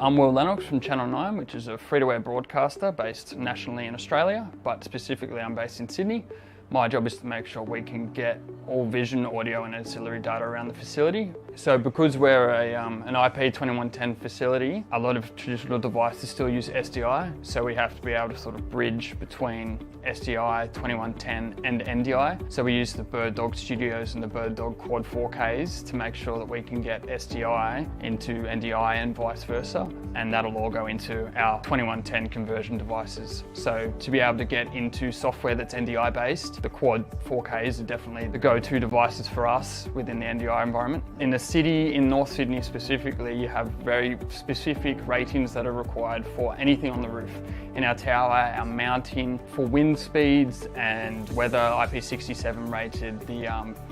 I'm Will Lennox from Channel 9, which is a free-to-air broadcaster based nationally in Australia, but specifically I'm based in Sydney. My job is to make sure we can get all vision, audio and ancillary data around the facility. So because we're an IP2110 facility, a lot of traditional devices still use SDI, so we have to be able to sort of bridge between SDI, 2110 and NDI. So we use the Bird Dog Studios and the Bird Dog Quad 4Ks to make sure that we can get SDI into NDI and vice versa, and that'll all go into our 2110 conversion devices. So to be able to get into software that's NDI based, the Quad 4Ks are definitely the go-to devices for us within the NDI environment. In the city, in North Sydney specifically, you have very specific ratings that are required for anything on the roof. In our tower, our mounting for wind speeds and weather, IP67 rated, the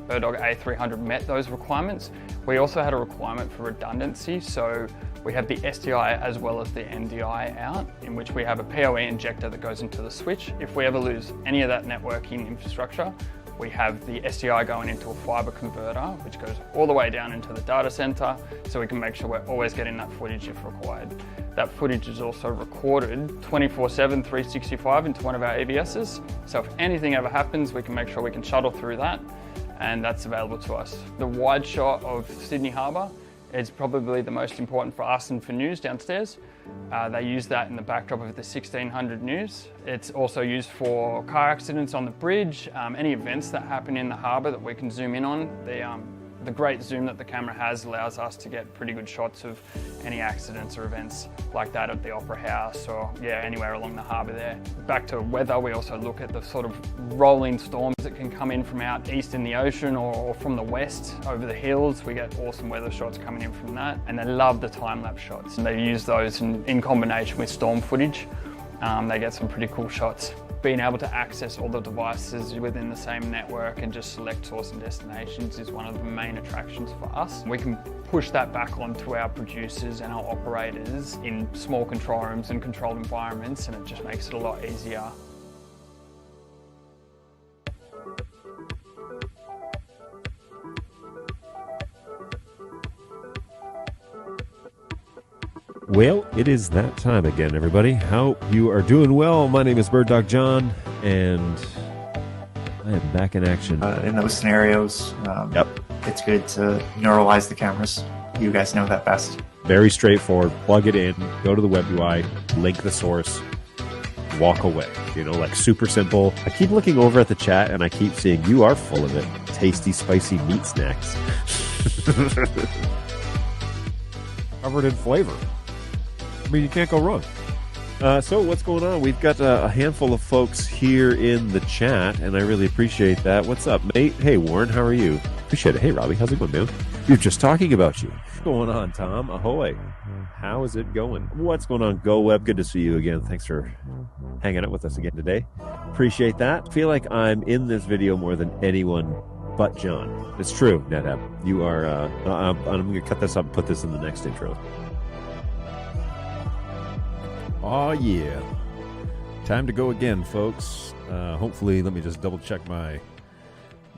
Bird Dog A300 met those requirements. We also had a requirement for redundancy, so we have the SDI as well as the NDI out, in which we have a PoE injector that goes into the switch. If we ever lose any of that networking infrastructure, we have the SDI going into a fibre converter, which goes all the way down into the data centre, so we can make sure we're always getting that footage if required. That footage is also recorded 24/7, 365 into one of our EVSs. So if anything ever happens, we can make sure we can shuttle through that, and that's available to us. The wide shot of Sydney Harbour is probably the most important for us and for news downstairs. They use that in the backdrop of the 1600 news. It's also used for car accidents on the bridge, any events that happen in the harbour that we can zoom in on. The great zoom that the camera has allows us to get pretty good shots of any accidents or events like that at the Opera House or anywhere along the harbour there. Back to weather, we also look at the sort of rolling storms that can come in from out east in the ocean or from the west over the hills. We get awesome weather shots coming in from that, and they love the time-lapse shots, and they use those in combination with storm footage. They get some pretty cool shots. Being able to access all the devices within the same network and just select source and destinations is one of the main attractions for us. We can push that back onto our producers and our operators in small control rooms and controlled environments, and it just makes it a lot easier. Well, it is that time again, everybody. Hope you are doing well. My name is Bird Dog John, and I am back in action. In those scenarios, it's good to neuralize the cameras. You guys know that best. Very straightforward. Plug it in, go to the web UI, link the source, walk away. You know, like super simple. I keep looking over at the chat, and I keep seeing you are full of it. Tasty, spicy meat snacks. Covered in flavor. I mean, you can't go wrong. So what's going on? We've got a handful of folks here in the chat, and I really appreciate that. What's up, mate? Hey, Warren, how are you? Appreciate it. Hey, Robbie, how's it going, man? You're just talking about you. What's going on, Tom? Ahoy. How is it going? What's going on, Go Web? Good to see you again. Thanks for hanging out with us again today. Appreciate that. Feel like I'm in this video more than anyone but John. It's true, NetApp. You are, I'm going to cut this up and put this in the next intro. Oh yeah, time to go again, folks. Hopefully, let me just double check my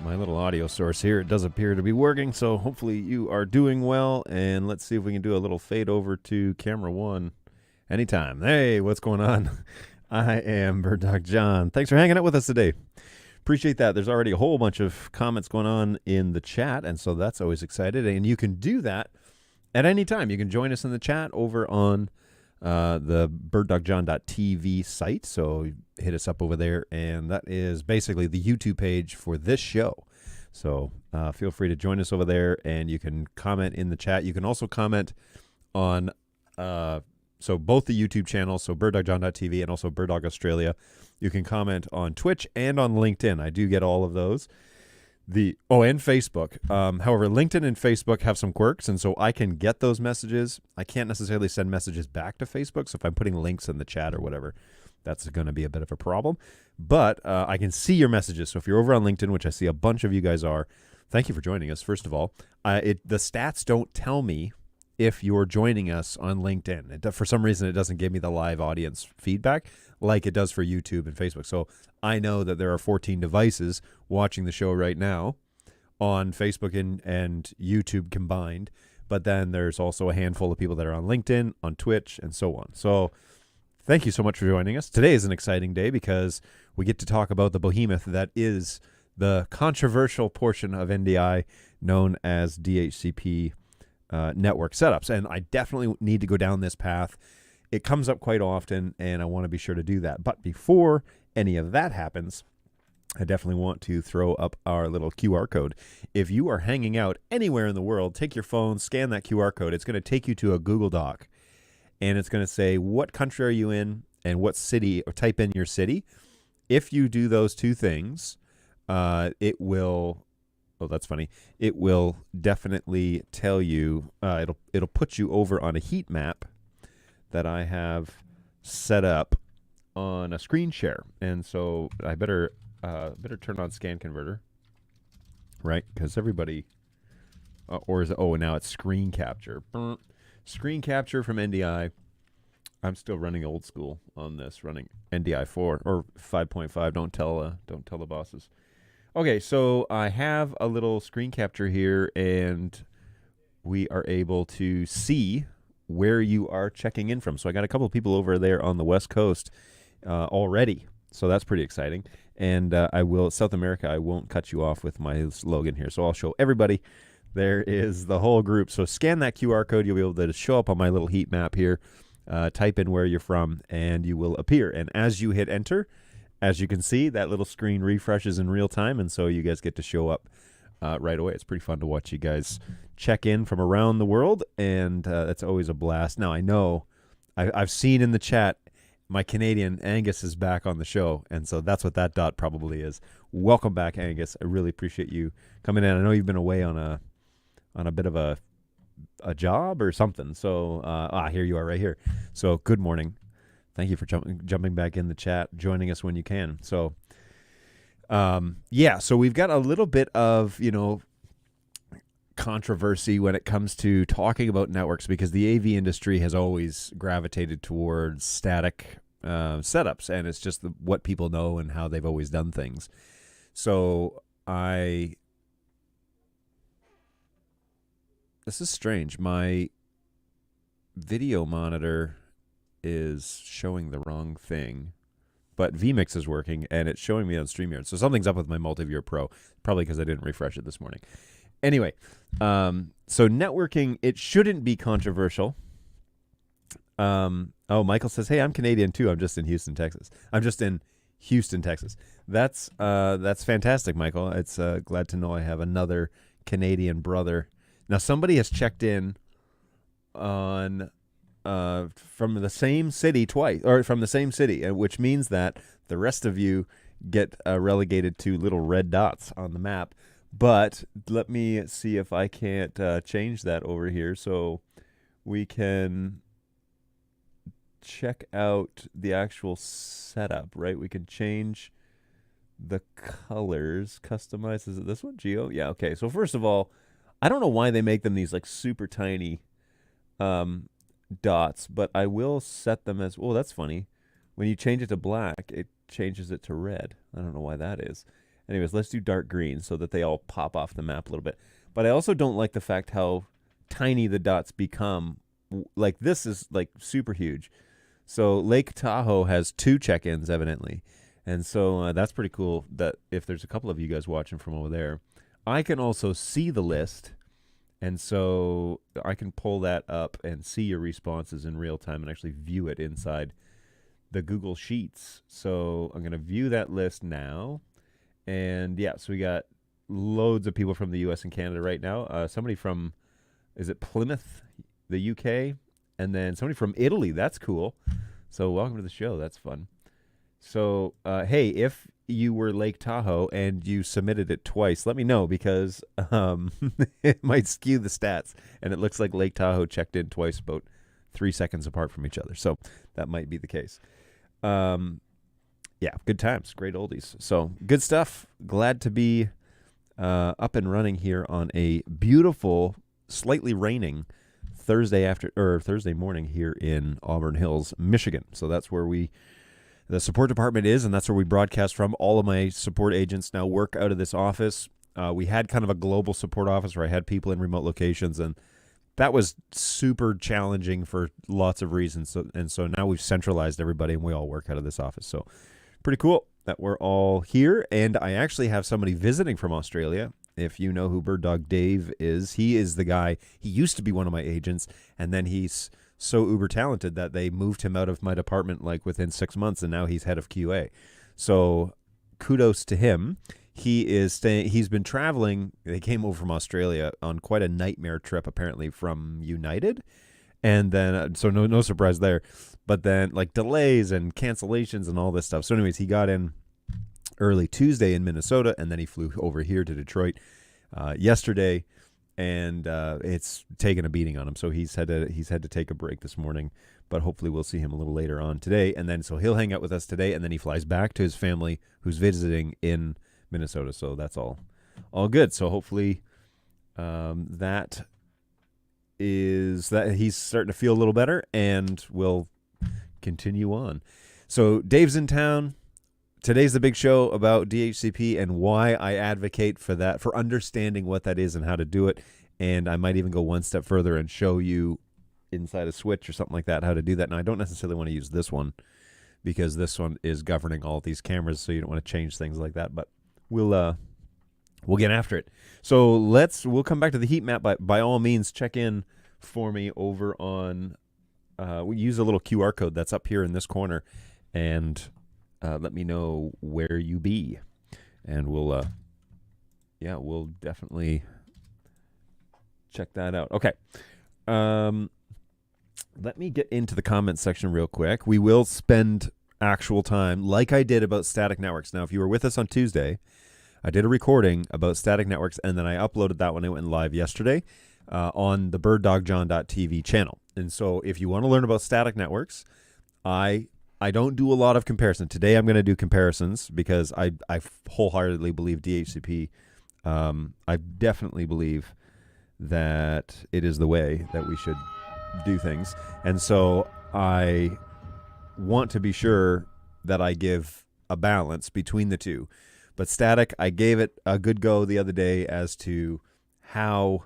little audio source here. It does appear to be working, so hopefully you are doing well. And let's see if we can do a little fade over to camera one anytime. Hey, what's going on? I am Bird Dog John. Thanks for hanging out with us today. Appreciate that. There's already a whole bunch of comments going on in the chat, and so that's always exciting. And you can do that at any time. You can join us in the chat over on the birddogjohn.tv site, so hit us up over there, and that is basically the YouTube page for this show. So feel free to join us over there, and you can comment in the chat. You can also comment on so both the YouTube channels, so birddogjohn.tv and also Bird Dog Australia. You can comment on Twitch and on LinkedIn. I do get all of those. And Facebook. However, LinkedIn and Facebook have some quirks, and so I can get those messages. I can't necessarily send messages back to Facebook, so if I'm putting links in the chat or whatever, that's going to be a bit of a problem. But I can see your messages, so if you're over on LinkedIn, which I see a bunch of you guys are, thank you for joining us, first of all. The stats don't tell me if you're joining us on LinkedIn. For some reason, it doesn't give me the live audience feedback like it does for YouTube and Facebook. So I know that there are 14 devices watching the show right now on Facebook and YouTube combined, but then there's also a handful of people that are on LinkedIn, on Twitch, and so on. So thank you so much for joining us. Today is an exciting day because we get to talk about the behemoth that is the controversial portion of NDI known as DHCP network setups. And I definitely need to go down this path. It comes up quite often, and I want to be sure to do that. But before any of that happens, I definitely want to throw up our little QR code. If you are hanging out anywhere in the world, take your phone, scan that QR code. It's going to take you to a Google Doc, and it's going to say, what country are you in and what city, or type in your city. If you do those two things, it will, oh, that's funny. It will definitely tell you, it'll put you over on a heat map that I have set up on a screen share. And so I better turn on scan converter, right? Because everybody, or is it, oh, now it's screen capture. Screen capture from NDI. I'm still running old school on this, running NDI 4 or 5.5. Don't tell the bosses. Okay, so I have a little screen capture here, and we are able to see where you are checking in from. So I got a couple of people over there on the West Coast already, so that's pretty exciting. And I will, South America, I won't cut you off with my slogan here, so I'll show everybody. There is the whole group. So scan that QR code. You'll be able to show up on my little heat map here. Type in where you're from, and you will appear. And as you hit enter, as you can see, that little screen refreshes in real time, and so you guys get to show up right away. It's pretty fun to watch you guys check in from around the world, and that's always a blast. Now, I know I've seen in the chat my Canadian Angus is back on the show, and so that's what that dot probably is. Welcome back, Angus. I really appreciate you coming in. I know you've been away on a bit of a job or something, so here you are right here. So good morning. Thank you for jumping back in the chat, joining us when you can. So, so we've got a little bit of, controversy when it comes to talking about networks, because the AV industry has always gravitated towards static setups, and it's just what people know and how they've always done things. So this is strange. My video monitor is showing the wrong thing, but vMix is working, and it's showing me on StreamYard. So something's up with my Multiviewer Pro, probably because I didn't refresh it this morning. Anyway, so networking, it shouldn't be controversial. Michael says, hey, I'm Canadian too. I'm just in Houston, Texas. That's fantastic, Michael. It's glad to know I have another Canadian brother. Now, somebody has checked in on from the same city twice, or from the same city, which means that the rest of you get relegated to little red dots on the map. But let me see if I can't change that over here so we can check out the actual setup, right? We can change the colors, customize. Is it this one, Geo? Yeah, okay. So first of all, I don't know why they make them these like super tiny dots, but I will set them as, oh, that's funny. When you change it to black, it changes it to red. I don't know why that is. Anyways, let's do dark green so that they all pop off the map a little bit. But I also don't like the fact how tiny the dots become. Like, this is like super huge. So Lake Tahoe has 2 check-ins, evidently. And so that's pretty cool that if there's a couple of you guys watching from over there, I can also see the list. And so I can pull that up and see your responses in real time and actually view it inside the Google Sheets. So I'm going to view that list now. And yeah, so we got loads of people from the U.S. and Canada right now. Somebody from, is it Plymouth, the UK? And then somebody from Italy. That's cool. So welcome to the show. That's fun. So, hey, if you were Lake Tahoe and you submitted it twice, let me know, because it might skew the stats. And it looks like Lake Tahoe checked in twice, about 3 seconds apart from each other. So that might be the case. Yeah, good times, great oldies. So good stuff. Glad to be up and running here on a beautiful, slightly raining Thursday morning here in Auburn Hills, Michigan. So that's where the support department is, and that's where we broadcast from. All of my support agents now work out of this office. We had kind of a global support office where I had people in remote locations, and that was super challenging for lots of reasons. So now we've centralized everybody and we all work out of this office. So pretty cool that we're all here. And I actually have somebody visiting from Australia. If you know who Bird Dog Dave is, he is the guy. He used to be one of my agents, and then he's so uber talented that they moved him out of my department like within 6 months, and now he's head of QA. So kudos to him. He's been traveling. They came over from Australia on quite a nightmare trip, apparently from United, and then so no surprise there. But then like delays and cancellations and all this stuff. So anyways, he got in early Tuesday in Minnesota, and then he flew over here to Detroit yesterday, and it's taken a beating on him. So he's had to take a break this morning, but hopefully we'll see him a little later on today. And then so he'll hang out with us today, and then he flies back to his family who's visiting in Minnesota. So that's all good. So hopefully that he's starting to feel a little better, and we'll continue on. So Dave's in town. Today's the big show about DHCP and why I advocate for that, for understanding what that is and how to do it. And I might even go one step further and show you inside a switch or something like that how to do that. Now, I don't necessarily want to use this one because this one is governing all these cameras, so you don't want to change things like that. But we'll get after it. So we'll come back to the heat map. By all means, check in for me over on. We use a little QR code that's up here in this corner, and let me know where you be, and we'll definitely check that out. Okay. Let me get into the comments section real quick. We will spend actual time like I did about static networks. Now, if you were with us on Tuesday, I did a recording about static networks, and then I uploaded that when it went live yesterday on the birddogjohn.tv channel. And so if you want to learn about static networks, I don't do a lot of comparison. Today I'm going to do comparisons because I wholeheartedly believe DHCP. I definitely believe that it is the way that we should do things. And so I want to be sure that I give a balance between the two. But static, I gave it a good go the other day as to how,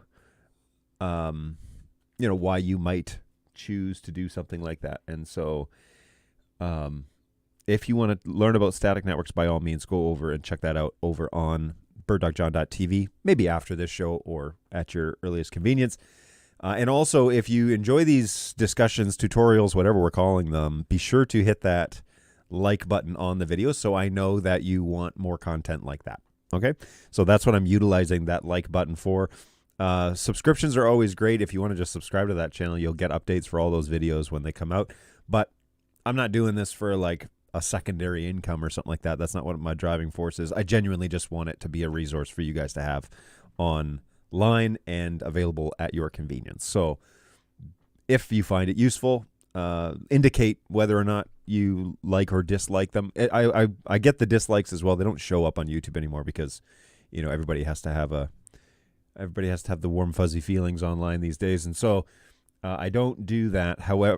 why you might choose to do something like that. And so if you want to learn about static networks, by all means, go over and check that out over on birddogjohn.tv, maybe after this show or at your earliest convenience. And also, if you enjoy these discussions, tutorials, whatever we're calling them, be sure to hit that like button on the video so I know that you want more content like that. Okay? So that's what I'm utilizing that like button for. Subscriptions are always great. If you want to just subscribe to that channel, you'll get updates for all those videos when they come out. But I'm not doing this for like a secondary income or something like that. That's not what my driving force is. I genuinely just want it to be a resource for you guys to have online and available at your convenience. So if you find it useful, indicate whether or not you like or dislike them. I get the dislikes as well. They don't show up on YouTube anymore because, everybody has to have the warm fuzzy feelings online these days. And so I don't do that. However,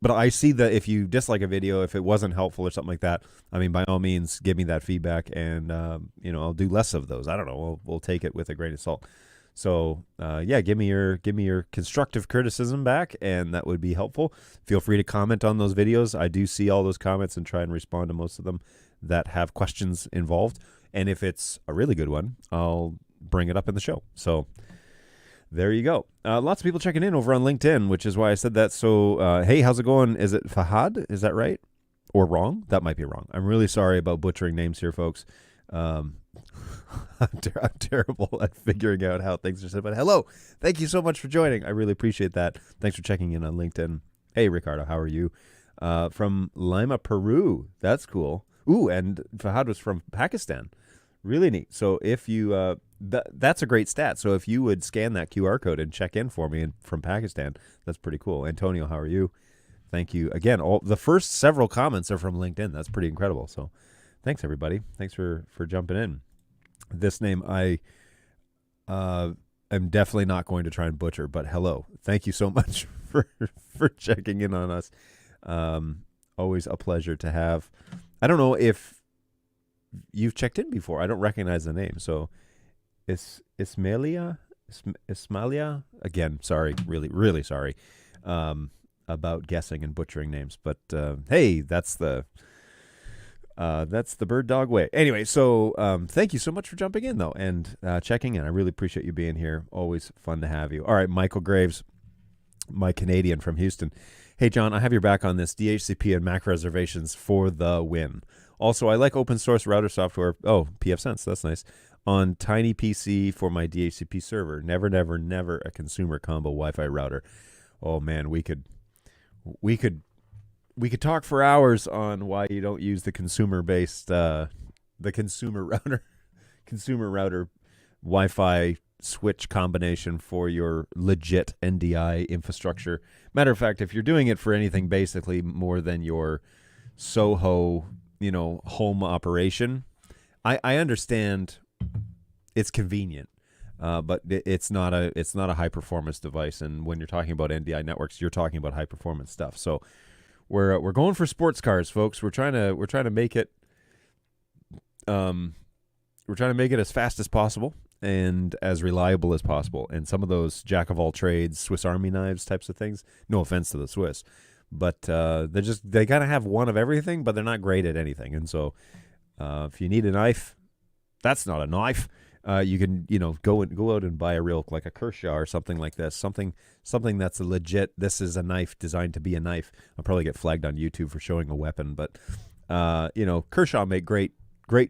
but I see that if you dislike a video, if it wasn't helpful or something like that, I mean, by all means, give me that feedback, and I'll do less of those. I don't know. We'll take it with a grain of salt. So give me your constructive criticism back, and that would be helpful. Feel free to comment on those videos. I do see all those comments and try and respond to most of them that have questions involved. And if it's a really good one, I'll bring it up in the show. So there you go. Lots of people checking in over on LinkedIn, which is why I said that. So, hey, how's it going? Is it Fahad? Is that right? Or wrong? That might be wrong. I'm really sorry about butchering names here, folks. I'm terrible at figuring out how things are said. But hello. Thank you so much for joining. I really appreciate that. Thanks for checking in on LinkedIn. Hey, Ricardo, how are you? From Lima, Peru. That's cool. Ooh, and Fahad was from Pakistan. Really neat. So if you, that's a great stat. So if you would scan that QR code and check in for me from Pakistan, that's pretty cool. Antonio, how are you? Thank you. Again, the first several comments are from LinkedIn. That's pretty incredible. So thanks, everybody. Thanks for jumping in. This name I am definitely not going to try and butcher, but hello. Thank you so much for checking in on us. Always a pleasure to have. I don't know if you've checked in before. I don't recognize the name. So Ismailia, Ismailia. Again, sorry, really sorry about guessing and butchering names. But hey, that's the bird dog way. Anyway, so thank you so much for jumping in, though, and checking in. I really appreciate you being here. Always fun to have you. All right, Michael Graves, my Canadian from Houston. Hey, John, I have your back on this. DHCP and Mac reservations for the win. Also, I like open source router software. Oh, pfSense, that's nice. On tiny PC for my DHCP server. Never, never, never a consumer combo Wi-Fi router. Oh man, we could talk for hours on why you don't use the consumer-based, the consumer router Wi-Fi switch combination for your legit NDI infrastructure. Matter of fact, if you're doing it for anything basically more than your Soho, home operation, I understand it's convenient, but it's not a high performance device. And when you're talking about NDI networks, you're talking about high performance stuff. So we're going for sports cars, folks. We're trying to make it as fast as possible and as reliable as possible. And some of those jack of all trades, Swiss Army knives types of things. No offense to the Swiss, but they gotta have one of everything, but they're not great at anything. And so if you need a knife, that's not a knife. You can go out and buy a real, like a Kershaw or something like this, something that's a legit. This is a knife designed to be a knife. I'll probably get flagged on YouTube for showing a weapon, but Kershaw make great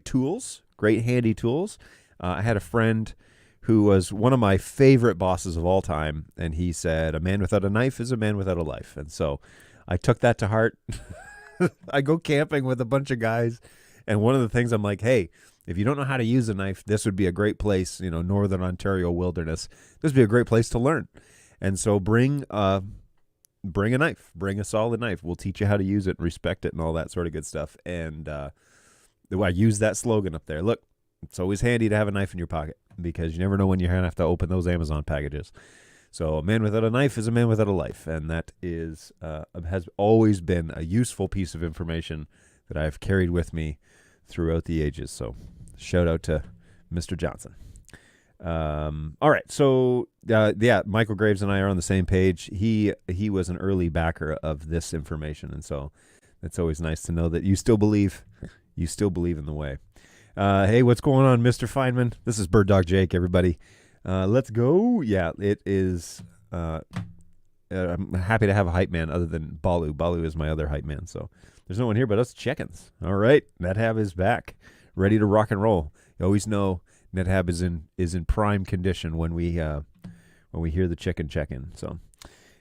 tools, great handy tools. I had a friend who was one of my favorite bosses of all time, and he said, "A man without a knife is a man without a life." And so I took that to heart. I go camping with a bunch of guys, and one of the things I'm like, hey, if you don't know how to use a knife, this would be a great place, Northern Ontario wilderness. This would be a great place to learn. And so bring a knife, bring a solid knife. We'll teach you how to use it, respect it, and all that sort of good stuff. And I use that slogan up there. Look, it's always handy to have a knife in your pocket because you never know when you're going to have to open those Amazon packages. So a man without a knife is a man without a life. And that has always been a useful piece of information that I've carried with me throughout the ages. So shout out to Mr. Johnson. All right. So Michael Graves and I are on the same page. He was an early backer of this information. And so it's always nice to know that you still believe in the way. Hey, what's going on, Mr. Feynman? This is Bird Dog Jake, everybody. Let's go. Yeah, it is. I'm happy to have a hype man other than Balu. Balu is my other hype man. So there's no one here but us chickens. All right. NetHab is back, ready to rock and roll. You always know NetHab is in prime condition when we hear the chicken check-in. So,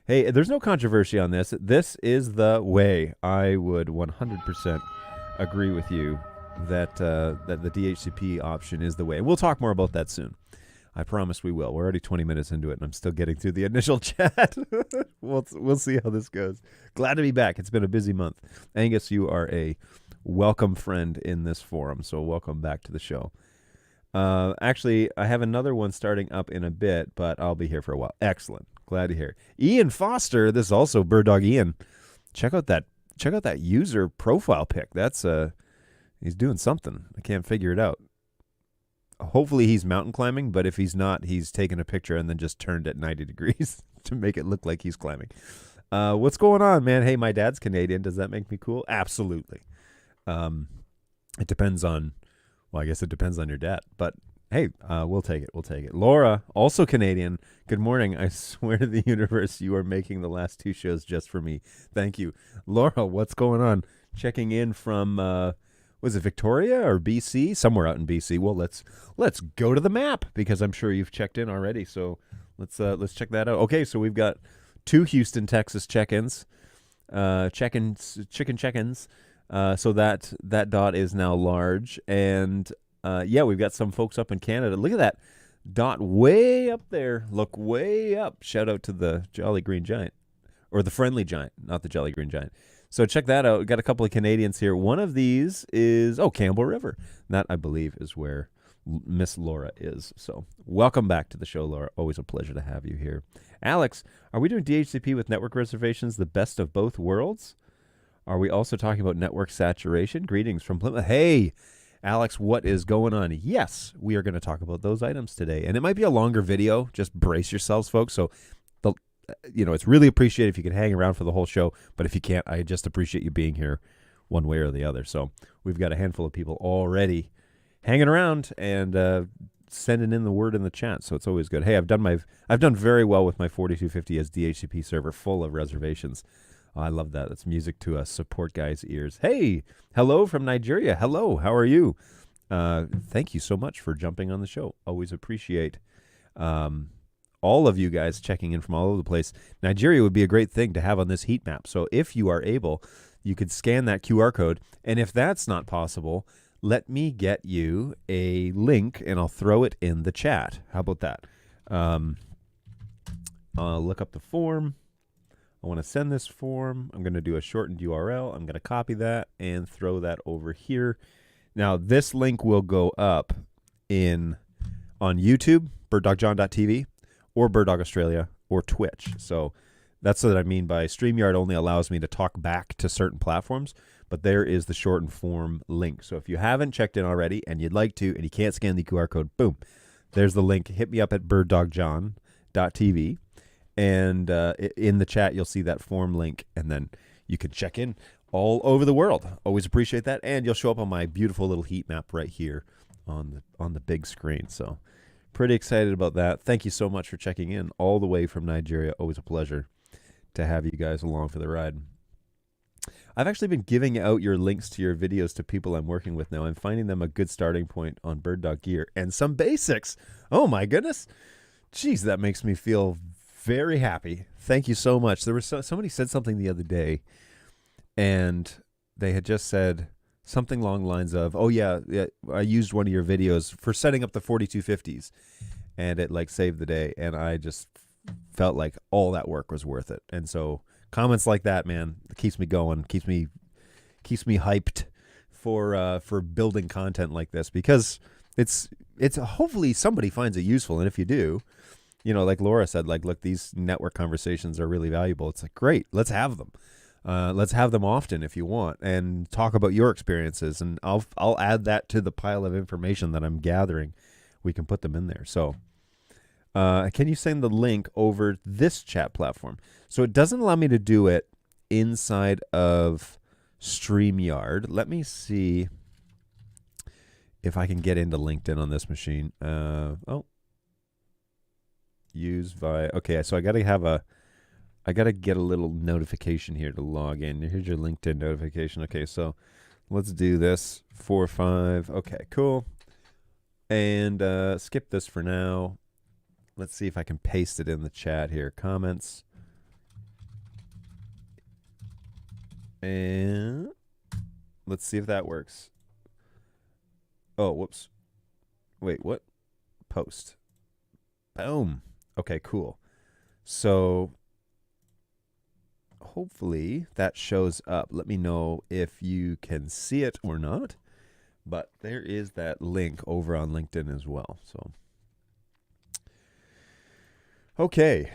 hey, there's no controversy on this. This is the way. I would 100% agree with you that the DHCP option is the way. We'll talk more about that soon. I promise we will. We're already 20 minutes into it, and I'm still getting through the initial chat. We'll see how this goes. Glad to be back. It's been a busy month. Angus, you are a welcome friend in this forum, so welcome back to the show. Actually, I have another one starting up in a bit, but I'll be here for a while. Excellent. Glad to hear. Ian Foster, this is also Bird Dog Ian. Check out that user profile pic. That's he's doing something. I can't figure it out. Hopefully he's mountain climbing, but if he's not, he's taken a picture and then just turned it 90 degrees to make it look like he's climbing. What's going on, man? Hey, my dad's Canadian. Does that make me cool? Absolutely. It depends on, well, I guess it depends on your dad, but hey, we'll take it. We'll take it. Laura, also Canadian. Good morning. I swear to the universe, you are making the last two shows just for me. Thank you. Laura, what's going on? Checking in from, was it Victoria or BC? Somewhere out in BC. Well, let's go to the map because I'm sure you've checked in already. So let's check that out. Okay, so we've got 2 Houston, Texas check-ins, chicken check-ins. So that dot is now large, and we've got some folks up in Canada. Look at that dot way up there. Look way up. Shout out to the Jolly Green Giant, or the Friendly Giant, not the Jolly Green Giant. So check that out. We've got a couple of Canadians here. One of these is, Campbell River. That, I believe, is where Miss Laura is. So welcome back to the show, Laura. Always a pleasure to have you here. Alex, are we doing DHCP with network reservations, the best of both worlds? Are we also talking about network saturation? Greetings from Plymouth. Hey, Alex, what is going on? Yes, we are going to talk about those items today. And it might be a longer video. Just brace yourselves, folks. So, it's really appreciated if you can hang around for the whole show. But if you can't, I just appreciate you being here one way or the other. So we've got a handful of people already hanging around and sending in the word in the chat. So it's always good. Hey, I've done very well with my 4250 as DHCP server full of reservations. Oh, I love that. That's music to us support guys' ears. Hey, hello from Nigeria. Hello, how are you? Thank you so much for jumping on the show. Always appreciate all of you guys checking in from all over the place. Nigeria would be a great thing to have on this heat map. So if you are able, you could scan that QR code. And if that's not possible, let me get you a link and I'll throw it in the chat. How about that? I'll look up the form. I want to send this form. I'm going to do a shortened URL. I'm going to copy that and throw that over here. Now, this link will go up on YouTube, birddogjohn.tv, or Bird Dog Australia, or Twitch. So that's what I mean by StreamYard only allows me to talk back to certain platforms, but there is the shortened form link. So if you haven't checked in already and you'd like to, and you can't scan the QR code, boom, there's the link. Hit me up at birddogjohn.tv. And in the chat, you'll see that form link, and then you can check in all over the world. Always appreciate that. And you'll show up on my beautiful little heat map right here on the big screen. So pretty excited about that. Thank you so much for checking in all the way from Nigeria. Always a pleasure to have you guys along for the ride. I've actually been giving out your links to your videos to people I'm working with now. I'm finding them a good starting point on Bird Dog gear and some basics. Oh, my goodness. Jeez, that makes me feel very happy. Thank you so much. There was somebody said something the other day, and they had just said something along the lines of, "Oh yeah, I used one of your videos for setting up the 4250s, and it like saved the day." And I just felt like all that work was worth it. And so comments like that, man, it keeps me going, keeps me hyped for building content like this, because it's hopefully somebody finds it useful, and if you do. Like Laura said, like, look, these network conversations are really valuable. It's like, great, let's have them. Let's have them often if you want, and talk about your experiences. And I'll add that to the pile of information that I'm gathering. We can put them in there. So can you send the link over this chat platform? So it doesn't allow me to do it inside of StreamYard. Let me see if I can get into LinkedIn on this machine. Use via, okay, so I gotta get a little notification here to log in. Here's your LinkedIn notification. Okay, so let's do this 4-5. Okay, cool. And skip this for now. Let's see if I can paste it in the chat here. Comments. And let's see if that works. Oh, whoops. Wait, what? Post. Boom. Okay, cool. So hopefully that shows up. Let me know if you can see it or not. But there is that link over on LinkedIn as well. So, okay.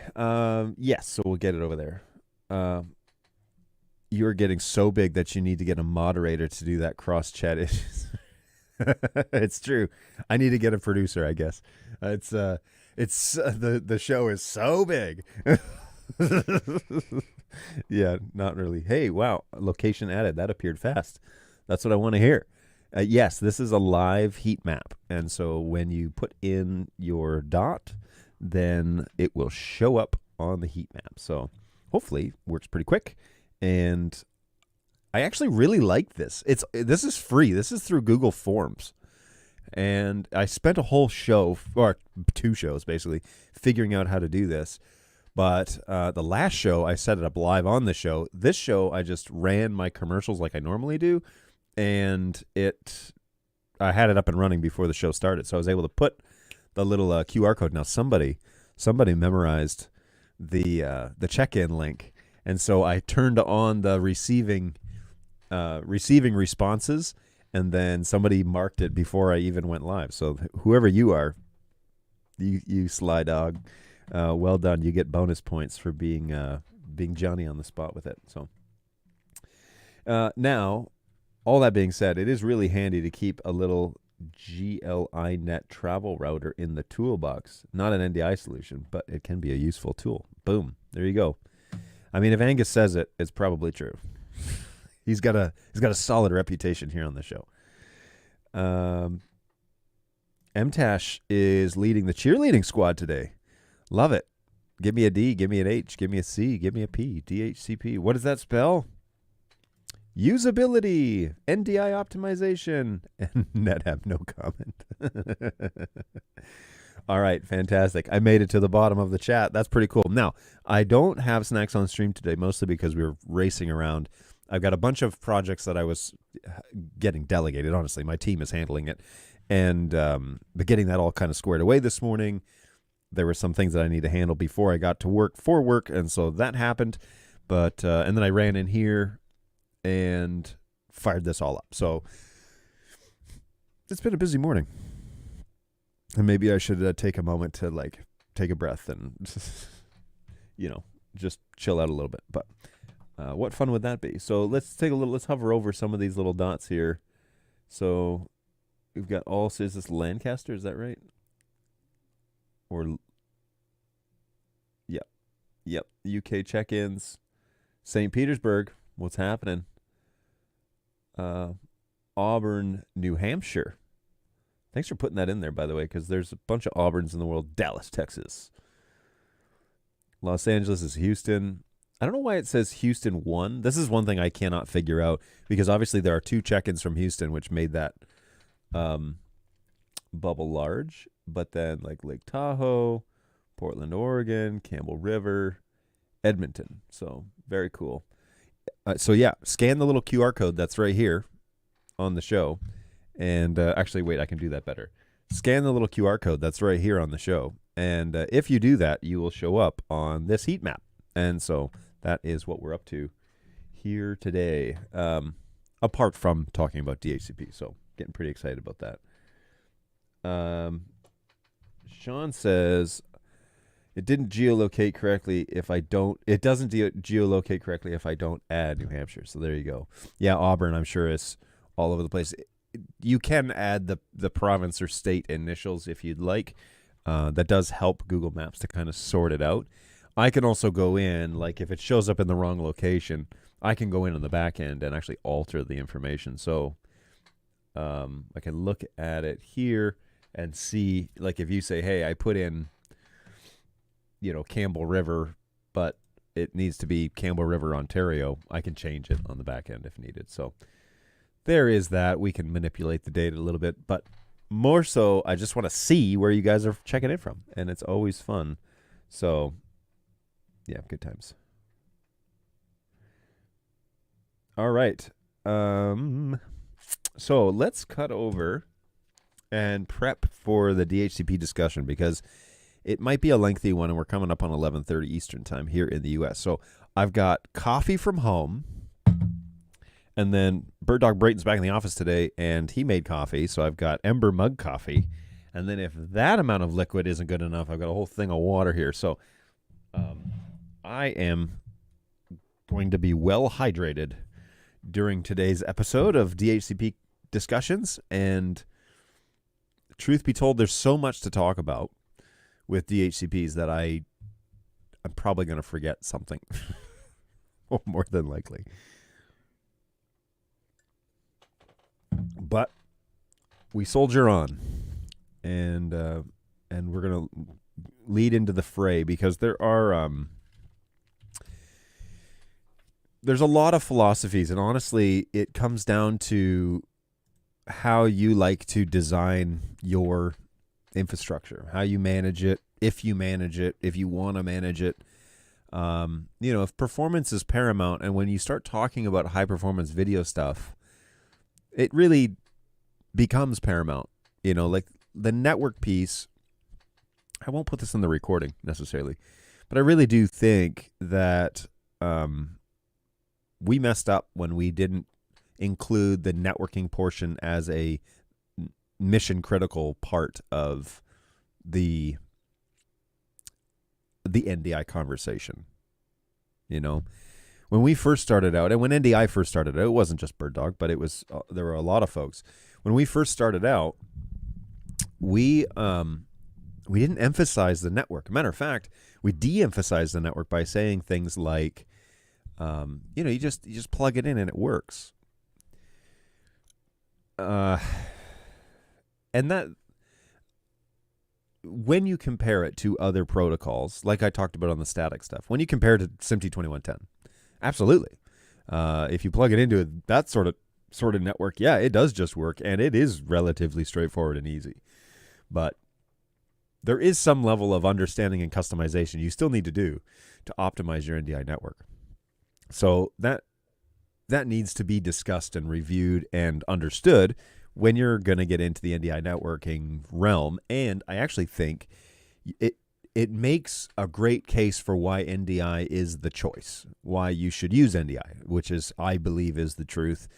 Yes, so we'll get it over there. You're getting so big that you need to get a moderator to do that cross chat issues. It's true. I need to get a producer, I guess. The show is so big. Yeah, not really. Hey, wow, location added. That appeared fast. That's what I want to hear. Yes, this is a live heat map. And so when you put in your dot, then it will show up on the heat map. So hopefully it works pretty quick. And I actually really like this. This is free. This is through Google Forms. And I spent a whole show, or 2 shows basically, figuring out how to do this. But the last show, I set it up live on the show. This show, I just ran my commercials like I normally do. And I had it up and running before the show started. So I was able to put the little QR code. Now somebody memorized the check-in link. And so I turned on the receiving responses, and then somebody marked it before I even went live. So whoever you are, you sly dog, well done. You get bonus points for being Johnny on the spot with it. So now all that being said, it is really handy to keep a little GLINet travel router in the toolbox. Not an NDI solution, but it can be a useful tool. Boom. There you go. I mean, if Angus says it, it's probably true. He's got a solid reputation here on the show. MTash is leading the cheerleading squad today. Love it. Give me a D, give me an H, give me a C, give me a P. DHCP. What does that spell? Usability, NDI optimization, and NetApp, no comment. All right, fantastic. I made it to the bottom of the chat. That's pretty cool. Now, I don't have snacks on stream today, mostly because we were racing around. I've got a bunch of projects that I was getting delegated. Honestly, my team is handling it. And but getting that all kind of squared away this morning. There were some things that I need to handle before I got to work for work, and so that happened. But and then I ran in here and fired this all up. So it's been a busy morning. And maybe I should take a moment to take a breath and just chill out a little bit. But what fun would that be? So let's hover over some of these little dots here. So we've got is this Lancaster, is that right? Or yep. UK check-ins. St. Petersburg, what's happening? Auburn, New Hampshire. Thanks for putting that in there, by the way, because there's a bunch of Auburns in the world. Dallas, Texas. Los Angeles is Houston. I don't know why it says Houston 1. This is one thing I cannot figure out, because obviously there are 2 check-ins from Houston, which made that bubble large. But then Lake Tahoe, Portland, Oregon, Campbell River, Edmonton. So very cool. So yeah, scan the little QR code that's right here on the show. And actually, wait, I can do that better. Scan the little QR code that's right here on the show. And if you do that, you will show up on this heat map. And so that is what we're up to here today, apart from talking about DHCP. So getting pretty excited about that. Sean says, it didn't geolocate correctly if I don't. It doesn't geolocate correctly if I don't add New Hampshire. So there you go. Yeah, Auburn, I'm sure, is all over the place. You can add the province or state initials if you'd like. That does help Google Maps to kind of sort it out. I can also go in, if it shows up in the wrong location, I can go in on the back end and actually alter the information. So I can look at it here and see, if you say, hey, I put in, Campbell River, but it needs to be Campbell River, Ontario, I can change it on the back end if needed. So there is that. We can manipulate the data a little bit, but more so, I just want to see where you guys are checking in from, and it's always fun. So, yeah, good times. All right. So let's cut over and prep for the DHCP discussion, because it might be a lengthy one, and we're coming up on 11:30 Eastern time here in the U.S. So I've got coffee from home. And then Bird Dog Brayton's back in the office today, and he made coffee, so I've got Ember mug coffee. And then if that amount of liquid isn't good enough, I've got a whole thing of water here. So I am going to be well hydrated during today's episode of DHCP discussions. And truth be told, there's so much to talk about with DHCPs that I'm probably going to forget something, more than likely. But we soldier on, and we're gonna lead into the fray, because there's a lot of philosophies, and honestly, it comes down to how you like to design your infrastructure, how you manage it, if you want to manage it. If performance is paramount, and when you start talking about high performance video stuff, it really becomes paramount. The network piece, I won't put this in the recording necessarily, but I really do think that we messed up when we didn't include the networking portion as a mission critical part of the NDI conversation. when we first started out, and when NDI first started out, it wasn't just Bird Dog, but it was there were a lot of folks. When we first started out, we didn't emphasize the network. Matter of fact, we de-emphasized the network by saying things like, you just plug it in and it works. And that, when you compare it to other protocols, like I talked about on the static stuff, when you compare it to SMPTE 2110, absolutely. If you plug it into that sort of network, yeah, it does just work, and it is relatively straightforward and easy. But there is some level of understanding and customization you still need to do to optimize your NDI network. So that needs to be discussed and reviewed and understood when you're going to get into the NDI networking realm. And I actually think it makes a great case for why NDI is the choice, why you should use NDI, which is, I believe, is the truth,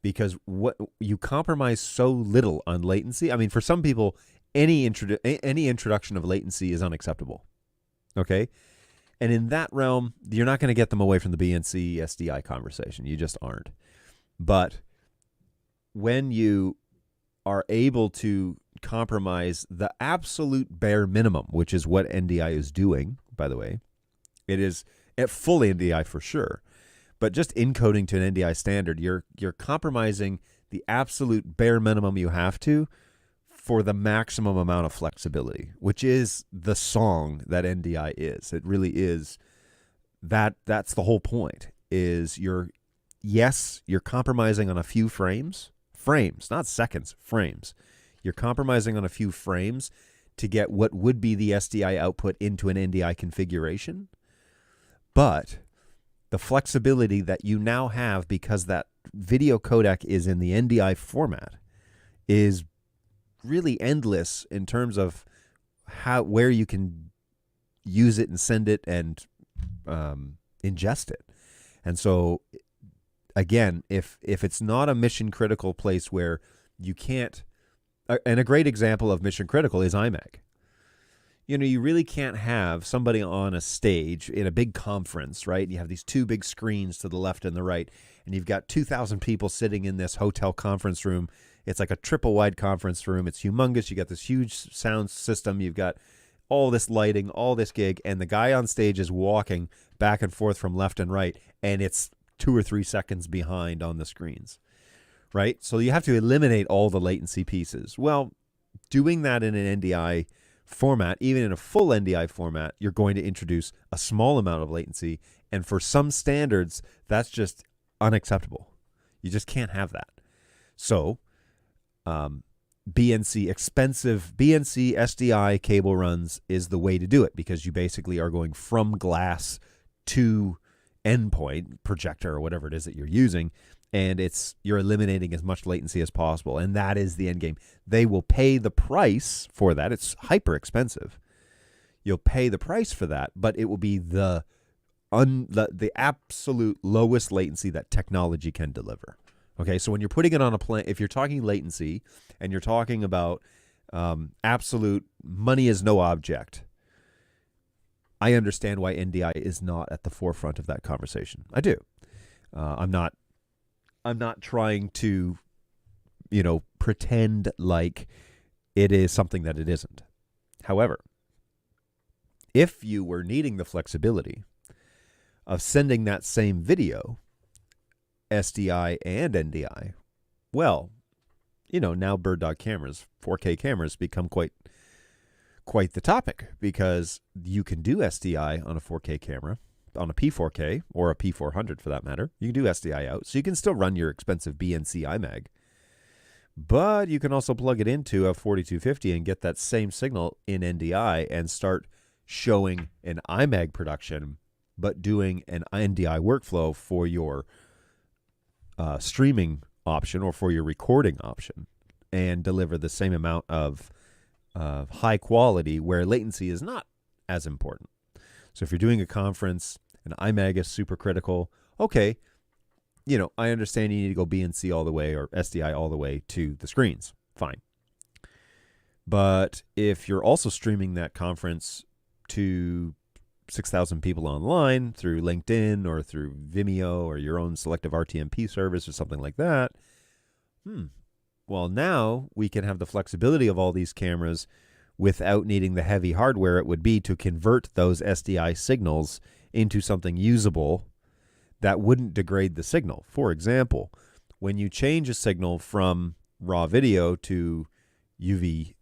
because what you compromise so little on latency. I mean, for some people, any introduction of latency is unacceptable. Okay? And in that realm, you're not going to get them away from the BNC SDI conversation. You just aren't. But when you are able to compromise the absolute bare minimum, which is what NDI is doing, by the way, it is at full NDI for sure, but just encoding to an NDI standard, you're compromising the absolute bare minimum you have to for the maximum amount of flexibility, which is the song that NDI is. It really is. That's the whole point, is you're compromising on a few frames, not seconds, frames. You're compromising on a few frames to get what would be the SDI output into an NDI configuration. But the flexibility that you now have, because that video codec is in the NDI format, is really endless in terms of where you can use it and send it and ingest it. And so, again, if it's not a mission critical place where you can't, and a great example of mission critical is IMAG. You really can't have somebody on a stage in a big conference, right? And you have these two big screens to the left and the right, and you've got 2,000 people sitting in this hotel conference room. It's like a triple wide conference room. It's humongous. You got this huge sound system. You've got all this lighting, all this gig, and the guy on stage is walking back and forth from left and right, and it's 2 or 3 seconds behind on the screens, right? So you have to eliminate all the latency pieces. Well, doing that in an NDI format, even in a full NDI format, you're going to introduce a small amount of latency, and for some standards, that's just unacceptable. You just can't have that. So expensive BNC SDI cable runs is the way to do it, because you basically are going from glass to endpoint projector or whatever it is that you're using, and you're eliminating as much latency as possible, and that is the end game. They will pay the price for that. It's hyper expensive. You'll pay the price for that, but it will be the absolute lowest latency that technology can deliver. Okay, so when you're putting it on a plan, if you're talking latency and you're talking about absolute money is no object, I understand why NDI is not at the forefront of that conversation. I do. I'm not trying to, pretend like it is something that it isn't. However, if you were needing the flexibility of sending that same video, SDI and NDI, well, now Bird Dog cameras, 4K cameras, become quite the topic, because you can do SDI on a 4K camera, on a P4K or a P400 for that matter. You can do SDI out, so you can still run your expensive BNC IMAG, but you can also plug it into a 4250 and get that same signal in NDI and start showing an IMAG production, but doing an NDI workflow for your streaming option or for your recording option, and deliver the same amount of high quality where latency is not as important. So if you're doing a conference and IMAG is super critical, okay, I understand you need to go BNC all the way or SDI all the way to the screens. Fine. But if you're also streaming that conference to 6,000 people online through LinkedIn or through Vimeo or your own selective RTMP service or something like that. Well, now we can have the flexibility of all these cameras without needing the heavy hardware it would be to convert those SDI signals into something usable that wouldn't degrade the signal. For example, when you change a signal from raw video to UVC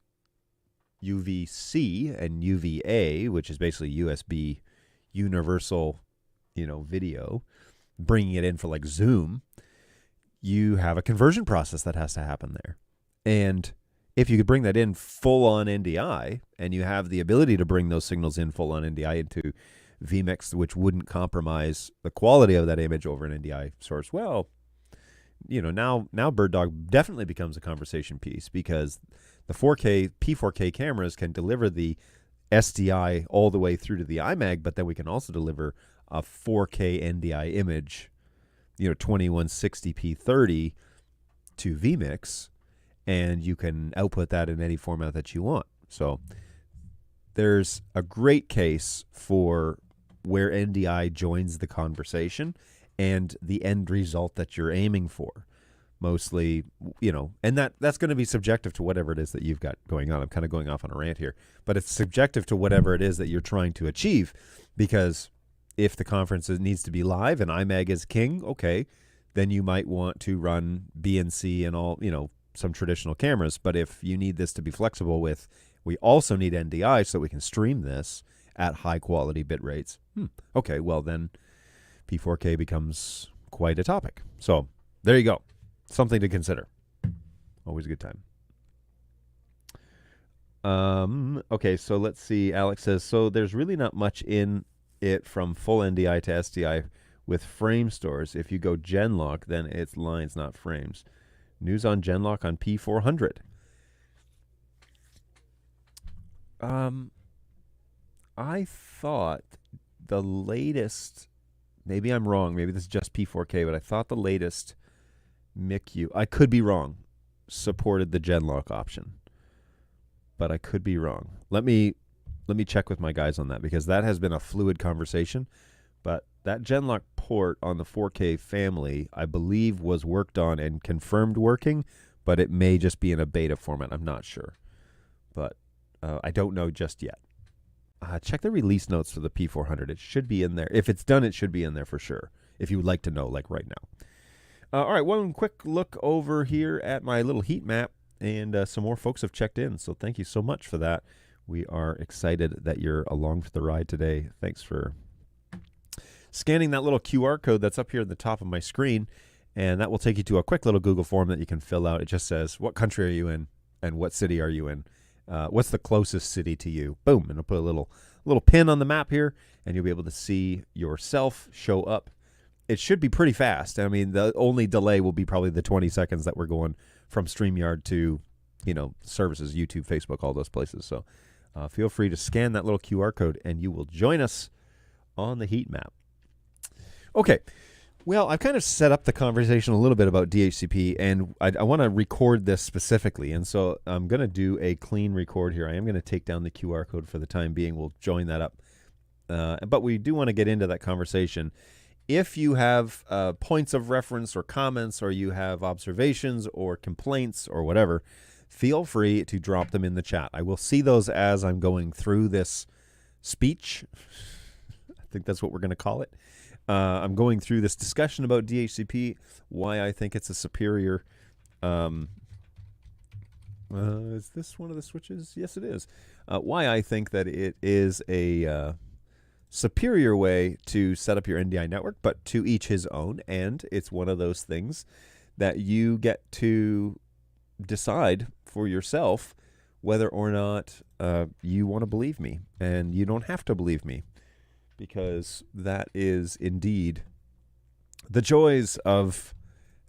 and UVA, which is basically USB universal, video, bringing it in for like Zoom, you have a conversion process that has to happen there. And if you could bring that in full on NDI, and you have the ability to bring those signals in full on NDI into vMix, which wouldn't compromise the quality of that image over an NDI source, well, now Bird Dog definitely becomes a conversation piece, because the P4K cameras can deliver the SDI all the way through to the iMag, but then we can also deliver a 4K NDI image, 2160p 30 to vMix, and you can output that in any format that you want. So there's a great case for where NDI joins the conversation and the end result that you're aiming for. Mostly, and that's going to be subjective to whatever it is that you've got going on. I'm kind of going off on a rant here, but it's subjective to whatever it is that you're trying to achieve, because if the conference needs to be live and iMag is king, okay, then you might want to run BNC and all, some traditional cameras. But if you need this to be flexible with, we also need NDI so we can stream this at high quality bit rates. Okay, well then P4K becomes quite a topic. So there you go. Something to consider. Always a good time. Okay, so let's see. Alex says, so there's really not much in it from full NDI to SDI with frame stores. If you go Genlock, then it's lines, not frames. News on Genlock on P400. I thought the latest, maybe I'm wrong, maybe this is just P4K, but I thought the latest MICU, I could be wrong, supported the Genlock option, but I could be wrong. Let me check with my guys on that, because that has been a fluid conversation. But that Genlock port on the 4K family, I believe, was worked on and confirmed working, but it may just be in a beta format. I'm not sure, but I don't know just yet. Check the release notes for the P400. It should be in there. If it's done, it should be in there for sure, if you would like to know, like right now. All right, one quick look over here at my little heat map, and some more folks have checked in, so thank you so much for that. We are excited that you're along for the ride today. Thanks for scanning that little QR code that's up here at the top of my screen, and that will take you to a quick little Google form that you can fill out. It just says, what country are you in, and what city are you in? What's the closest city to you? Boom, and I'll put a little pin on the map here, and you'll be able to see yourself show up. It should be pretty fast. I mean, the only delay will be probably the 20 seconds that we're going from StreamYard to, services, YouTube, Facebook, all those places. So feel free to scan that little QR code, and you will join us on the heat map. Okay. Well, I've kind of set up the conversation a little bit about DHCP, and I want to record this specifically. And so I'm going to do a clean record here. I am going to take down the QR code for the time being. We'll join that up. But we do want to get into that conversation. If you have points of reference or comments, or you have observations or complaints or whatever, feel free to drop them in the chat. I will see those as I'm going through this speech. I think that's what we're going to call it. I'm going through this discussion about DHCP, why I think it's a superior... is this one of the switches? Yes, it is. Why I think that it is a... superior way to set up your NDI network, but to each his own, and it's one of those things that you get to decide for yourself whether or not you want to believe me, and you don't have to believe me, because that is indeed the joys of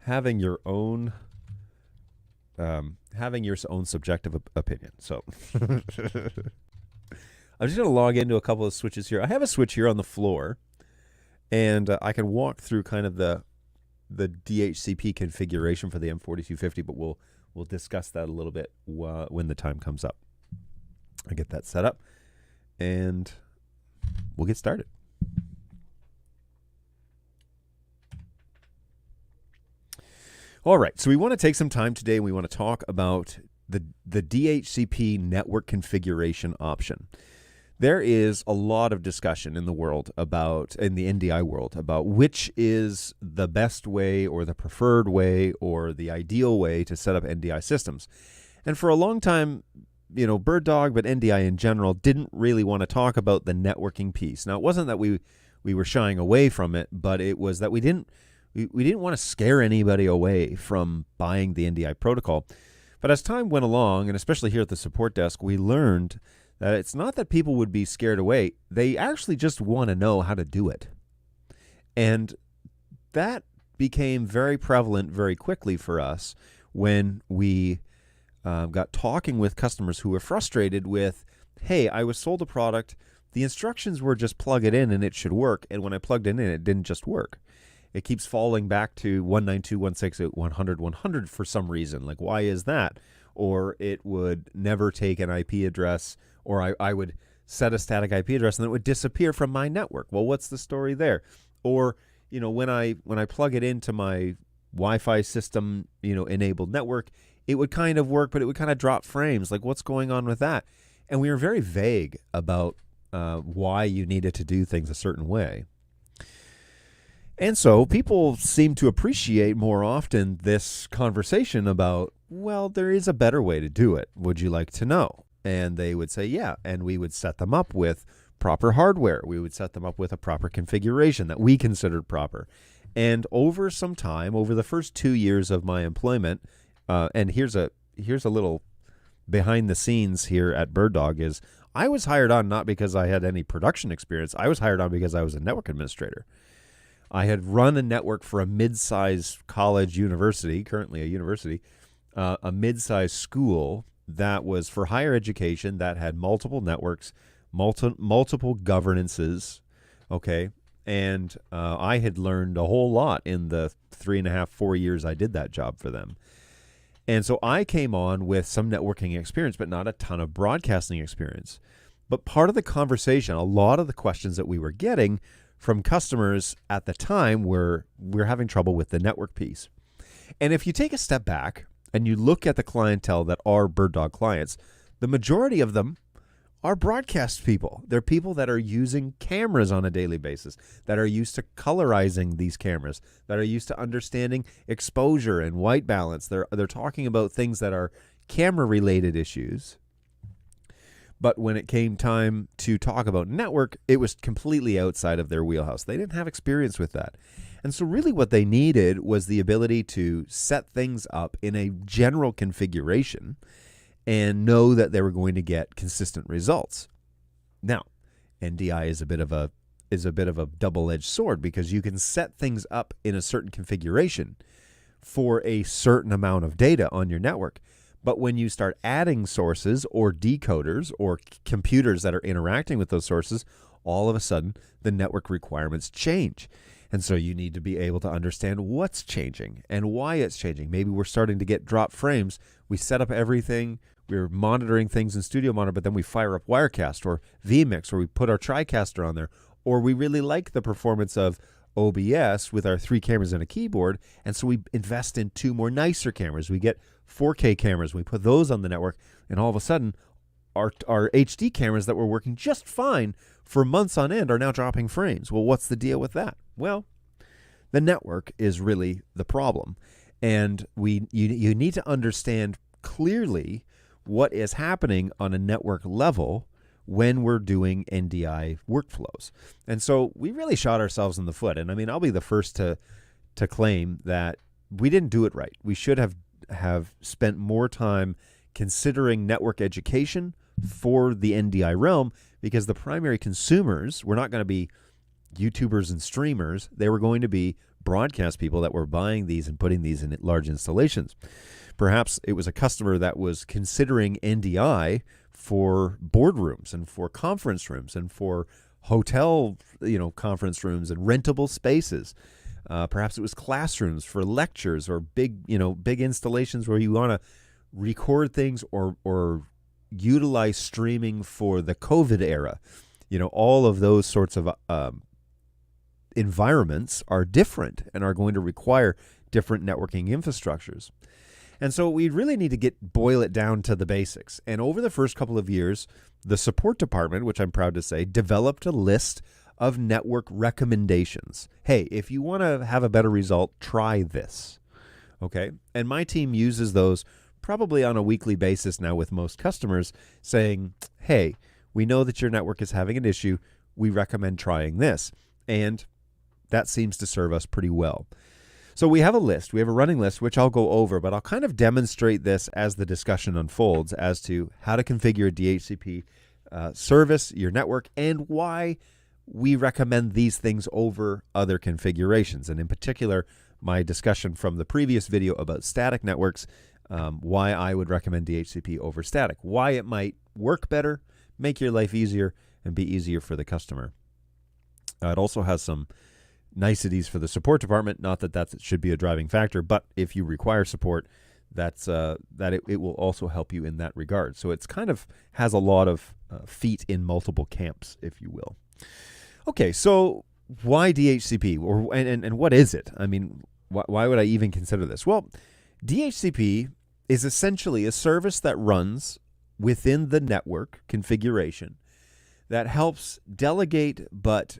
having your own subjective opinion. So I'm just going to log into a couple of switches here. I have a switch here on the floor, and I can walk through kind of the DHCP configuration for the M4250, but we'll discuss that a little bit when the time comes up. I get that set up, and we'll get started. All right, so we want to take some time today and we want to talk about the DHCP network configuration option. There is a lot of discussion in the world about, in the NDI world, about which is the best way or the preferred way or the ideal way to set up NDI systems. And for a long time, BirdDog, but NDI in general, didn't really want to talk about the networking piece. Now, it wasn't that we were shying away from it, but it was that we didn't want to scare anybody away from buying the NDI protocol. But as time went along, and especially here at the support desk, we learned that it's not that people would be scared away. They actually just want to know how to do it. And that became very prevalent very quickly for us when we got talking with customers who were frustrated with, hey, I was sold a product, the instructions were just plug it in and it should work, and when I plugged it in, it didn't just work. It keeps falling back to 192.168.100 for some reason. Like, why is that? Or it would never take an IP address, or I would set a static IP address and then it would disappear from my network. Well, what's the story there? Or, when I plug it into my Wi-Fi system, enabled network, it would kind of work, but it would kind of drop frames. Like, what's going on with that? And we were very vague about why you needed to do things a certain way. And so people seem to appreciate more often this conversation about, well, there is a better way to do it. Would you like to know? And they would say, yeah. And we would set them up with proper hardware. We would set them up with a proper configuration that we considered proper. And over some time, over the first 2 years of my employment, and here's a little behind the scenes here at BirdDog, is I was hired on not because I had any production experience. I was hired on because I was a network administrator. I had run a network for a mid-sized college university, currently a university, a mid-sized school that was for higher education that had multiple networks, multiple governances, okay? And I had learned a whole lot in the 3.5, 4 years I did that job for them. And so I came on with some networking experience, but not a ton of broadcasting experience. But part of the conversation, a lot of the questions that we were getting from customers at the time we're having trouble with the network piece. And if you take a step back and you look at the clientele that are BirdDog clients, the majority of them are broadcast people. They're people that are using cameras on a daily basis, that are used to colorizing these cameras, that are used to understanding exposure and white balance. They're talking about things that are camera-related issues. But when it came time to talk about network, it was completely outside of their wheelhouse. They didn't have experience with that. And so really what they needed was the ability to set things up in a general configuration and know that they were going to get consistent results. Now, NDI is a bit of a double-edged sword, because you can set things up in a certain configuration for a certain amount of data on your network. But when you start adding sources or decoders or computers that are interacting with those sources, all of a sudden the network requirements change. And so you need to be able to understand what's changing and why it's changing. Maybe we're starting to get drop frames. We set up everything. We're monitoring things in Studio Monitor, but then we fire up Wirecast or vMix, or we put our TriCaster on there. Or we really like the performance of OBS with our 3 cameras and a keyboard, and so we invest in 2 more nicer cameras. We get 4K cameras. We put those on the network, and all of a sudden, our HD cameras that were working just fine for months on end are now dropping frames. Well, what's the deal with that? Well, the network is really the problem, and you need to understand clearly what is happening on a network level when we're doing NDI workflows. And so we really shot ourselves in the foot. And I mean, I'll be the first to claim that we didn't do it right. We should have spent more time considering network education for the NDI realm, because the primary consumers were not going to be YouTubers and streamers. They were going to be broadcast people that were buying these and putting these in large installations. Perhaps it was a customer that was considering NDI for boardrooms and for conference rooms and for hotel, conference rooms and rentable spaces. Perhaps it was classrooms for lectures or big installations where you want to record things or utilize streaming for the COVID era. all of those sorts of environments are different and are going to require different networking infrastructures. And so we really need to boil it down to the basics. And over the first couple of years, the support department, which I'm proud to say, developed a list of network recommendations. Hey, if you want to have a better result, try this. Okay? And my team uses those probably on a weekly basis now with most customers, saying, hey, we know that your network is having an issue. We recommend trying this. And that seems to serve us pretty well. So we have a list. We have a running list, which I'll go over, but I'll kind of demonstrate this as the discussion unfolds as to how to configure a DHCP service, your network, and why we recommend these things over other configurations. And in particular, my discussion from the previous video about static networks, why I would recommend DHCP over static, why it might work better, make your life easier, and be easier for the customer. It also has some niceties for the support department, not that should be a driving factor, but if you require support, it will also help you in that regard. So it's kind of has a lot of feet in multiple camps, if you will. Okay, so why DHCP, and what is it? I mean, why would I even consider this? Well, DHCP is essentially a service that runs within the network configuration that helps delegate but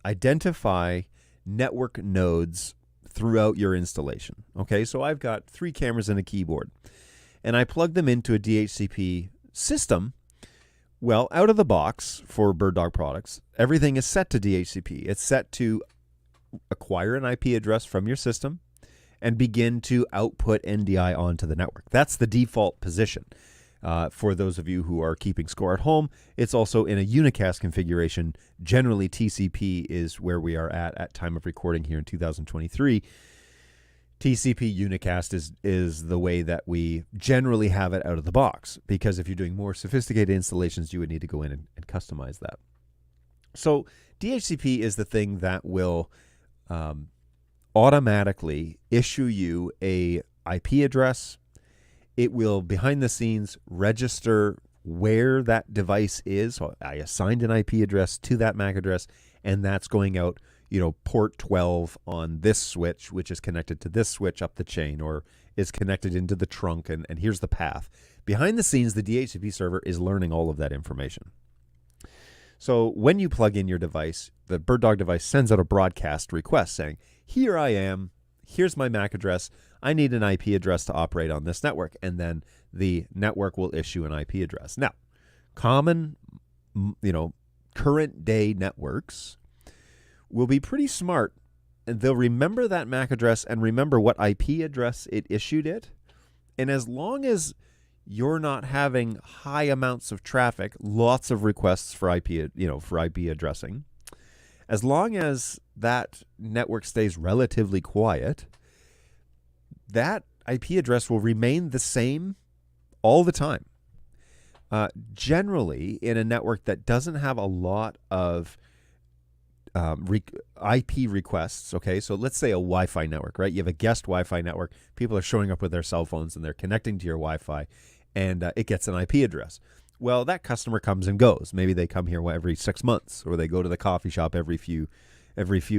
identify network nodes throughout your installation. Okay, so I've got 3 cameras and a keyboard, and I plug them into a DHCP system. Well, out of the box for BirdDog products, everything is set to DHCP. It's set to acquire an IP address from your system and begin to output NDI onto the network. That's the default position. For those of you who are keeping score at home, it's also in a unicast configuration. Generally, TCP is where we are at time of recording here in 2023. TCP unicast is the way that we generally have it out of the box, because if you're doing more sophisticated installations, you would need to go in and customize that. So DHCP is the thing that will automatically issue you a IP address. It will, behind the scenes, register where that device is. So I assigned an IP address to that MAC address, and that's going out, port 12 on this switch, which is connected to this switch up the chain, or is connected into the trunk, and here's the path. Behind the scenes, the DHCP server is learning all of that information. So when you plug in your device, the BirdDog device sends out a broadcast request saying, here I am, here's my MAC address, I need an IP address to operate on this network, and then the network will issue an IP address. Now, common, current day networks will be pretty smart, and they'll remember that MAC address and remember what IP address it issued it. And as long as you're not having high amounts of traffic, lots of requests for IP addressing, as long as that network stays relatively quiet, that IP address will remain the same all the time. Generally, in a network that doesn't have a lot of IP requests, okay, so let's say a Wi-Fi network, right? You have a guest Wi-Fi network. People are showing up with their cell phones and they're connecting to your Wi-Fi, and it gets an IP address. Well, that customer comes and goes. Maybe they come here every 6 months, or they go to the coffee shop every few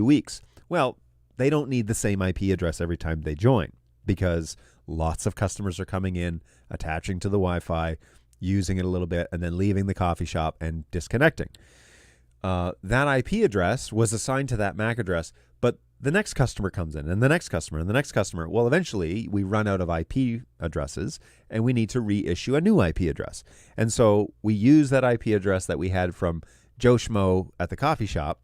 weeks. Well, they don't need the same IP address every time they join, because lots of customers are coming in, attaching to the Wi-Fi, using it a little bit, and then leaving the coffee shop and disconnecting. That IP address was assigned to that MAC address, but the next customer comes in, and the next customer, and the next customer. Well, eventually, we run out of IP addresses, and we need to reissue a new IP address. And so we use that IP address that we had from Joe Schmo at the coffee shop.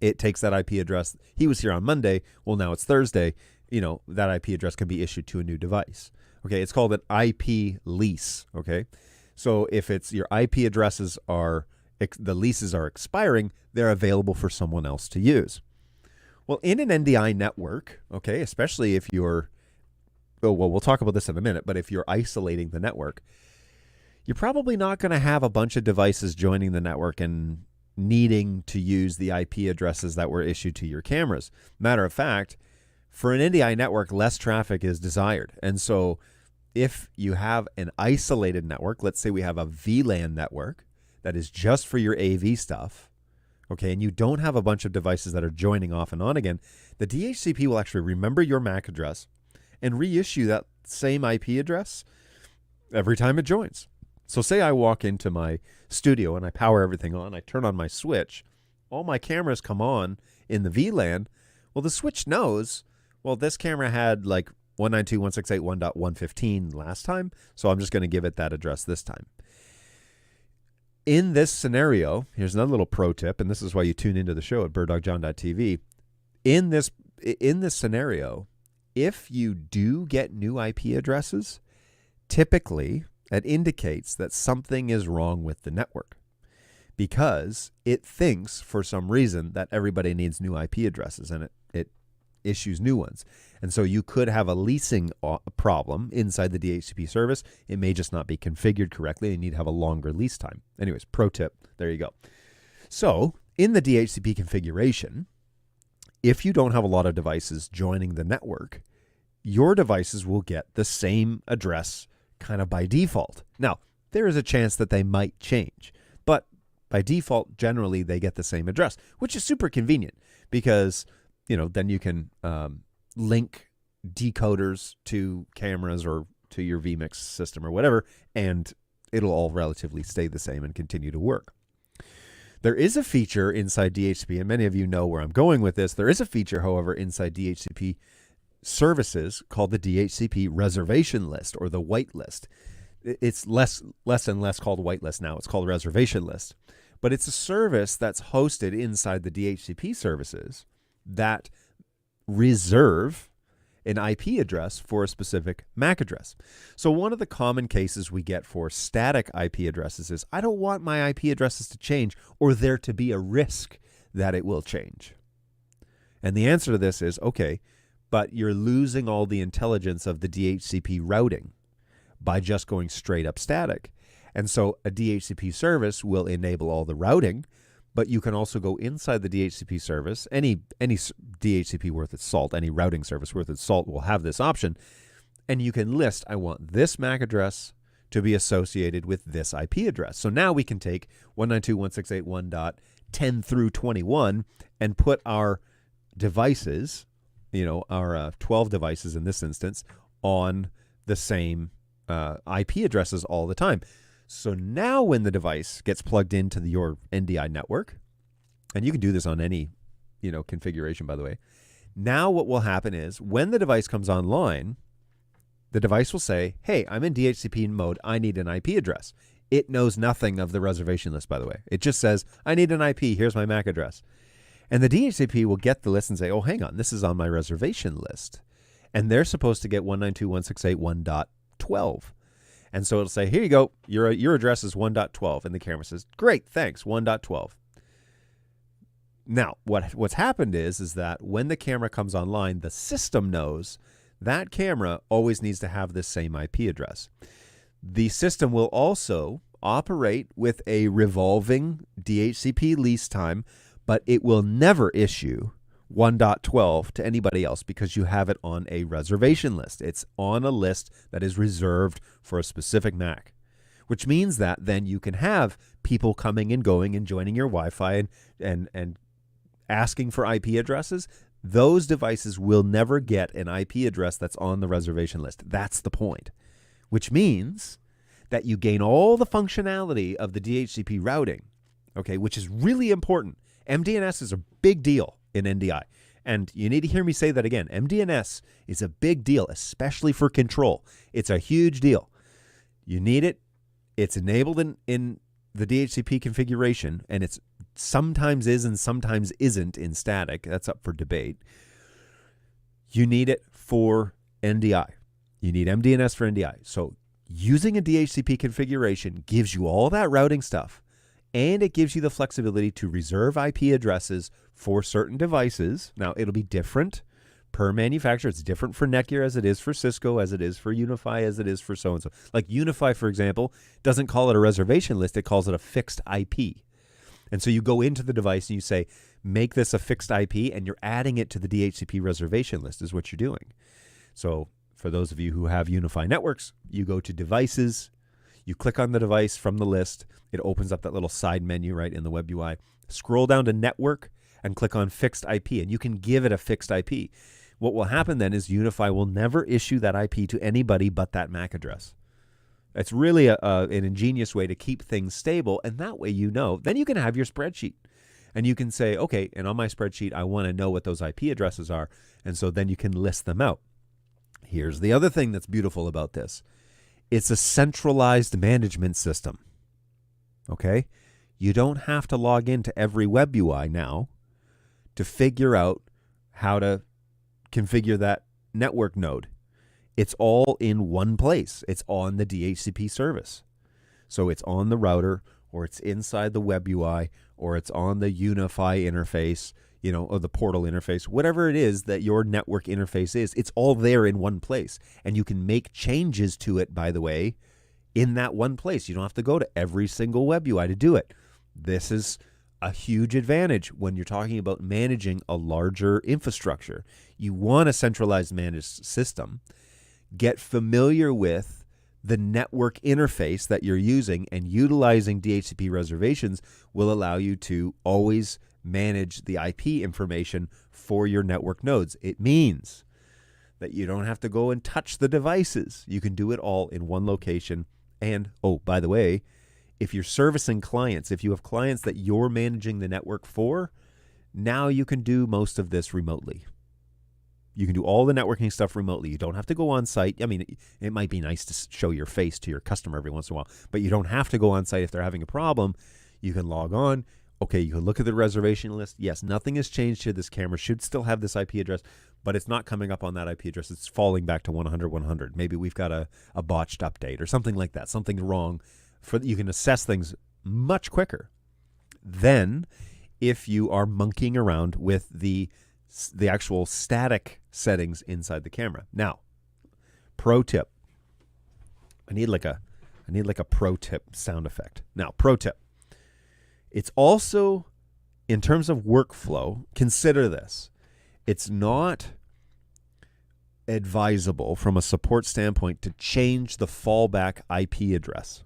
It takes that IP address. He was here on Monday. Well, now it's Thursday. That IP address can be issued to a new device. Okay, it's called an IP lease. Okay, so if it's your IP addresses the leases are expiring, they're available for someone else to use. Well, in an NDI network, okay, especially if you're, we'll talk about this in a minute, but if you're isolating the network, you're probably not going to have a bunch of devices joining the network and needing to use the IP addresses that were issued to your cameras. Matter of fact, for an NDI network, less traffic is desired. And so if you have an isolated network, let's say we have a VLAN network, that is just for your AV stuff, okay, and you don't have a bunch of devices that are joining off and on again, the DHCP will actually remember your MAC address and reissue that same IP address every time it joins. So say I walk into my studio and I power everything on, I turn on my switch, all my cameras come on in the VLAN. Well, the switch knows, well, this camera had like 192.168.1.115 last time, so I'm just going to give it that address this time. In this scenario, here's another little pro tip, and this is why you tune into the show at birddogjohn.tv. In this scenario, if you do get new IP addresses, typically that indicates that something is wrong with the network, because it thinks for some reason that everybody needs new IP addresses, and it issues new ones. And so you could have a leasing problem inside the DHCP service. It may just not be configured correctly, and you need to have a longer lease time. Anyways, pro tip, there you go. So in the DHCP configuration, if you don't have a lot of devices joining the network, your devices will get the same address kind of by default. Now, there is a chance that they might change, but by default, generally they get the same address, which is super convenient because, then you can link decoders to cameras or to your vMix system or whatever, and it'll all relatively stay the same and continue to work. There is a feature inside DHCP, and many of you know where I'm going with this. There is a feature, however, inside DHCP services called the DHCP reservation list, or the whitelist. It's less and less called whitelist now. It's called reservation list. But it's a service that's hosted inside the DHCP services that reserve an IP address for a specific MAC address. So one of the common cases we get for static IP addresses is, I don't want my IP addresses to change or there to be a risk that it will change. And the answer to this is, okay, but you're losing all the intelligence of the DHCP routing by just going straight up static. And so a DHCP service will enable all the routing, but you can also go inside the DHCP service. Any DHCP worth its salt, any routing service worth its salt will have this option. And you can list, I want this MAC address to be associated with this IP address. So now we can take 192.168.1.10 through 21 and put our devices, our 12 devices in this instance, on the same IP addresses all the time. So now when the device gets plugged into your NDI network, and you can do this on any, configuration, by the way, now what will happen is when the device comes online, the device will say, hey, I'm in DHCP mode. I need an IP address. It knows nothing of the reservation list, by the way. It just says, I need an IP. Here's my MAC address. And the DHCP will get the list and say, oh, hang on, this is on my reservation list. And they're supposed to get 192.168.1.12. And so it'll say, here you go, your address is 1.12. And the camera says, great, thanks, 1.12. Now, what's happened is that when the camera comes online, the system knows that camera always needs to have this same IP address. The system will also operate with a revolving DHCP lease time, but it will never issue 1.12 to anybody else because you have it on a reservation list. It's on a list that is reserved for a specific MAC, which means that then you can have people coming and going and joining your Wi-Fi and asking for IP addresses. Those devices will never get an IP address that's on the reservation list. That's the point, which means that you gain all the functionality of the DHCP routing, okay, which is really important. MDNS is a big deal in NDI. And you need to hear me say that again. MDNS is a big deal, especially for control. It's a huge deal. You need it. It's enabled in the DHCP configuration, and it's sometimes is and sometimes isn't in static. That's up for debate. You need it for NDI. You need MDNS for NDI. So using a DHCP configuration gives you all that routing stuff, and it gives you the flexibility to reserve IP addresses for certain devices. Now, it'll be different per manufacturer. It's different for Netgear as it is for Cisco, as it is for Unify, as it is for so-and-so. Like Unify, for example, doesn't call it a reservation list. It calls it a fixed IP. And so you go into the device and you say, make this a fixed IP, and you're adding it to the DHCP reservation list is what you're doing. So for those of you who have Unify networks, you go to Devices, You click on the device from the list. It opens up that little side menu right in the web UI. Scroll down to network and click on fixed IP, and you can give it a fixed IP. What will happen then is UniFi will never issue that IP to anybody but that MAC address. It's really an ingenious way to keep things stable, and that way you know. Then you can have your spreadsheet, and you can say, okay, and on my spreadsheet, I want to know what those IP addresses are, and so then you can list them out. Here's the other thing that's beautiful about this. It's a centralized management system, okay? You don't have to log into every web UI now to figure out how to configure that network node. It's all in one place. It's on the DHCP service. So it's on the router, or it's inside the web UI, or it's on the UniFi interface, or the portal interface, whatever it is that your network interface is, it's all there in one place. And you can make changes to it, by the way, in that one place. You don't have to go to every single web UI to do it. This is a huge advantage when you're talking about managing a larger infrastructure. You want a centralized managed system. Get familiar with the network interface that you're using, and utilizing DHCP reservations will allow you to always manage the IP information for your network nodes. It means that you don't have to go and touch the devices. You can do it all in one location. And, oh, by the way, if you're servicing clients, if you have clients that you're managing the network for, now you can do most of this remotely. You can do all the networking stuff remotely. You don't have to go on site. I mean, it might be nice to show your face to your customer every once in a while, but you don't have to go on site if they're having a problem. You can log on. Okay, you can look at the reservation list. Yes, nothing has changed here. This camera should still have this IP address, but it's not coming up on that IP address. It's falling back to 100. Maybe we've got a botched update or something like that, something wrong. You can assess things much quicker than if you are monkeying around with the actual static settings inside the camera. Now, pro tip. I need like a pro tip sound effect. Now, pro tip. It's also, in terms of workflow, consider this. It's not advisable from a support standpoint to change the fallback IP address.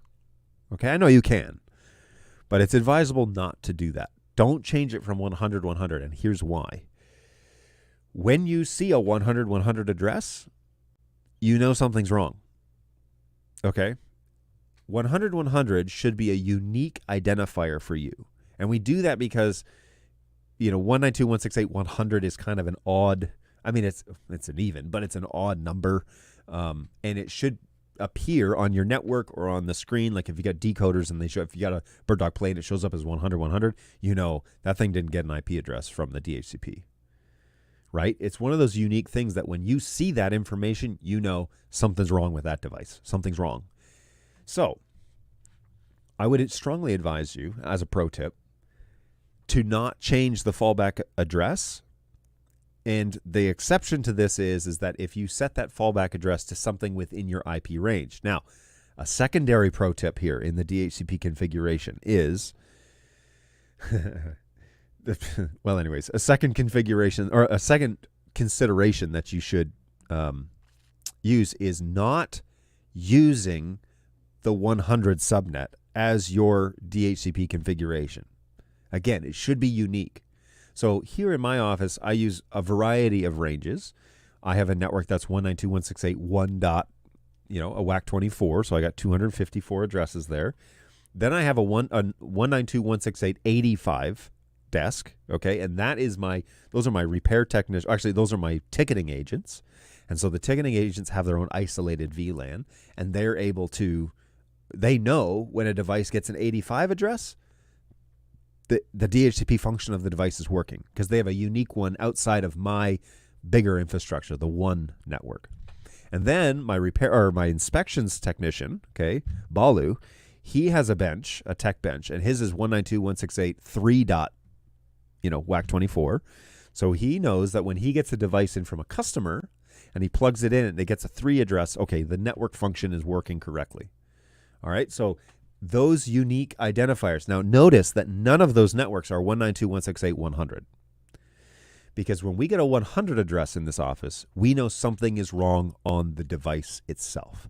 Okay, I know you can, but it's advisable not to do that. Don't change it from 100, and here's why. When you see a 100 address, you know something's wrong. Okay? 100 should be a unique identifier for you. And we do that because, 192.168.100 is kind of an odd, I mean, it's an even, but it's an odd number. And it should appear on your network or on the screen. Like if you got decoders and if you got a bird dog plane, it shows up as 100, that thing didn't get an IP address from the DHCP. Right? It's one of those unique things that when you see that information, something's wrong with that device. Something's wrong. So I would strongly advise you, as a pro tip, to not change the fallback address. And the exception to this is that if you set that fallback address to something within your IP range. Now, a secondary pro tip here in the DHCP configuration is, a second configuration or a second consideration that you should use is not using the 100 subnet as your DHCP configuration. Again, it should be unique. So here in my office, I use a variety of ranges. I have a network that's 192.168.1 dot, a WAC24, so I got 254 addresses there. Then I have a 192.168.85 desk, okay, and those are my repair technicians. Actually, those are my ticketing agents, and so the ticketing agents have their own isolated VLAN, and they know when a device gets an 85 address, the DHCP function of the device is working because they have a unique one outside of my bigger infrastructure, the one network. And then my inspections technician, okay, Balu, he has a tech bench, and his is 192.168.3 dot, WAC24. So he knows that when he gets a device in from a customer and he plugs it in and it gets a 3 address, okay, the network function is working correctly. All right, so those unique identifiers. Now, notice that none of those networks are 192.168.100. Because when we get a 100 address in this office, we know something is wrong on the device itself.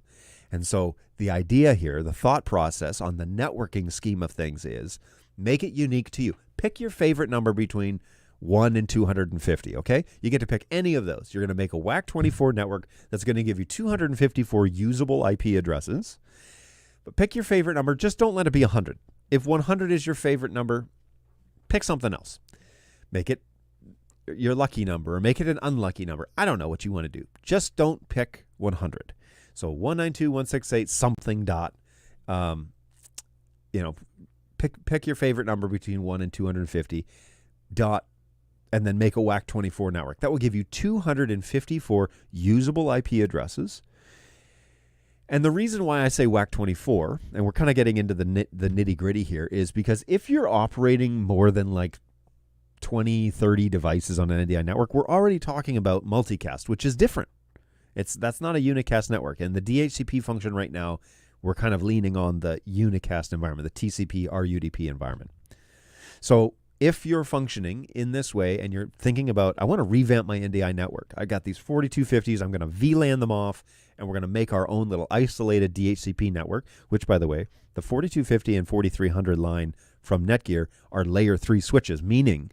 And so the idea here, the thought process on the networking scheme of things is make it unique to you. Pick your favorite number between 1 and 250, okay? You get to pick any of those. You're going to make a WAC24 network that's going to give you 254 usable IP addresses. But pick your favorite number. Just don't let it be 100. If 100 is your favorite number, pick something else. Make it your lucky number or make it an unlucky number. I don't know what you want to do. Just don't pick 100. So 192.168 something dot, pick your favorite number between 1 and 250 dot, and then make a WAC24 network. That will give you 254 usable IP addresses. And the reason why I say WAC24, and we're kind of getting into the nitty gritty here, is because if you're operating more than like 20, 30 devices on an NDI network, we're already talking about multicast, which is different. That's not a unicast network. And the DHCP function right now, we're kind of leaning on the unicast environment, the TCP RUDP environment. So if you're functioning in this way and you're thinking about, I want to revamp my NDI network. I got these 4250s. I'm going to VLAN them off, and we're going to make our own little isolated DHCP network, which, by the way, the 4250 and 4300 line from Netgear are layer 3 switches, meaning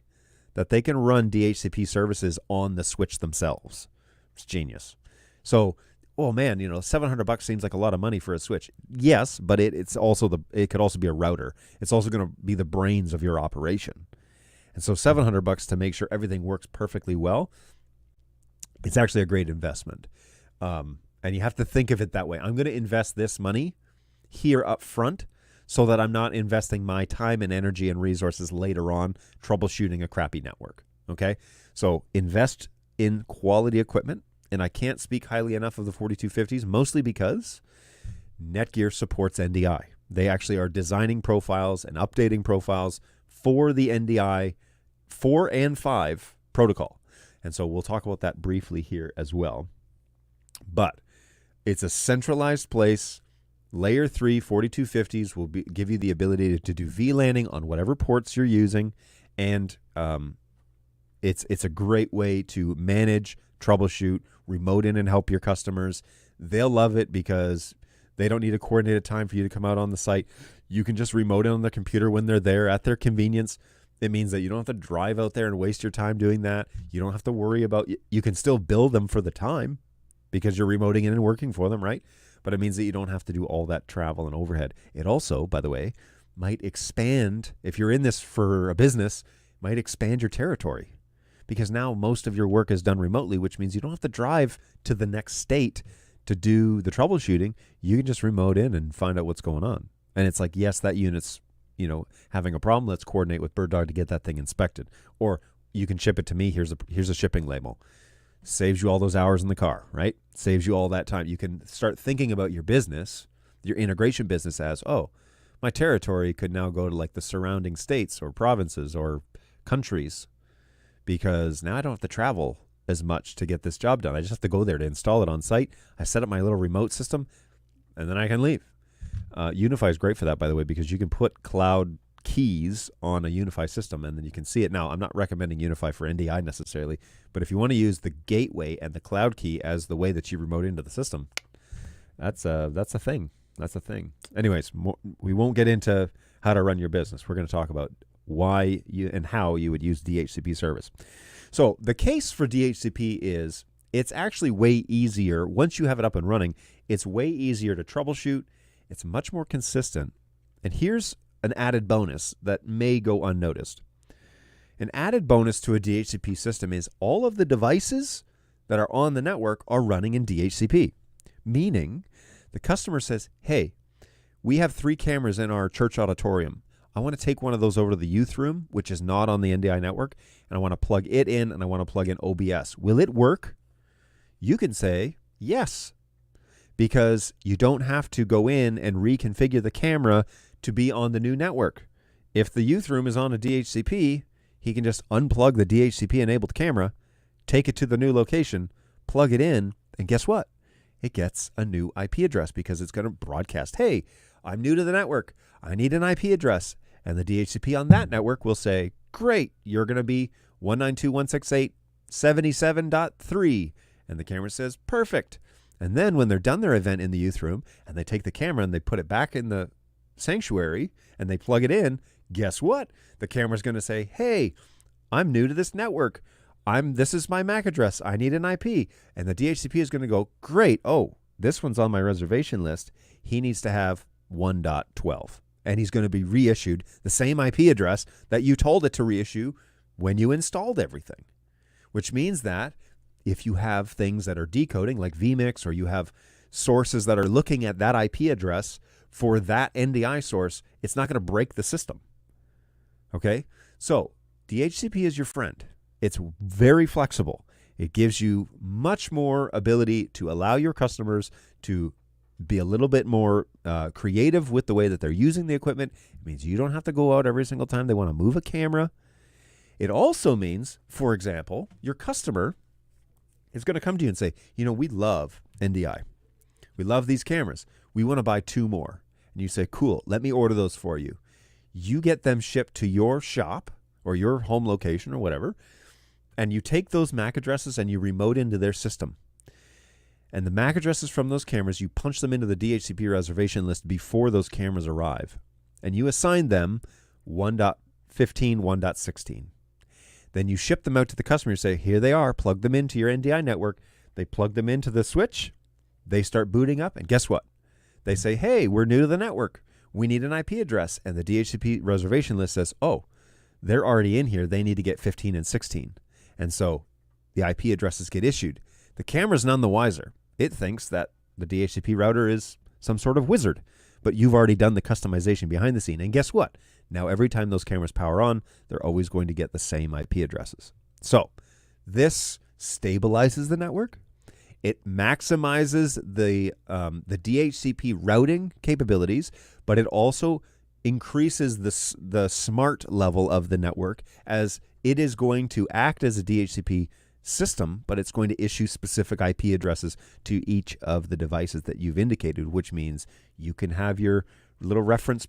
that they can run DHCP services on the switch themselves. It's genius. So, oh man, $700 seems like a lot of money for a switch. Yes, but it could also be a router. It's also going to be the brains of your operation. And so $700 to make sure everything works perfectly well, it's actually a great investment. And you have to think of it that way. I'm going to invest this money here up front so that I'm not investing my time and energy and resources later on troubleshooting a crappy network. Okay? So invest in quality equipment. And I can't speak highly enough of the 4250s, mostly because Netgear supports NDI. They actually are designing profiles and updating profiles for the NDI 4 and 5 protocol. And so we'll talk about that briefly here as well. But it's a centralized place. Layer 3 4250s will give you the ability to do VLANing on whatever ports you're using. And it's a great way to manage, troubleshoot, remote in and help your customers. They'll love it because they don't need a coordinated time for you to come out on the site. You can just remote in on the computer when they're there at their convenience. It means that you don't have to drive out there and waste your time doing that. You don't have to worry about, you can still bill them for the time because you're remoting in and working for them, right? But it means that you don't have to do all that travel and overhead. It also, by the way, might expand, if you're in this for a business, might expand your territory. Because now most of your work is done remotely, which means you don't have to drive to the next state to do the troubleshooting. You can just remote in and find out what's going on. And it's like, yes, that unit's, having a problem. Let's coordinate with BirdDog to get that thing inspected. Or you can ship it to me. Here's a shipping label. Saves you all those hours in the car, right? Saves you all that time. You can start thinking about your business, your integration business as, oh, my territory could now go to like the surrounding states or provinces or countries, because now I don't have to travel as much to get this job done. I just have to go there to install it on site. I set up my little remote system, and then I can leave. Unify is great for that, by the way, because you can put cloud keys on a Unify system, and then you can see it. Now, I'm not recommending Unify for NDI necessarily, but if you want to use the gateway and the cloud key as the way that you remote into the system, that's a thing. That's a thing. Anyways, we won't get into how to run your business. We're going to talk about why you and how you would use DHCP service. So the case for DHCP is it's actually way easier. Once you have it up and running, it's way easier to troubleshoot. It's much more consistent. And here's an added bonus that may go unnoticed. An added bonus to a DHCP system is all of the devices that are on the network are running in DHCP, meaning the customer says, hey, we have 3 cameras in our church auditorium. I want to take one of those over to the youth room, which is not on the NDI network, and I want to plug it in, and I want to plug in OBS. Will it work? You can say yes, because you don't have to go in and reconfigure the camera to be on the new network. If the youth room is on a DHCP, he can just unplug the DHCP-enabled camera, take it to the new location, plug it in, and guess what? It gets a new IP address because it's going to broadcast, hey, I'm new to the network. I need an IP address. And the DHCP on that network will say, great, you're going to be 192.168.77.3. And the camera says, perfect. And then when they're done their event in the youth room and they take the camera and they put it back in the sanctuary and they plug it in, guess what? The camera's going to say, hey, I'm new to this network. This is my MAC address. I need an IP. And the DHCP is going to go, great. Oh, this one's on my reservation list. He needs to have 1.12. And he's going to be reissued the same IP address that you told it to reissue when you installed everything. Which means that if you have things that are decoding like vMix, or you have sources that are looking at that IP address for that NDI source, it's not going to break the system. Okay? So DHCP is your friend. It's very flexible. It gives you much more ability to allow your customers to be a little bit more creative with the way that they're using the equipment. It means you don't have to go out every single time they want to move a camera. It also means, for example, your customer is going to come to you and say, we love NDI. We love these cameras. We want to buy 2 more. And you say, cool, let me order those for you. You get them shipped to your shop or your home location or whatever, and you take those MAC addresses and you remote into their system. And the MAC addresses from those cameras, you punch them into the DHCP reservation list before those cameras arrive. And you assign them 1.15, 1.16. Then you ship them out to the customer. You say, here they are. Plug them into your NDI network. They plug them into the switch. They start booting up. And guess what? They say, hey, we're new to the network. We need an IP address. And the DHCP reservation list says, oh, they're already in here. They need to get 15 and 16. And so the IP addresses get issued. The camera's none the wiser. It thinks that the DHCP router is some sort of wizard, but you've already done the customization behind the scene. And guess what? Now, every time those cameras power on, they're always going to get the same IP addresses. So this stabilizes the network. It maximizes the DHCP routing capabilities, but it also increases the smart level of the network, as it is going to act as a DHCP system, but it's going to issue specific IP addresses to each of the devices that you've indicated, which means you can have your little reference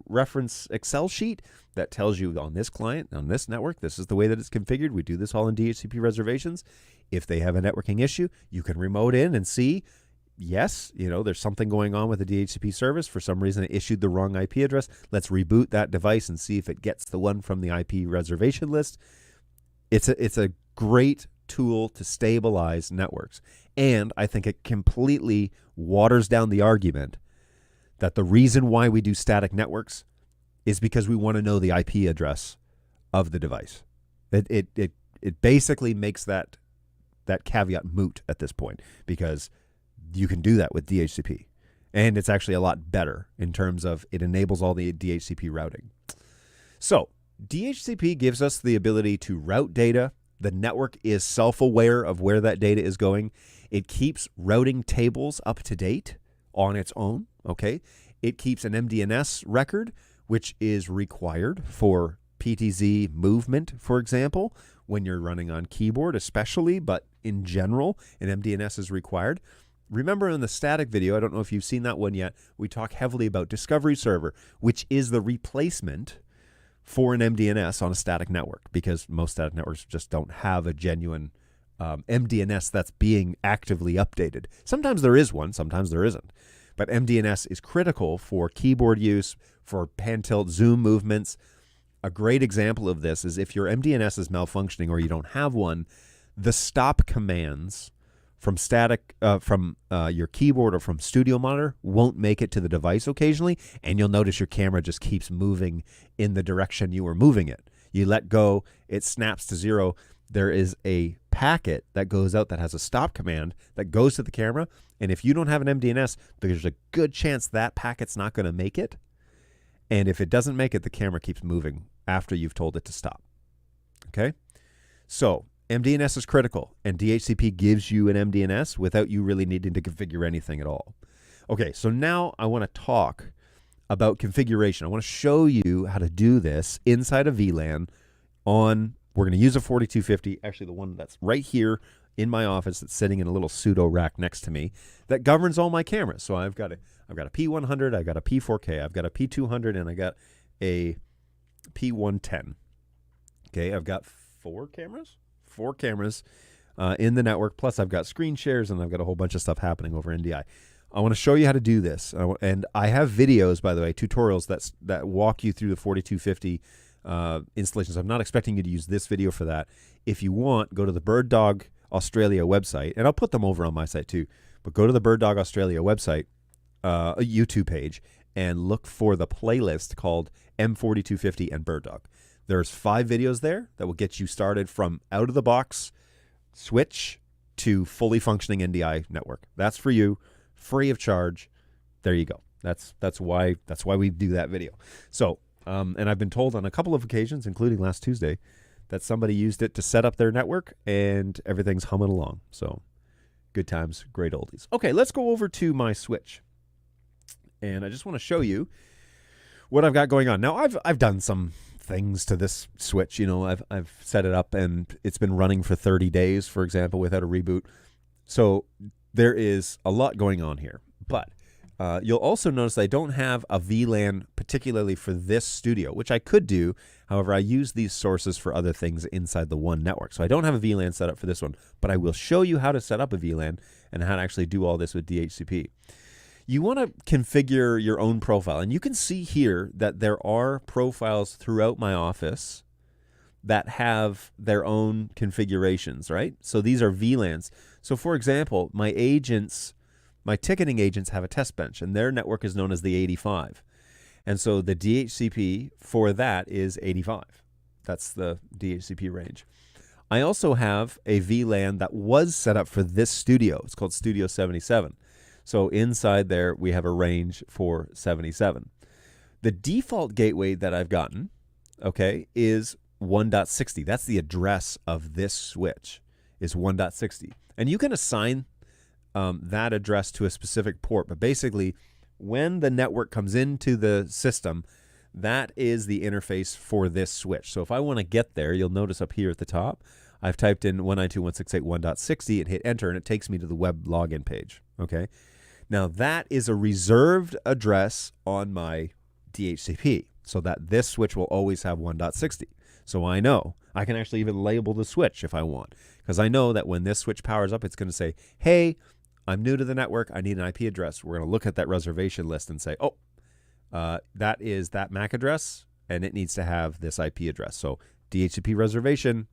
reference Excel sheet that tells you on this client, on this network, this is the way that it's configured. We do this all in DHCP reservations. If they have a networking issue, you can remote in and see, yes, there's something going on with the DHCP service. For some reason, it issued the wrong IP address. Let's reboot that device and see if it gets the one from the IP reservation list. It's a great tool to stabilize networks. And I think it completely waters down the argument that the reason why we do static networks is because we want to know the IP address of the device. It basically makes that caveat moot at this point, because you can do that with DHCP. And it's actually a lot better in terms of it enables all the DHCP routing. So DHCP gives us the ability to route data. The network is self-aware of where that data is going. It keeps routing tables up to date on its own, okay? It keeps an MDNS record, which is required for PTZ movement, for example, when you're running on keyboard especially, but in general, an MDNS is required. Remember in the static video, I don't know if you've seen that one yet, we talk heavily about Discovery Server, which is the replacement for an MDNS on a static network, because most static networks just don't have a genuine MDNS that's being actively updated. Sometimes there is one, sometimes there isn't. But MDNS is critical for keyboard use, for pan tilt zoom movements. A great example of this is if your MDNS is malfunctioning or you don't have one, the stop commands from your keyboard or from Studio Monitor won't make it to the device occasionally, and you'll notice your camera just keeps moving in the direction you were moving it. You let go, it snaps to 0. There is a packet that goes out that has a stop command that goes to the camera, and if you don't have an MDNS, there's a good chance that packet's not going to make it, and if it doesn't make it, the camera keeps moving after you've told it to stop. Okay? So MDNS is critical, and DHCP gives you an MDNS without you really needing to configure anything at all. Okay, so now I want to talk about configuration. I want to show you how to do this inside of VLAN we're going to use a 4250, actually the one that's right here in my office that's sitting in a little pseudo rack next to me that governs all my cameras. So I've got a P100, I've got a P4K, I've got a P200, and I got a P110. Okay, I've got 4 cameras. in the network. Plus, I've got screen shares and I've got a whole bunch of stuff happening over NDI. I want to show you how to do this. And I have videos, by the way, tutorials that walk you through the 4250 installations. I'm not expecting you to use this video for that. If you want, go to the Bird Dog Australia website, and I'll put them over on my site too. But go to the Bird Dog Australia website, a YouTube page, and look for the playlist called M4250 and Bird Dog. There's 5 videos there that will get you started from out of the box switch to fully functioning NDI network. That's for you, free of charge. There you go. That's why we do that video. So, and I've been told on a couple of occasions, including last Tuesday, that somebody used it to set up their network and everything's humming along. So good times, great oldies. Okay, let's go over to my switch. And I just want to show you what I've got going on. Now, I've done some things to this switch. You know, I've set it up and it's been running for 30 days, for example, without a reboot. So there is a lot going on here. But you'll also notice I don't have a VLAN particularly for this studio, which I could do. However, I use these sources for other things inside the one network. So I don't have a VLAN set up for this one, but I will show you how to set up a VLAN and how to actually do all this with DHCP. You want to configure your own profile. And you can see here that there are profiles throughout my office that have their own configurations, right? So these are VLANs. So for example, my ticketing agents have a test bench, and their network is known as the 85. And so the DHCP for that is 85. That's the DHCP range. I also have a VLAN that was set up for this studio. It's called Studio 77. So inside there, we have a range for 77. The default gateway that I've gotten, okay, is 1.60. That's the address of this switch, is 1.60. And you can assign that address to a specific port. But basically, when the network comes into the system, that is the interface for this switch. So if I want to get there, you'll notice up here at the top, I've typed in 192.168.1.60 and hit enter, and it takes me to the web login page. Okay. Now that is a reserved address on my DHCP, so that this switch will always have 1.60. So I know I can actually even label the switch if I want, because I know that when this switch powers up, it's going to say, hey, I'm new to the network. I need an IP address. We're going to look at that reservation list and say, oh, that is that MAC address, and it needs to have this IP address. So DHCP reservation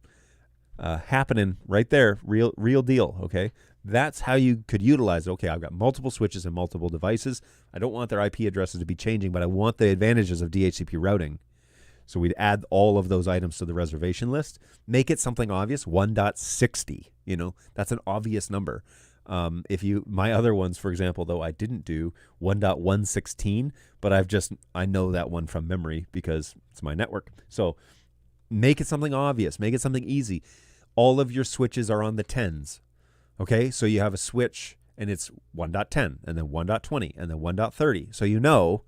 happening right there, real deal, okay? That's how you could utilize it. Okay, I've got multiple switches and multiple devices. I don't want their IP addresses to be changing, but I want the advantages of DHCP routing. So we'd add all of those items to the reservation list. Make it something obvious, 1.60. You know, that's an obvious number. My other ones, for example, though, I didn't do 1.116, but I know that one from memory because it's my network. So make it something obvious. Make it something easy. All of your switches are on the 10s. Okay, so you have a switch and it's 1.10 and then 1.20 and then 1.30. So you know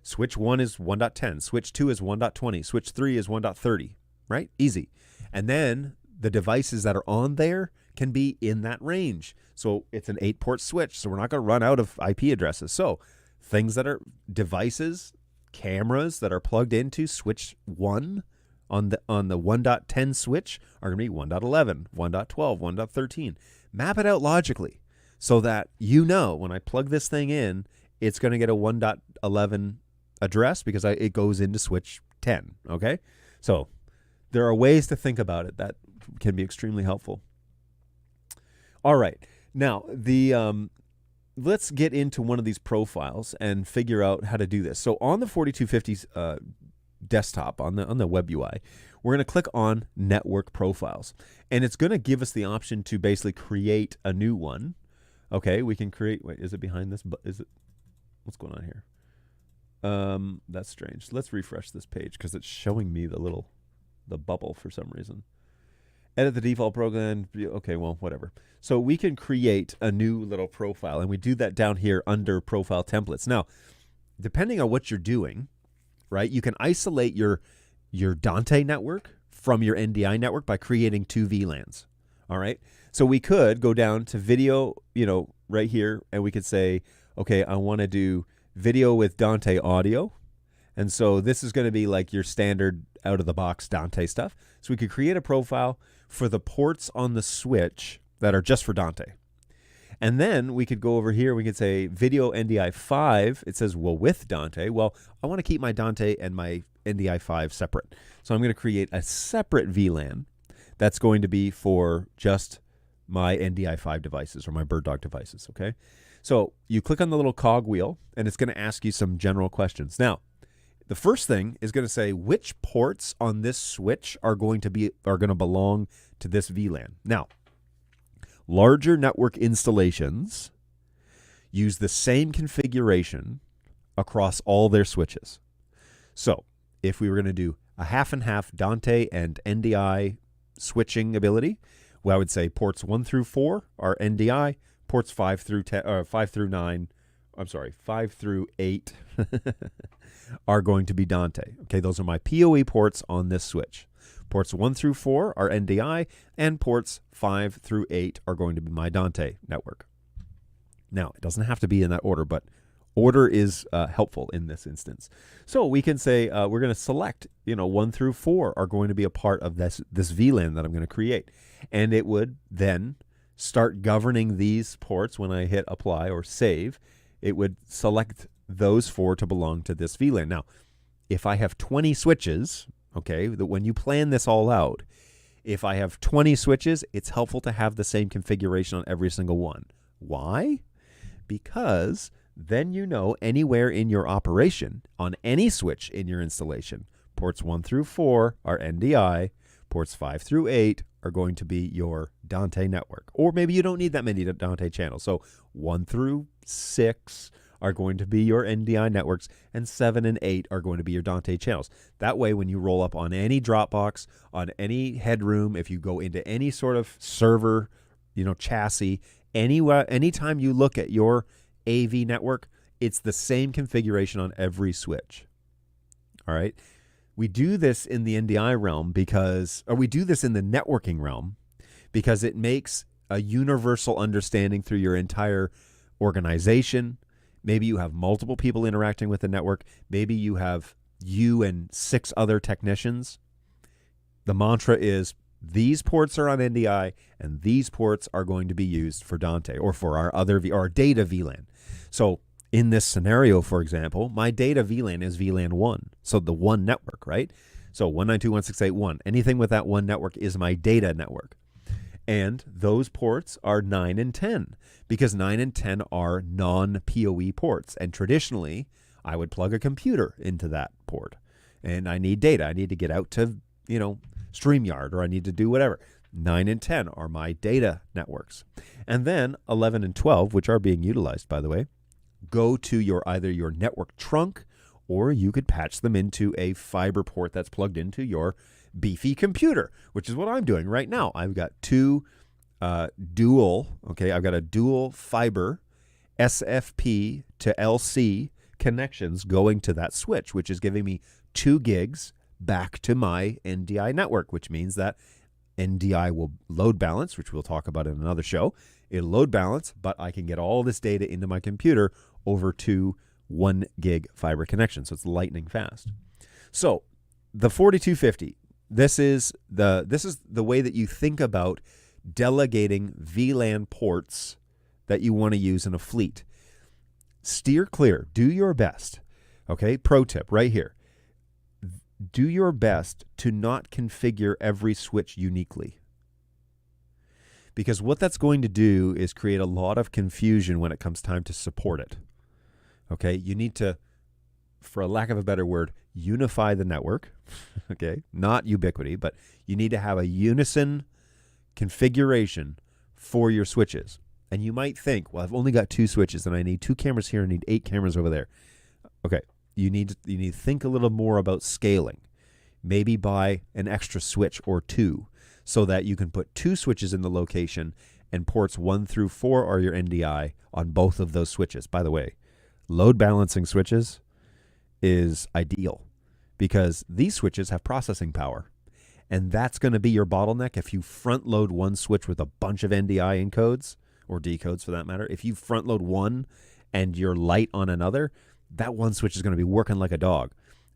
switch 1 is 1.10, switch 2 is 1.20, switch 3 is 1.30, right? Easy. And then the devices that are on there can be in that range. So it's an 8-port switch, so we're not going to run out of IP addresses. So things that are devices, cameras that are plugged into switch 1 on the 1.10 switch are going to be 1.11, 1.12, 1.13. Map it out logically so that you know when I plug this thing in, it's going to get a 1.11 address because it goes into switch 10, okay? So there are ways to think about it that can be extremely helpful. All right. Now, let's get into one of these profiles and figure out how to do this. So on the 4250's desktop, on the web UI, we're going to click on Network Profiles. And it's going to give us the option to basically create a new one. Okay, we can create, wait, is it behind this? Is it, what's going on here? That's strange. Let's refresh this page because it's showing me the bubble for some reason. Edit the default program. Okay, well, whatever. So we can create a new little profile, and we do that down here under Profile Templates. Now, depending on what you're doing, right, you can isolate your Dante network from your NDI network by creating 2 VLANs. All right. So we could go down to video, right here, and we could say, okay, I want to do video with Dante audio. And so this is going to be like your standard out of the box Dante stuff. So we could create a profile for the ports on the switch that are just for Dante. And then we could go over here. We could say video NDI 5. It says, well, with Dante. Well, I want to keep my Dante and my NDI 5 separate. So I'm going to create a separate VLAN that's going to be for just my NDI 5 devices or my BirdDog devices, okay? So you click on the little cog wheel, and it's going to ask you some general questions. Now, the first thing is going to say which ports on this switch are going to belong to this VLAN. Now, larger network installations use the same configuration across all their switches. So if we were going to do a half and half Dante and NDI switching ability, well, I would say ports 1 through 4 are NDI, ports 5 through 8 are going to be Dante. Okay, those are my PoE ports on this switch. Ports 1 through 4 are NDI, and ports 5 through 8 are going to be my Dante network. Now, it doesn't have to be in that order, but order is helpful in this instance. So we can say we're going to select, 1 through 4 are going to be a part of this VLAN that I'm going to create. And it would then start governing these ports when I hit apply or save. It would select those 4 to belong to this VLAN. Now, if I have 20 switches, okay, that when you plan this all out, if I have 20 switches, it's helpful to have the same configuration on every single one. Why? Because then anywhere in your operation, on any switch in your installation, ports 1 through 4 are NDI, ports 5 through 8 are going to be your Dante network. Or maybe you don't need that many Dante channels. So 1 through 6 are going to be your NDI networks, and 7 and 8 are going to be your Dante channels. That way, when you roll up on any Dropbox, on any headroom, if you go into any sort of server, chassis, anytime you look at your AV network, it's the same configuration on every switch. All right. We do this in the NDI realm we do this in the networking realm because it makes a universal understanding through your entire organization. Maybe you have multiple people interacting with the network. Maybe you have you and 6 other technicians. The mantra is these ports are on NDI and these ports are going to be used for Dante or for our data VLAN. So in this scenario, for example, my data VLAN is VLAN 1. So the one network, right? So 192.168.1. Anything with that one network is my data network. And those ports are 9 and 10 because 9 and 10 are non-PoE ports. And traditionally, I would plug a computer into that port. And I need data. I need to get out to, StreamYard, or I need to do whatever. 9 and 10 are my data networks. And then 11 and 12, which are being utilized, by the way, go to either your network trunk, or you could patch them into a fiber port that's plugged into your beefy computer, which is what I'm doing right now. I've got 2 dual fiber SFP to LC connections going to that switch, which is giving me 2 gigs back to my NDI network, which means that NDI will load balance, which we'll talk about in another show. It'll load balance, but I can get all this data into my computer over 2 1 gig fiber connections. So it's lightning fast. So the 4250, this is the way that you think about delegating VLAN ports that you want to use in a fleet. Steer clear. Do your best. Okay, pro tip right here. Do your best to not configure every switch uniquely. Because what that's going to do is create a lot of confusion when it comes time to support it. Okay, you need to, for a lack of a better word, unify the network. Okay, not ubiquity, but you need to have a unison configuration for your switches. And you might think, well, I've only got 2 switches and I need 2 cameras here and I need 8 cameras over there. Okay, you need to think a little more about scaling. Maybe buy an extra switch or 2 so that you can put 2 switches in the location and ports 1 through 4 are your NDI on both of those switches. By the way, load balancing switches is ideal because these switches have processing power. And that's going to be your bottleneck if you front load one switch with a bunch of NDI encodes or decodes for that matter. If you front load one and you're light on another, that one switch is going to be working like a dog.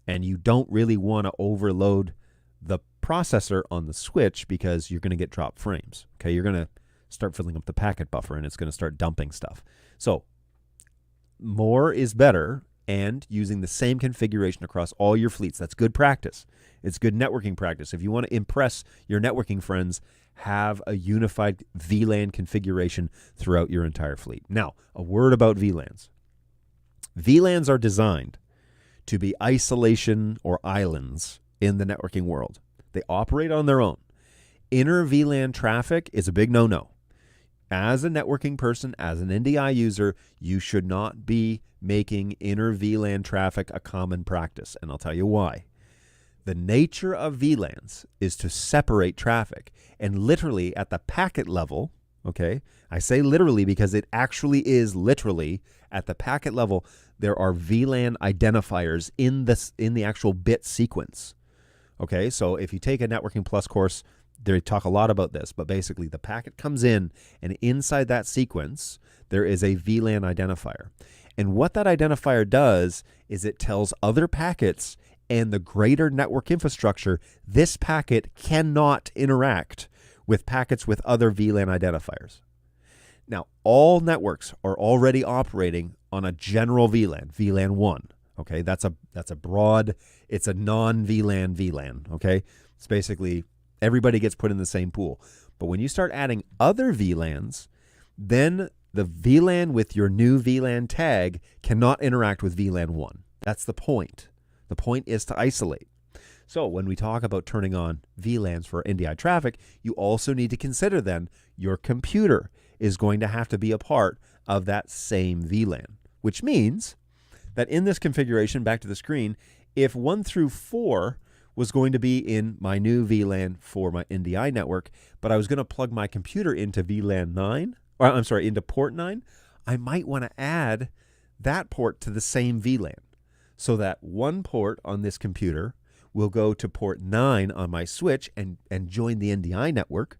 And you don't really want to overload processor on the switch because you're going to get dropped frames. Okay, you're going to start filling up the packet buffer and it's going to start dumping stuff. So more is better, and using the same configuration across all your fleets. That's good practice. It's good networking practice. If you want to impress your networking friends, have a unified VLAN configuration throughout your entire fleet. Now, a word about VLANs. VLANs are designed to be isolation or islands in the networking world. They operate on their own. Inner VLAN traffic is a big no-no. As a networking person, as an NDI user, you should not be making inner VLAN traffic a common practice, and I'll tell you why. The nature of VLANs is to separate traffic, and literally at the packet level, okay, I say literally because it actually is literally at the packet level, there are VLAN identifiers in the actual bit sequence. Okay, so if you take a Networking Plus course, they talk a lot about this, but basically the packet comes in, and inside that sequence, there is a VLAN identifier. And what that identifier does is it tells other packets and the greater network infrastructure, this packet cannot interact with packets with other VLAN identifiers. Now, all networks are already operating on a general VLAN, VLAN 1. Okay, that's a broad, it's a non-VLAN VLAN. Okay, it's basically everybody gets put in the same pool. But when you start adding other VLANs, then the VLAN with your new VLAN tag cannot interact with VLAN 1. That's the point. The point is to isolate. So when we talk about turning on VLANs for NDI traffic, you also need to consider then your computer is going to have to be a part of that same VLAN, which means that in this configuration, back to the screen, if 1 through 4 was going to be in my new VLAN for my NDI network, but I was going to plug my computer into VLAN 9, or I'm sorry, into port 9, I might want to add that port to the same VLAN so that one port on this computer will go to port 9 on my switch and join the NDI network,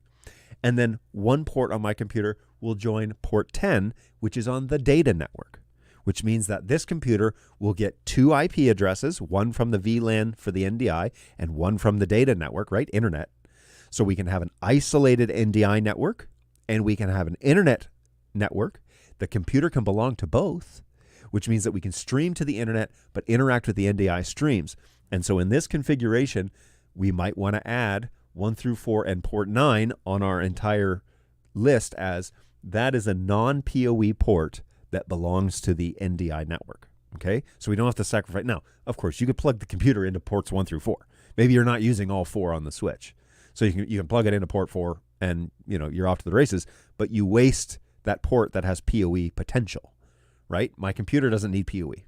and then one port on my computer will join port 10, which is on the data network, which means that this computer will get 2 IP addresses, one from the VLAN for the NDI and one from the data network, right? Internet. So we can have an isolated NDI network and we can have an internet network. The computer can belong to both, which means that we can stream to the internet but interact with the NDI streams. And so in this configuration, we might want to add 1 through 4 and port 9 on our entire list as that is a non-PoE port that belongs to the NDI network. Okay, so we don't have to sacrifice. Now, of course, you could plug the computer into ports 1 through 4. Maybe you're not using all 4 on the switch, so you can plug it into port 4, and you're off to the races. But you waste that port that has PoE potential, right? My computer doesn't need PoE,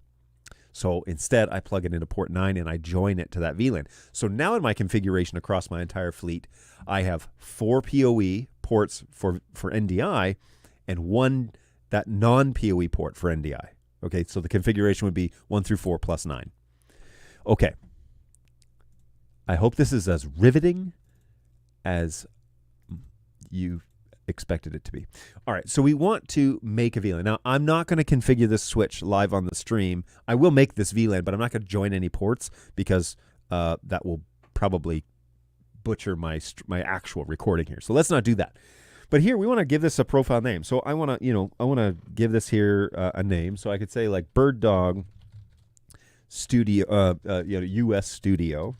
so instead I plug it into port 9 and I join it to that VLAN. So now in my configuration across my entire fleet, I have 4 PoE ports for NDI and 1 that non-PoE port for NDI. Okay, so the configuration would be 1 through 4 plus 9. Okay. I hope this is as riveting as you expected it to be. All right, so we want to make a VLAN. Now, I'm not going to configure this switch live on the stream. I will make this VLAN, but I'm not going to join any ports because that will probably butcher my actual recording here. So let's not do that. But here we want to give this a profile name. So I want to give this here a name. So I could say like Bird Dog Studio, US Studio,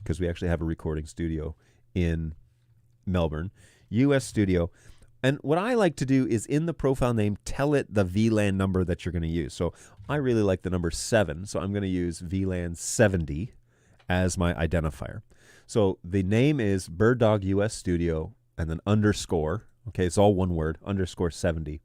because we actually have a recording studio in Melbourne, US Studio. And what I like to do is in the profile name, tell it the VLAN number that you're going to use. So I really like the number 7. So I'm going to use VLAN 70 as my identifier. So the name is Bird Dog US Studio and then underscore. Okay, it's all one word, underscore 70.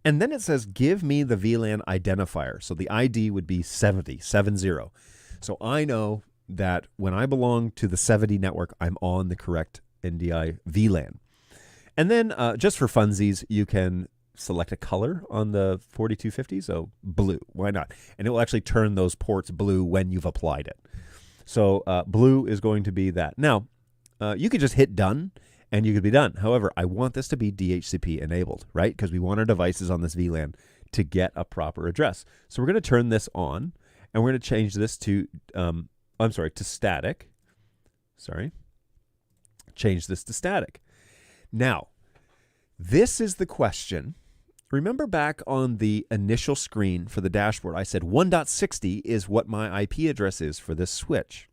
And then it says, give me the VLAN identifier. So the ID would be 70. So I know that when I belong to the 70 network, I'm on the correct NDI VLAN. And then just for funsies, you can select a color on the 4250. So blue, why not? And it will actually turn those ports blue when you've applied it. So blue is going to be that. Now, you could just hit done and you could be done. However, I want this to be DHCP enabled, right? Because we want our devices on this VLAN to get a proper address. So we're going to turn this on and we're going to change this to, to static. Sorry. change this to static. Now, this is the question. Remember back on the initial screen for the dashboard, I said 1.60 is what my IP address is for this switch.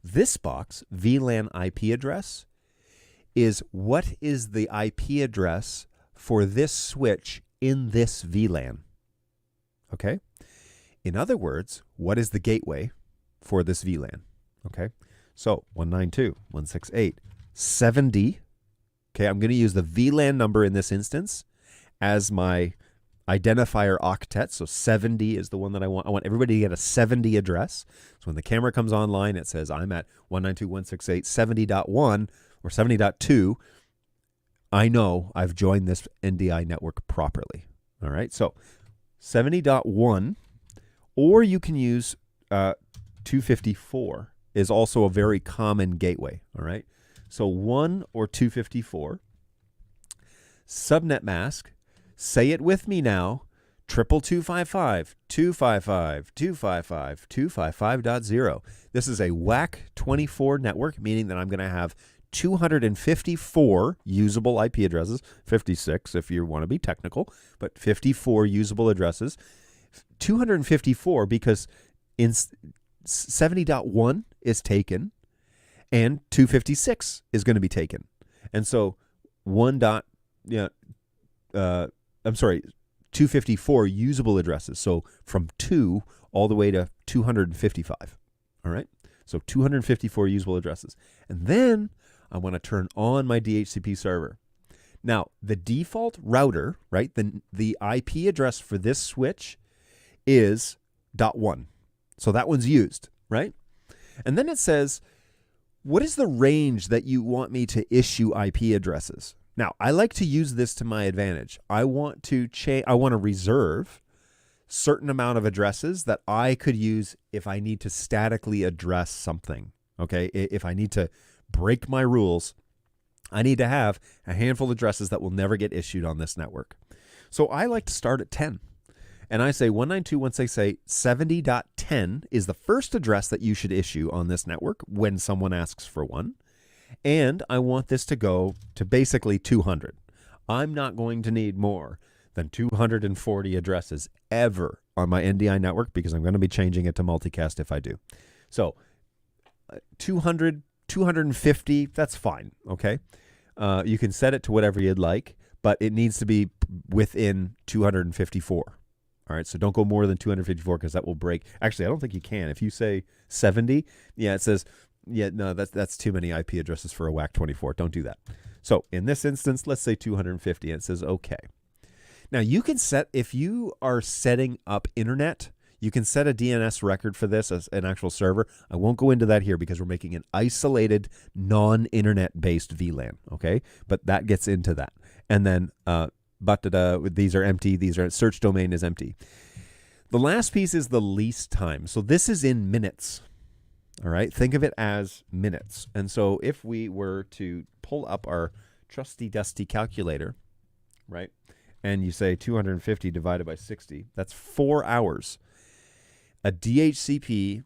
This box, VLAN IP address, is what is the IP address for this switch in this VLAN. Okay? In other words, what is the gateway for this VLAN? Okay? So 192.168.70. Okay, I'm going to use the VLAN number in this instance as my identifier octet. So 70 is the one that I want. I want everybody to get a 70 address. So when the camera comes online, it says I'm at 192.168.70.1 or 70.2. I know I've joined this NDI network properly. All right, so 70.1, or you can use 254 is also a very common gateway. All right, so 1 or 254. Subnet mask. Say it with me now. 255, 255, 255, 255.0. This is a WAC 24 network, meaning that I'm going to have 254 usable IP addresses, 56 if you want to be technical, but 54 usable addresses. 254 because in 70.1 is taken and 256 is going to be taken. And so 254 usable addresses. So from 2 all the way to 255. All right? So 254 usable addresses. And then I want to turn on my DHCP server. Now, the default router, right, the IP address for this switch is .1. So that one's used, right? And then it says, what is the range that you want me to issue IP addresses? Now, I like to use this to my advantage. I want to reserve certain amount of addresses that I could use if I need to statically address something, okay? If I need to break my rules, I need to have a handful of addresses that will never get issued on this network. So I like to start at 10. And I say 192.168.70.10 is the first address that you should issue on this network when someone asks for one. And I want this to go to basically 200. I'm not going to need more than 240 addresses ever on my NDI network because I'm going to be changing it to multicast if I do. So 200, 250, that's fine, okay? You can set it to whatever you'd like, but it needs to be within 254. All right, so don't go more than 254 because that will break. Actually, I don't think you can. If you say 70, yeah, it says, yeah, no, that's too many IP addresses for a WAC 24. Don't do that. So in this instance, let's say 250, and it says okay. Now you can set, if you are setting up internet, you can set a DNS record for this as an actual server. I won't go into that here because we're making an isolated non-internet based VLAN, okay? But that gets into that. And then, these are empty. These are search domain is empty. The last piece is the lease time. So this is in minutes. All right. Think of it as minutes. And so if we were to pull up our trusty dusty calculator, right, and you say 250 divided by 60, that's 4 hours. A DHCP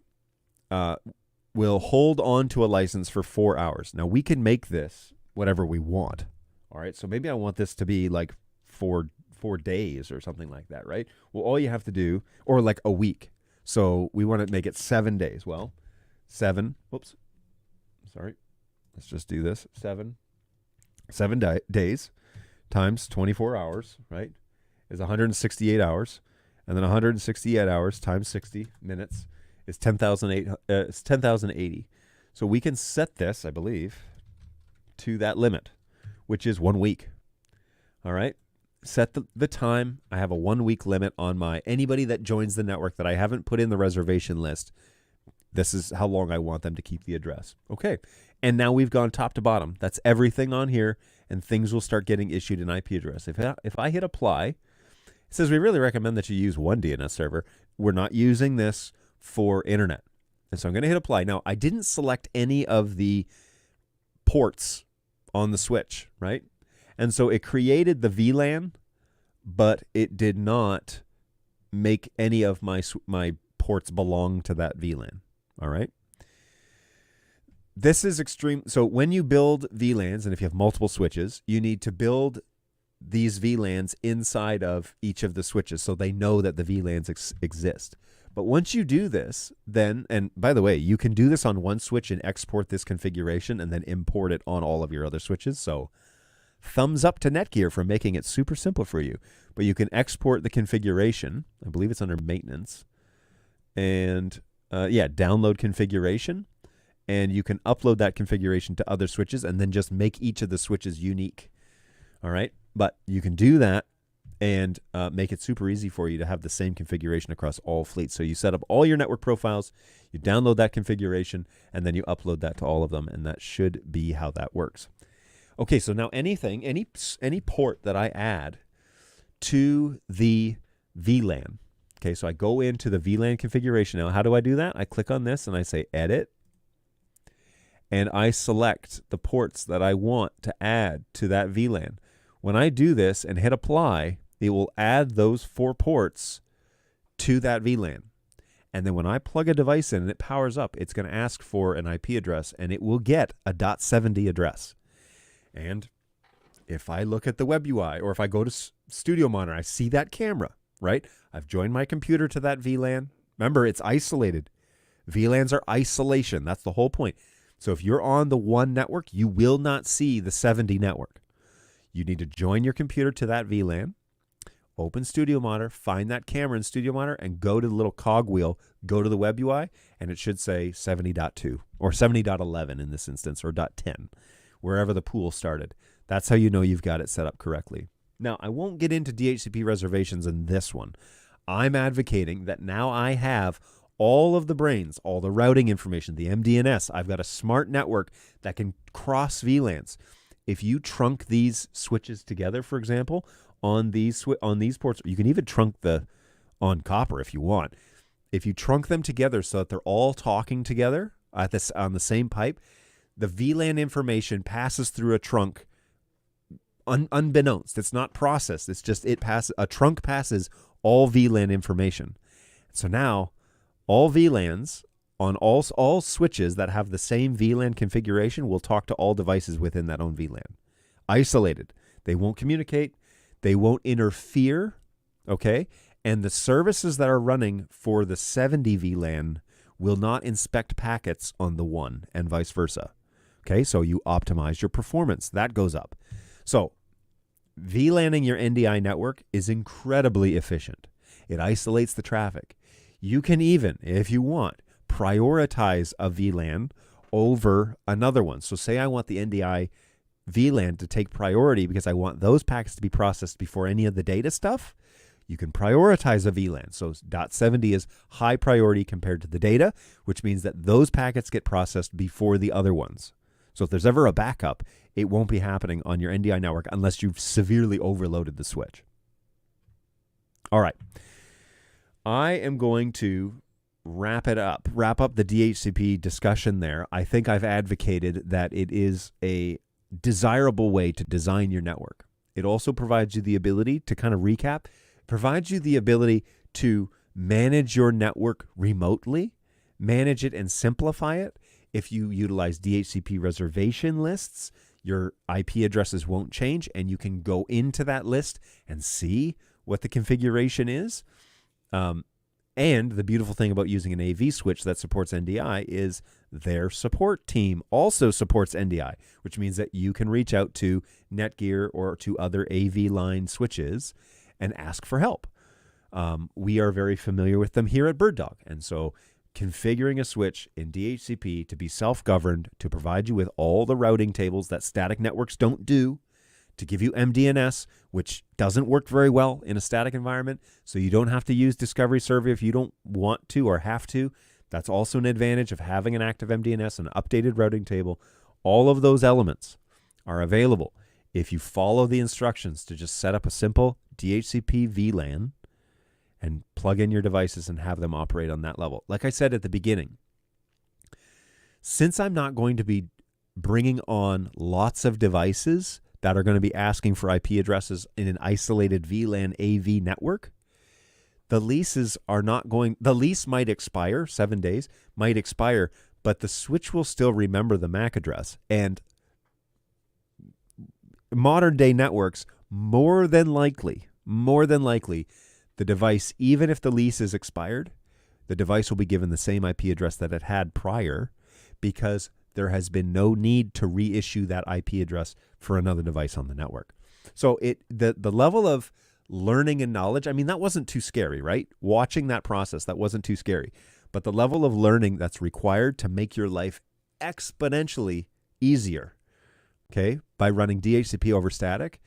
will hold on to a license for 4 hours. Now we can make this whatever we want. All right. So maybe I want this to be like 4 days or something like that, right? Well, all you have to do, or like a week. So we want to make it 7 days. Well, 7, whoops, sorry. Let's just do this. 7 days times 24 hours, right, is 168 hours. And then 168 hours times 60 minutes is 10,080. So we can set this, I believe, to that limit, which is 1 week. All right. Set the time. I have a 1 week limit on anybody that joins the network that I haven't put in the reservation list. This is how long I want them to keep the address. Okay. And now we've gone top to bottom. That's everything on here, and things will start getting issued an IP address. If I hit apply, it says we really recommend that you use one DNS server. We're not using this for internet. And so I'm going to hit apply. Now, I didn't select any of the ports on the switch, right? And so it created the VLAN, but it did not make any of my ports belong to that VLAN. All right. this is extreme. So when you build VLANs, and if you have multiple switches, you need to build these VLANs inside of each of the switches so they know that the VLANs exist. But once you do this, then, and by the way, you can do this on one switch and export this configuration and then import it on all of your other switches. So thumbs up to Netgear for making it super simple for you. But you can export the configuration. I believe it's under maintenance. And download configuration. And you can upload that configuration to other switches and then just make each of the switches unique. All right. But you can do that and make it super easy for you to have the same configuration across all fleets. So you set up all your network profiles, you download that configuration, and then you upload that to all of them, and that should be how that works. Okay, so now any port that I add to the VLAN, okay, so I go into the VLAN configuration. Now, how do I do that? I click on this and I say Edit, and I select the ports that I want to add to that VLAN. When I do this and hit Apply, it will add those 4 ports to that VLAN. And then when I plug a device in and it powers up, it's going to ask for an IP address, and it will get a .70 address. And if I look at the web UI, or if I go to Studio Monitor, I see that camera, right? I've joined my computer to that VLAN. Remember, it's isolated. VLANs are isolation. That's the whole point. So if you're on the one network, you will not see the 70 network. You need to join your computer to that VLAN, open Studio Monitor, find that camera in Studio Monitor, and go to the little cog wheel, go to the web UI, and it should say 70.2 or 70.11 in this instance, or .10, wherever the pool started. That's how you know you've got it set up correctly. Now, I won't get into DHCP reservations in this one. I'm advocating that now I have all of the brains, all the routing information, the MDNS. I've got a smart network that can cross VLANs. If you trunk these switches together, for example, on these ports, you can even trunk on copper if you want. If you trunk them together so that they're all talking together on the same pipe, the VLAN information passes through a trunk unbeknownst. It's not processed. It's just a trunk passes all VLAN information. So now all VLANs on all switches that have the same VLAN configuration will talk to all devices within that own VLAN. Isolated. They won't communicate. They won't interfere. Okay? And the services that are running for the 70 VLAN will not inspect packets on the one, and vice versa. Okay? So you optimize your performance. That goes up. So VLANing your NDI network is incredibly efficient. It isolates the traffic. You can even, if you want, prioritize a VLAN over another one. So say I want the NDI VLAN to take priority because I want those packets to be processed before any of the data stuff. You can prioritize a VLAN. So .70 is high priority compared to the data, which means that those packets get processed before the other ones. So if there's ever a backup, it won't be happening on your NDI network unless you've severely overloaded the switch. All right. I am going to wrap up the DHCP discussion there. I think I've advocated that it is a desirable way to design your network. It also provides you the ability to kind of recap, provides you the ability to manage your network remotely, manage it and simplify it. If you utilize DHCP reservation lists, your IP addresses won't change, and you can go into that list and see what the configuration is. And the beautiful thing about using an AV switch that supports NDI is their support team also supports NDI, which means that you can reach out to Netgear or to other AV line switches and ask for help. We are very familiar with them here at BirdDog. And so configuring a switch in DHCP to be self-governed, to provide you with all the routing tables that static networks don't do, to give you MDNS, which doesn't work very well in a static environment, so you don't have to use Discovery Server if you don't want to or have to. That's also an advantage of having an active MDNS, an updated routing table. All of those elements are available if you follow the instructions to just set up a simple DHCP VLAN and plug in your devices and have them operate on that level. Like I said at the beginning, since I'm not going to be bringing on lots of devices that are going to be asking for IP addresses in an isolated VLAN AV network, the lease might expire, 7 days, might expire, but the switch will still remember the MAC address. And modern day networks, more than likely, the device, even if the lease is expired, the device will be given the same IP address that it had prior, because there has been no need to reissue that IP address for another device on the network. So the level of learning and knowledge, I mean, that wasn't too scary, right? Watching that process, that wasn't too scary. But the level of learning that's required to make your life exponentially easier, okay, by running DHCP over static,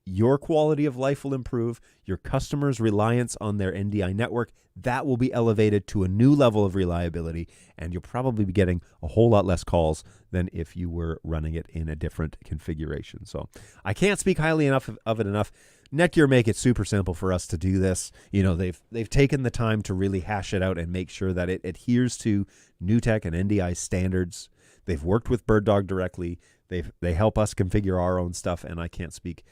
your quality of life will improve. Your customers' reliance on their NDI network, that will be elevated to a new level of reliability, and you'll probably be getting a whole lot less calls than if you were running it in a different configuration. So I can't speak highly enough of it enough. Netgear make it super simple for us to do this. You know, they've taken the time to really hash it out and make sure that it adheres to NewTek and NDI standards. They've worked with BirdDog directly. They help us configure our own stuff, and I can't speak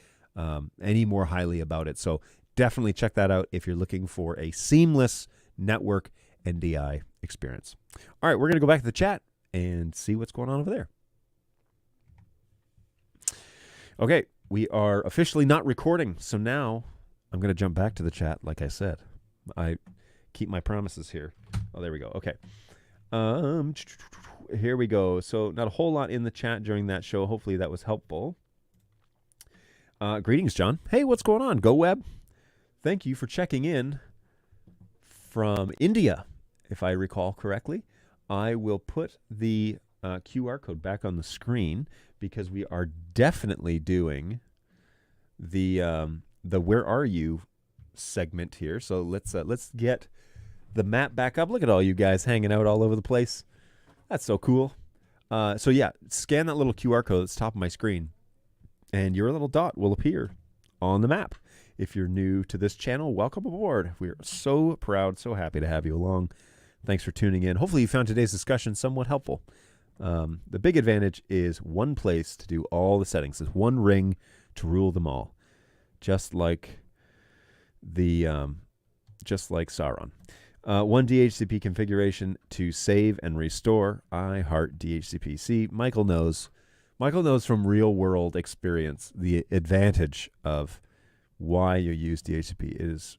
any more highly about it. So definitely check that out if you're looking for a seamless network NDI experience. All right, we're going to go back to the chat and see what's going on over there. Okay, we are officially not recording, so now I'm going to jump back to the chat like I said. I keep my promises here. Oh, there we go. Okay. Here we go. So not a whole lot in the chat during that show. Hopefully that was helpful. Greetings, John. Hey, what's going on? Go Web. Thank you for checking in from India, if I recall correctly. I will put the QR code back on the screen because we are definitely doing the Where Are You segment here. So let's get the map back up. Look at all you guys hanging out all over the place. That's so cool. So yeah, scan that little QR code that's top of my screen, and your little dot will appear on the map. If you're new to this channel, welcome aboard. We're so proud, so happy to have you along. Thanks for tuning in. Hopefully you found today's discussion somewhat helpful. The big advantage is one place to do all the settings. There's one ring to rule them all, just like Sauron. One DHCP configuration to save and restore. I heart DHCP. See, Michael knows. Michael knows from real-world experience the advantage of why you use DHCP. It is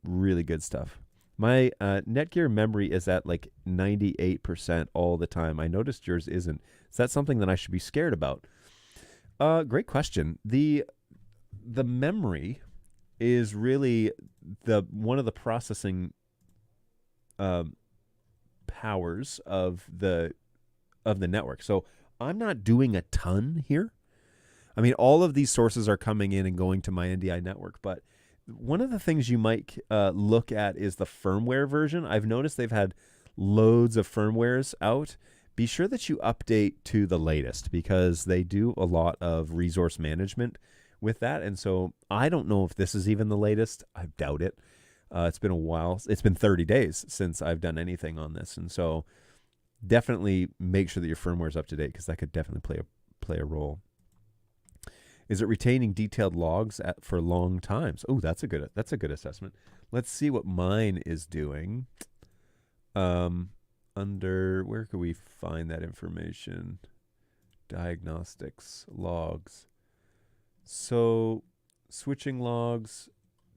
really good stuff. My Netgear memory is at like 98% all the time. I noticed yours isn't. Is that something that I should be scared about? Great question. The memory is really one of the processing powers of the network. So I'm not doing a ton here. I mean, all of these sources are coming in and going to my NDI network, but one of the things you might look at is the firmware version. I've noticed they've had loads of firmwares out. Be sure that you update to the latest because they do a lot of resource management with that. And so I don't know if this is even the latest. I doubt it. It's been a while. It's been 30 days since I've done anything on this. And so definitely make sure that your firmware is up to date because that could definitely play a role. Is it retaining detailed logs for long times? Oh, that's a good assessment. Let's see what mine is doing. Under where could we find that information? Diagnostics logs. So switching logs,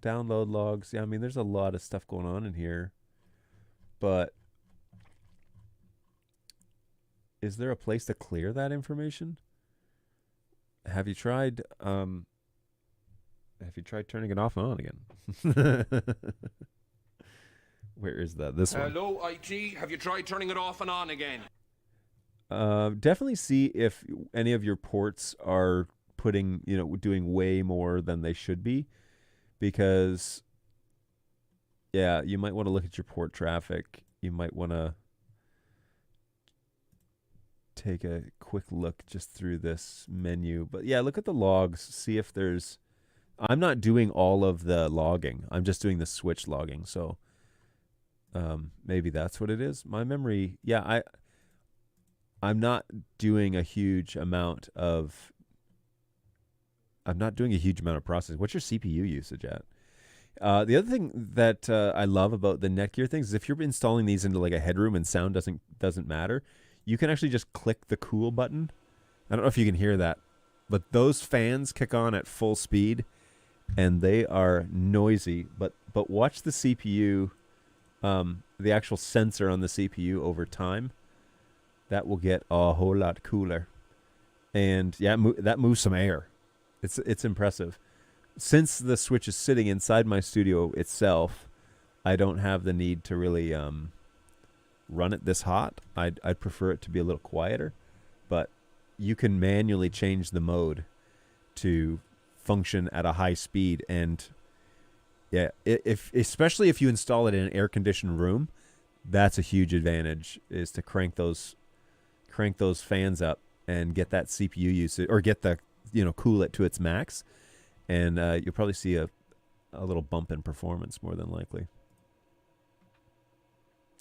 download logs. Yeah, I mean there's a lot of stuff going on in here. But is there a place to clear that information? Have you tried turning it off and on again? Where is that? This one. Hello, IT. Have you tried turning it off and on again? Definitely see if any of your ports are doing way more than they should be, because yeah, you might want to look at your port traffic. You might want to take a quick look just through this menu. But yeah, look at the logs, see if there's... I'm not doing all of the logging. I'm just doing the switch logging. So maybe that's what it is. My memory, yeah, I'm not doing a huge amount of processing. What's your CPU usage at? The other thing that I love about the Netgear things is if you're installing these into like a headroom and sound doesn't matter, you can actually just click the cool button. I don't know if you can hear that, but those fans kick on at full speed, and they are noisy. But watch the CPU, the actual sensor on the CPU over time. That will get a whole lot cooler. And yeah, that moves some air. It's impressive. Since the Switch is sitting inside my studio itself, I don't have the need to really run it this hot. I'd prefer it to be a little quieter, but you can manually change the mode to function at a high speed. And yeah, especially if you install it in an air-conditioned room, that's a huge advantage, is to crank those fans up and get that CPU usage, or get the, cool it to its max. And you'll probably see a little bump in performance more than likely.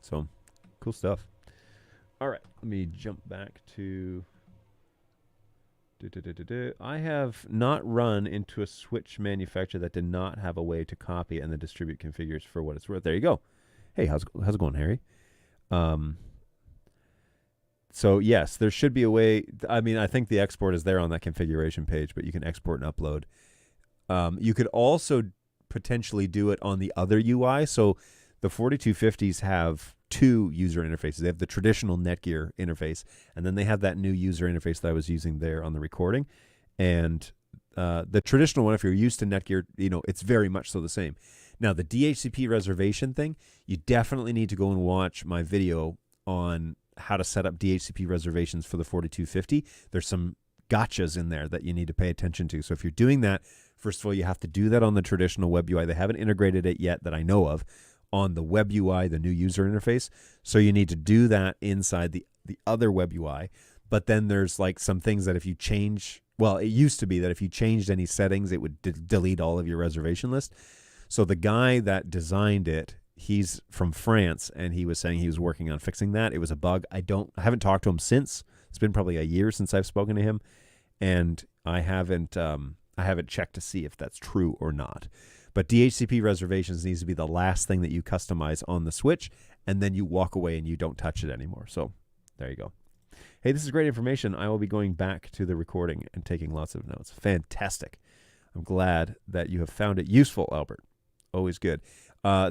So, cool stuff. All right, let me jump back to... I have not run into a Switch manufacturer that did not have a way to copy and then distribute configures for what it's worth. There you go. Hey, how's it going, Harry? So, yes, there should be a way. I mean, I think the export is there on that configuration page, but you can export and upload. You could also potentially do it on the other UI. So the 4250s have two user interfaces. They have the traditional Netgear interface, and then they have that new user interface that I was using there on the recording. And the traditional one, if you're used to Netgear, it's very much so the same. Now, the DHCP reservation thing, you definitely need to go and watch my video on how to set up DHCP reservations for the 4250. There's some gotchas in there that you need to pay attention to. So if you're doing that, first of all, you have to do that on the traditional web UI. They haven't integrated it yet that I know of on the web UI, the new user interface. So you need to do that inside the other web UI. But then there's like some things that if you change, well, it used to be that if you changed any settings, it would delete all of your reservation list. So the guy that designed it, he's from France, and he was saying he was working on fixing that. It was a bug. I haven't talked to him since. It's been probably a year since I've spoken to him, and I haven't checked to see if that's true or not. But DHCP reservations needs to be the last thing that you customize on the Switch, and then you walk away and you don't touch it anymore. So there you go. Hey, this is great information. I will be going back to the recording and taking lots of notes. Fantastic. I'm glad that you have found it useful, Albert. Always good.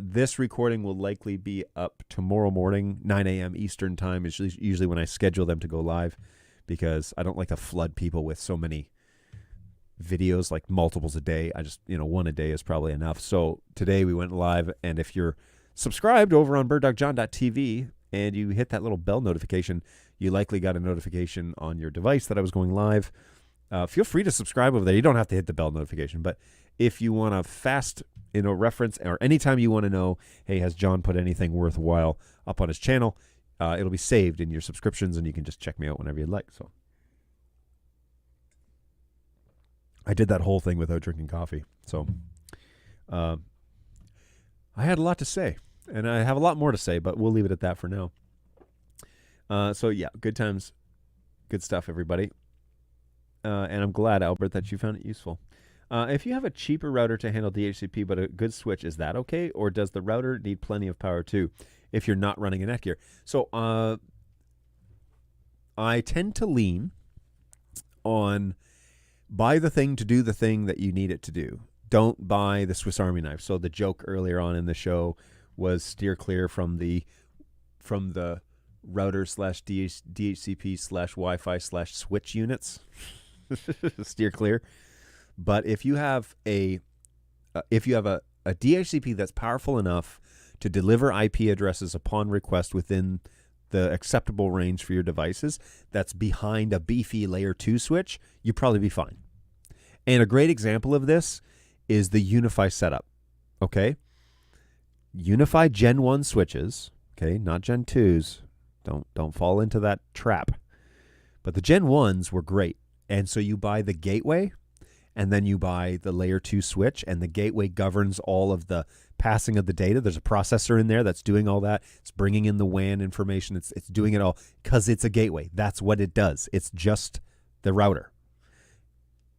This recording will likely be up tomorrow morning, 9 a.m. Eastern time is usually when I schedule them to go live, because I don't like to flood people with so many videos, like multiples a day. I just, one a day is probably enough. So today we went live, and if you're subscribed over on birddogjohn.tv and you hit that little bell notification, you likely got a notification on your device that I was going live. Feel free to subscribe over there. You don't have to hit the bell notification, but if you want a fast reference, or anytime you want to know, hey, has John put anything worthwhile up on his channel, it'll be saved in your subscriptions, and you can just check me out whenever you'd like. So I did that whole thing without drinking coffee. So I had a lot to say, and I have a lot more to say, but we'll leave it at that for now. So yeah, good times, good stuff, everybody. And I'm glad, Albert, that you found it useful. If you have a cheaper router to handle DHCP but a good switch, is that okay? Or does the router need plenty of power too if you're not running a Netgear? So I tend to lean on buy the thing to do the thing that you need it to do. Don't buy the Swiss Army knife. So the joke earlier on in the show was steer clear from the router / DHCP / Wi-Fi / switch units. Steer clear. But if you have a DHCP that's powerful enough to deliver IP addresses upon request within the acceptable range for your devices, that's behind a beefy layer 2 switch, you'd probably be fine. And a great example of this is the Unify setup. Okay? Unify Gen 1 switches, okay, not Gen 2s. Don't fall into that trap. But the Gen 1s were great. And so you buy the gateway, and then you buy the layer 2 switch, and the gateway governs all of the passing of the data. There's a processor in there that's doing all that. It's bringing in the WAN information. It's doing it all because it's a gateway. That's what it does. It's just the router.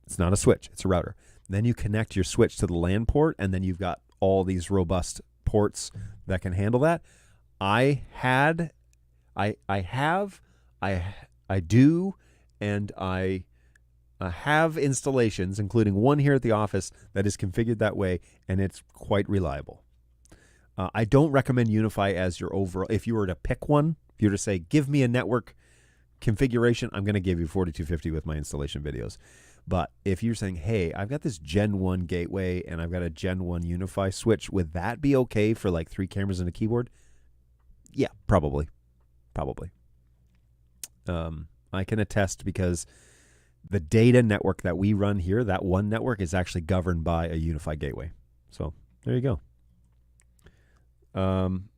It's not a switch. It's a router. Then you connect your switch to the LAN port, and then you've got all these robust ports that can handle that. I have I do, and I have installations, including one here at the office that is configured that way, and it's quite reliable. I don't recommend Unify as your overall. If you were to pick one, if you were to say, give me a network configuration, I'm going to give you 4250 with my installation videos. But if you're saying, hey, I've got this Gen 1 gateway and I've got a Gen 1 Unify switch, would that be okay for like 3 cameras and a keyboard? Yeah, probably. I can attest because the data network that we run here, that one network, is actually governed by a Unify gateway. So there you go. And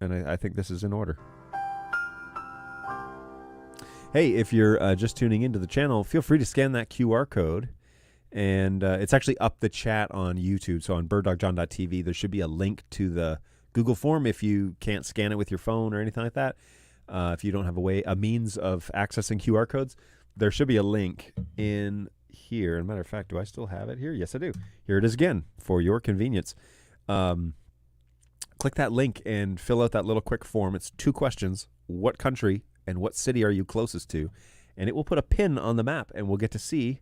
I think this is in order. Hey, if you're just tuning into the channel, feel free to scan that QR code. And it's actually up the chat on YouTube. So on birddogjohn.tv, there should be a link to the Google form if you can't scan it with your phone or anything like that. If you don't have a means of accessing QR codes, there should be a link in here. As a matter of fact, do I still have it here? Yes, I do. Here it is again for your convenience. Click that link and fill out that little quick form. It's 2 questions. What country and what city are you closest to? And it will put a pin on the map, and we'll get to see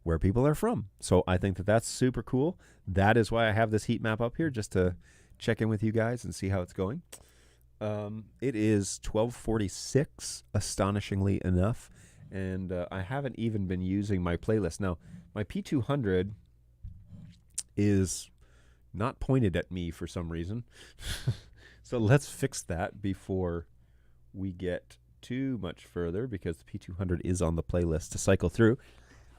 where people are from. So I think that that's super cool. That is why I have this heat map up here, just to check in with you guys and see how it's going. It is 12:46, astonishingly enough, and I haven't even been using my playlist. Now, my P200 is not pointed at me for some reason. So let's fix that before we get too much further, because the P200 is on the playlist to cycle through.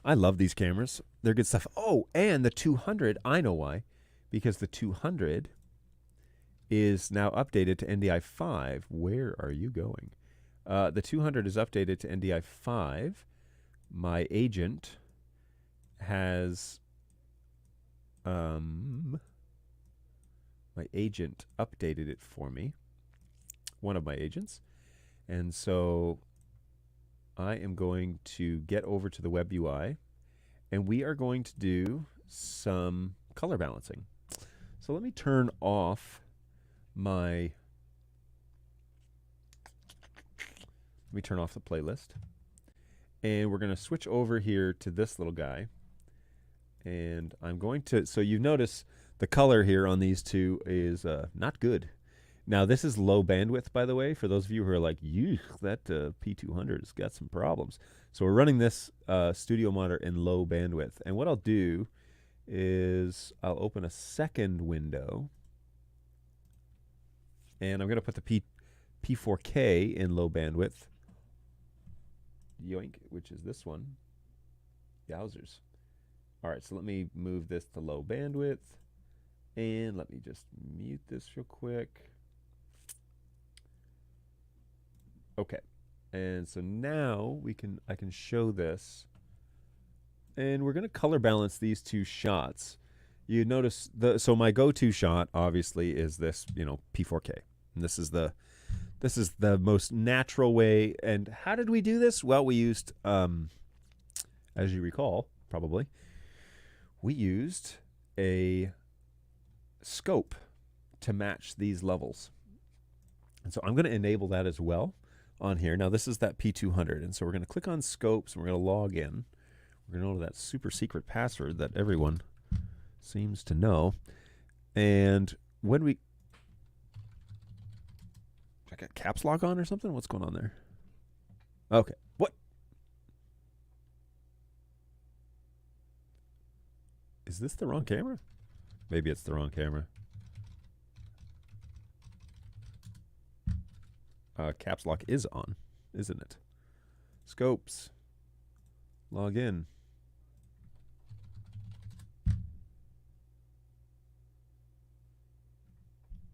I love these cameras. They're good stuff. Oh, and the 200, I know why. Because the 200 is now updated to NDI5. Where are you going? The 200 is updated to NDI5. My agent has... my agent updated it for me. One of my agents. And so I am going to get over to the web UI, and we are going to do some color balancing. So let me turn off the playlist, and we're going to switch over here to this little guy. And I'm going to, so you notice the color here on these two is not good. Now, this is low bandwidth, by the way, for those of you who are like, "Yuck, that P200 has got some problems." So we're running this studio monitor in low bandwidth. And what I'll do is I'll open a second window, and I'm going to put the P4K in low bandwidth. Yoink, which is this one. Yowzers. All right, so let me move this to low bandwidth, and let me just mute this real quick. Okay, and so now I can show this, and we're going to color balance these 2 shots. You notice so my go-to shot obviously is this, P4K, and this is the most natural way. And how did we do this? Well, we used, as you recall, probably, we used a scope to match these levels, and so I'm going to enable that as well on here. Now, this is that P200, and so we're going to click on scopes, and we're going to log in. We're going to know that super secret password that everyone seems to know. And when we... I got caps lock on or something? What's going on there? Okay. What? Is this the wrong camera? Maybe it's the wrong camera. Caps lock is on, isn't it? Scopes. Log in.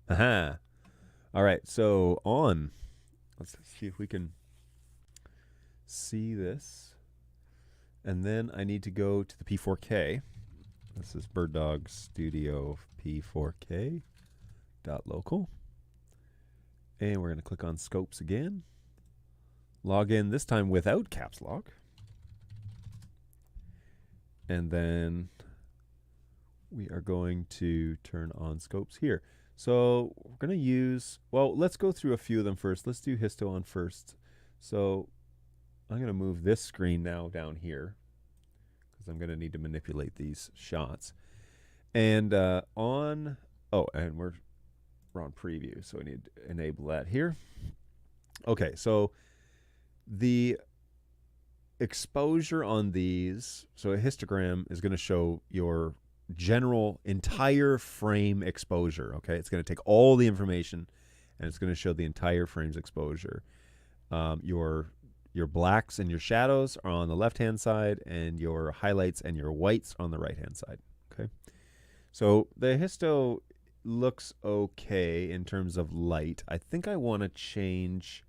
Aha. All right, so on. Let's see if we can see this. And then I need to go to the P4K. This is Bird Dog Studio P4K .local. And we're going to click on scopes again. Log in, this time without caps lock. And then we are going to turn on scopes here. So we're going to use, well, let's go through a few of them first. Let's do histo on first. So I'm going to move this screen now down here because I'm going to need to manipulate these shots. And and we're on preview, so we need to enable that here. Okay, so the exposure on these, so a histogram is going to show your general entire frame exposure. Okay, it's going to take all the information and it's going to show the entire frame's exposure. Your blacks and your shadows are on the left hand side, and your highlights and your whites on the right hand side. Okay, so the histo looks okay in terms of light. I think I want to change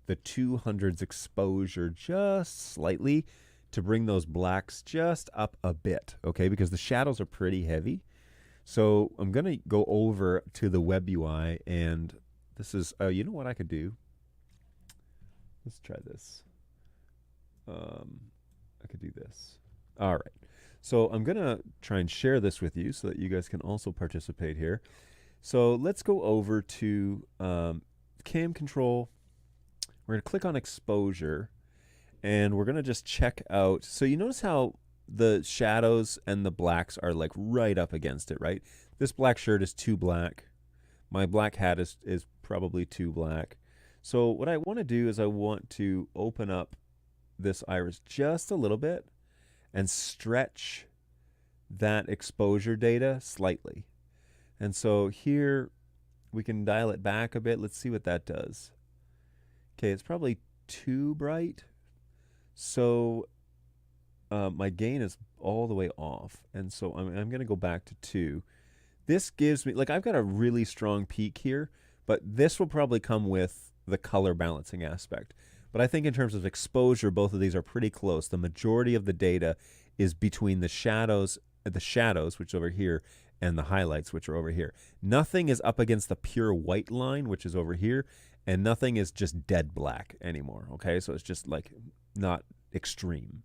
the 200's exposure just slightly to bring those blacks just up a bit, okay, because the shadows are pretty heavy. So I'm going to go over to the web UI, and this is, you know what I could do? Let's try this. I could do this. All right. So I'm going to try and share this with you so that you guys can also participate here. So let's go over to cam control. We're going to click on exposure, and we're going to just check out. So you notice how the shadows and the blacks are like right up against it, right? This black shirt is too black. My black hat is probably too black. So what I want to do is I want to open up this iris just a little bit and stretch that exposure data slightly. And so here we can dial it back a bit. Let's see what that does. Okay, it's probably too bright. So my gain is all the way off. And so I'm going to go back to 2. This gives me, like, I've got a really strong peak here, but this will probably come with the color balancing aspect. But I think in terms of exposure, both of these are pretty close. The majority of the data is between the shadows, which is over here, and the highlights, which are over here. Nothing is up against the pure white line, which is over here, and nothing is just dead black anymore, okay? So it's just like not extreme.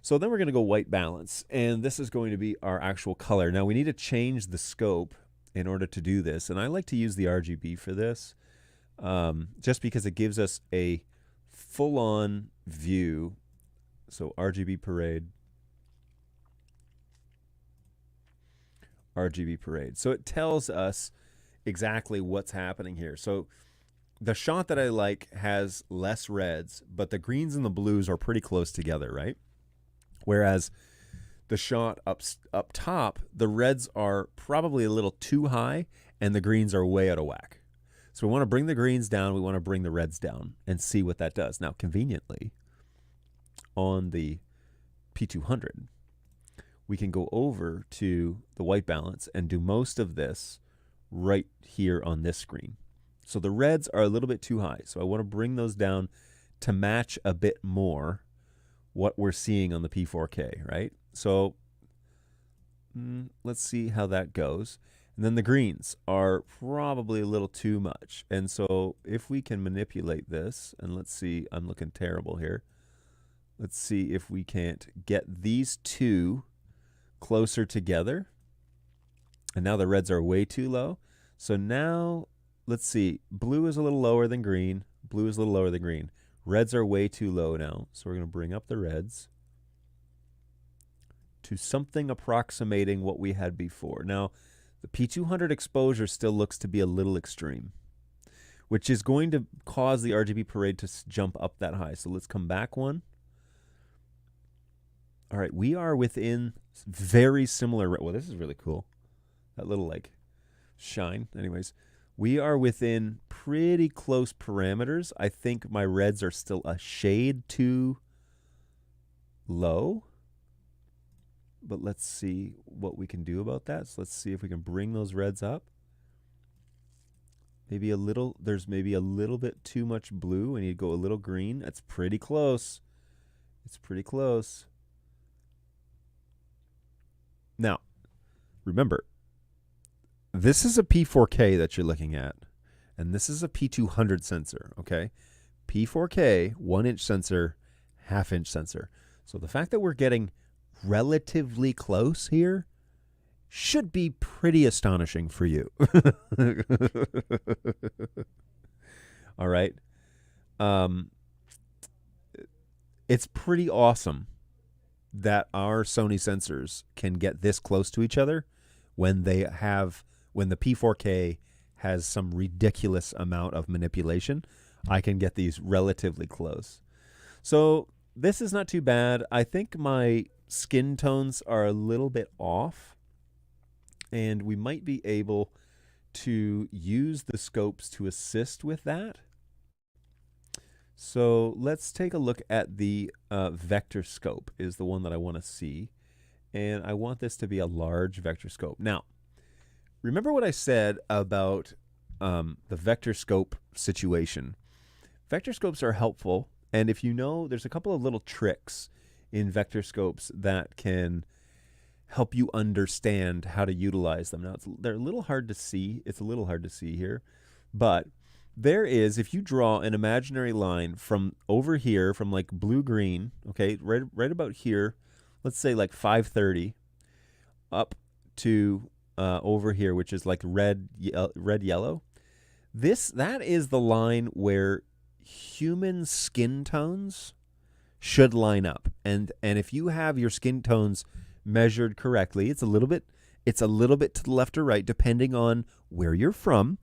So then we're going to go white balance, and this is going to be our actual color. Now we need to change the scope in order to do this, and I like to use the RGB for this. Just because it gives us a full-on view. So RGB parade. So it tells us exactly what's happening here. So the shot that I like has less reds, but the greens and the blues are pretty close together, right? Whereas the shot up top, the reds are probably a little too high and the greens are way out of whack. So we want to bring the greens down, we want to bring the reds down and see what that does. Now, conveniently, on the P200, we can go over to the white balance and do most of this right here on this screen. So the reds are a little bit too high. So I want to bring those down to match a bit more what we're seeing on the P4K, right? So let's see how that goes. And then the greens are probably a little too much. And so if we can manipulate this, and let's see, I'm looking terrible here. Let's see if we can't get these two closer together. And now the reds are way too low. So now, let's see, blue is a little lower than green. Blue is a little lower than green. Reds are way too low now. So we're going to bring up the reds to something approximating what we had before. Now, the P200 exposure still looks to be a little extreme, which is going to cause the RGB parade to jump up that high. So let's come back one. All right, we are within very similar, well, this is really cool. That little like shine. Anyways, we are within pretty close parameters. I think my reds are still a shade too low. But let's see what we can do about that. So let's see if we can bring those reds up. Maybe a little, there's maybe a little bit too much blue. We need to go a little green. That's pretty close. It's pretty close. Now, remember, this is a P4K that you're looking at. And this is a P200 sensor, okay? P4K, 1-inch sensor, half-inch sensor. So the fact that we're getting relatively close here should be pretty astonishing for you. All right. it's pretty awesome that our Sony sensors can get this close to each other when the P4K has some ridiculous amount of manipulation. I can get these relatively close. So this is not too bad. I think my skin tones are a little bit off, and we might be able to use the scopes to assist with that. So let's take a look at the vector scope is the one that I want to see. And I want this to be a large vector scope. Now, remember what I said about the vector scope situation. Vector scopes are helpful. And if you know, there's a couple of little tricks in vector scopes that can help you understand how to utilize them. Now, they're a little hard to see. It's a little hard to see here. But there is, if you draw an imaginary line from over here, from like blue-green, okay, right about here, let's say like 530, up to over here, which is like red-yellow. That is the line where human skin tones should line up. And if you have your skin tones measured correctly, it's a little bit to the left or right, depending on where you're from.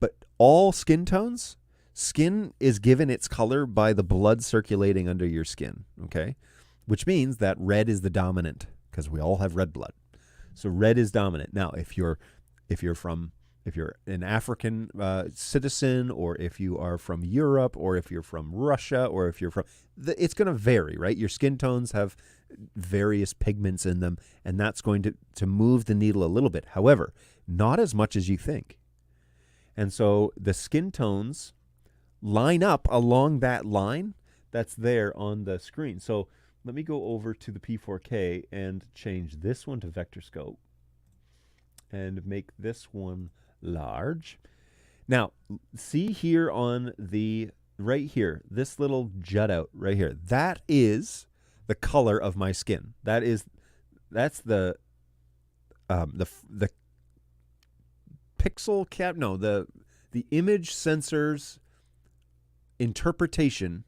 But all skin tones, skin is given its color by the blood circulating under your skin, okay? Which means that red is the dominant, because we all have red blood. So red is dominant. Now, if you're an African citizen, or if you are from Europe, or if you're from Russia, or if you're from, it's going to vary, right? Your skin tones have various pigments in them, and that's going to move the needle a little bit. However, not as much as you think. And so the skin tones line up along that line that's there on the screen. So let me go over to the P4K and change this one to vector scope and make this one large. Now, see here on the right here, this little jut out right here, that is the color of my skin. That's the pixel cap, no, the image sensor's interpretation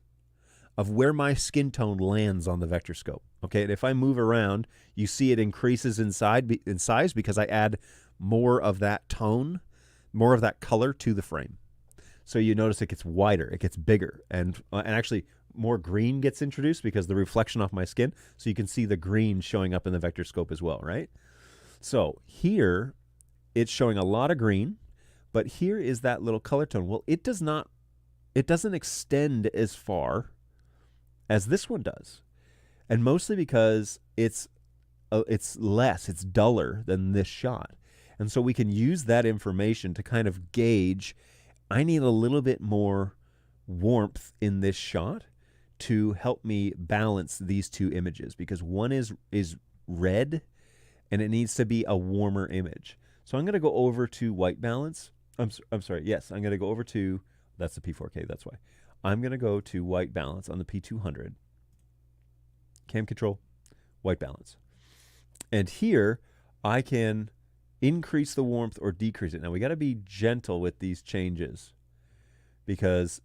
of where my skin tone lands on the vector scope. Okay, and if I move around, you see it increases in size because I add more of that tone, more of that color to the frame. So you notice it gets wider, it gets bigger, and actually more green gets introduced because the reflection off my skin. So you can see the green showing up in the vector scope as well, right? So here, it's showing a lot of green, but here is that little color tone. Well, it doesn't extend as far as this one does. And mostly because it's duller than this shot. And so we can use that information to kind of gauge, I need a little bit more warmth in this shot to help me balance these two images, because one is red and it needs to be a warmer image. So I'm going to go over to white balance. I'm sorry. Yes, I'm going to go over to, that's the P4K, that's why. I'm going to go to white balance on the P200. Cam control, white balance. And here I can increase the warmth or decrease it. Now we got to be gentle with these changes, because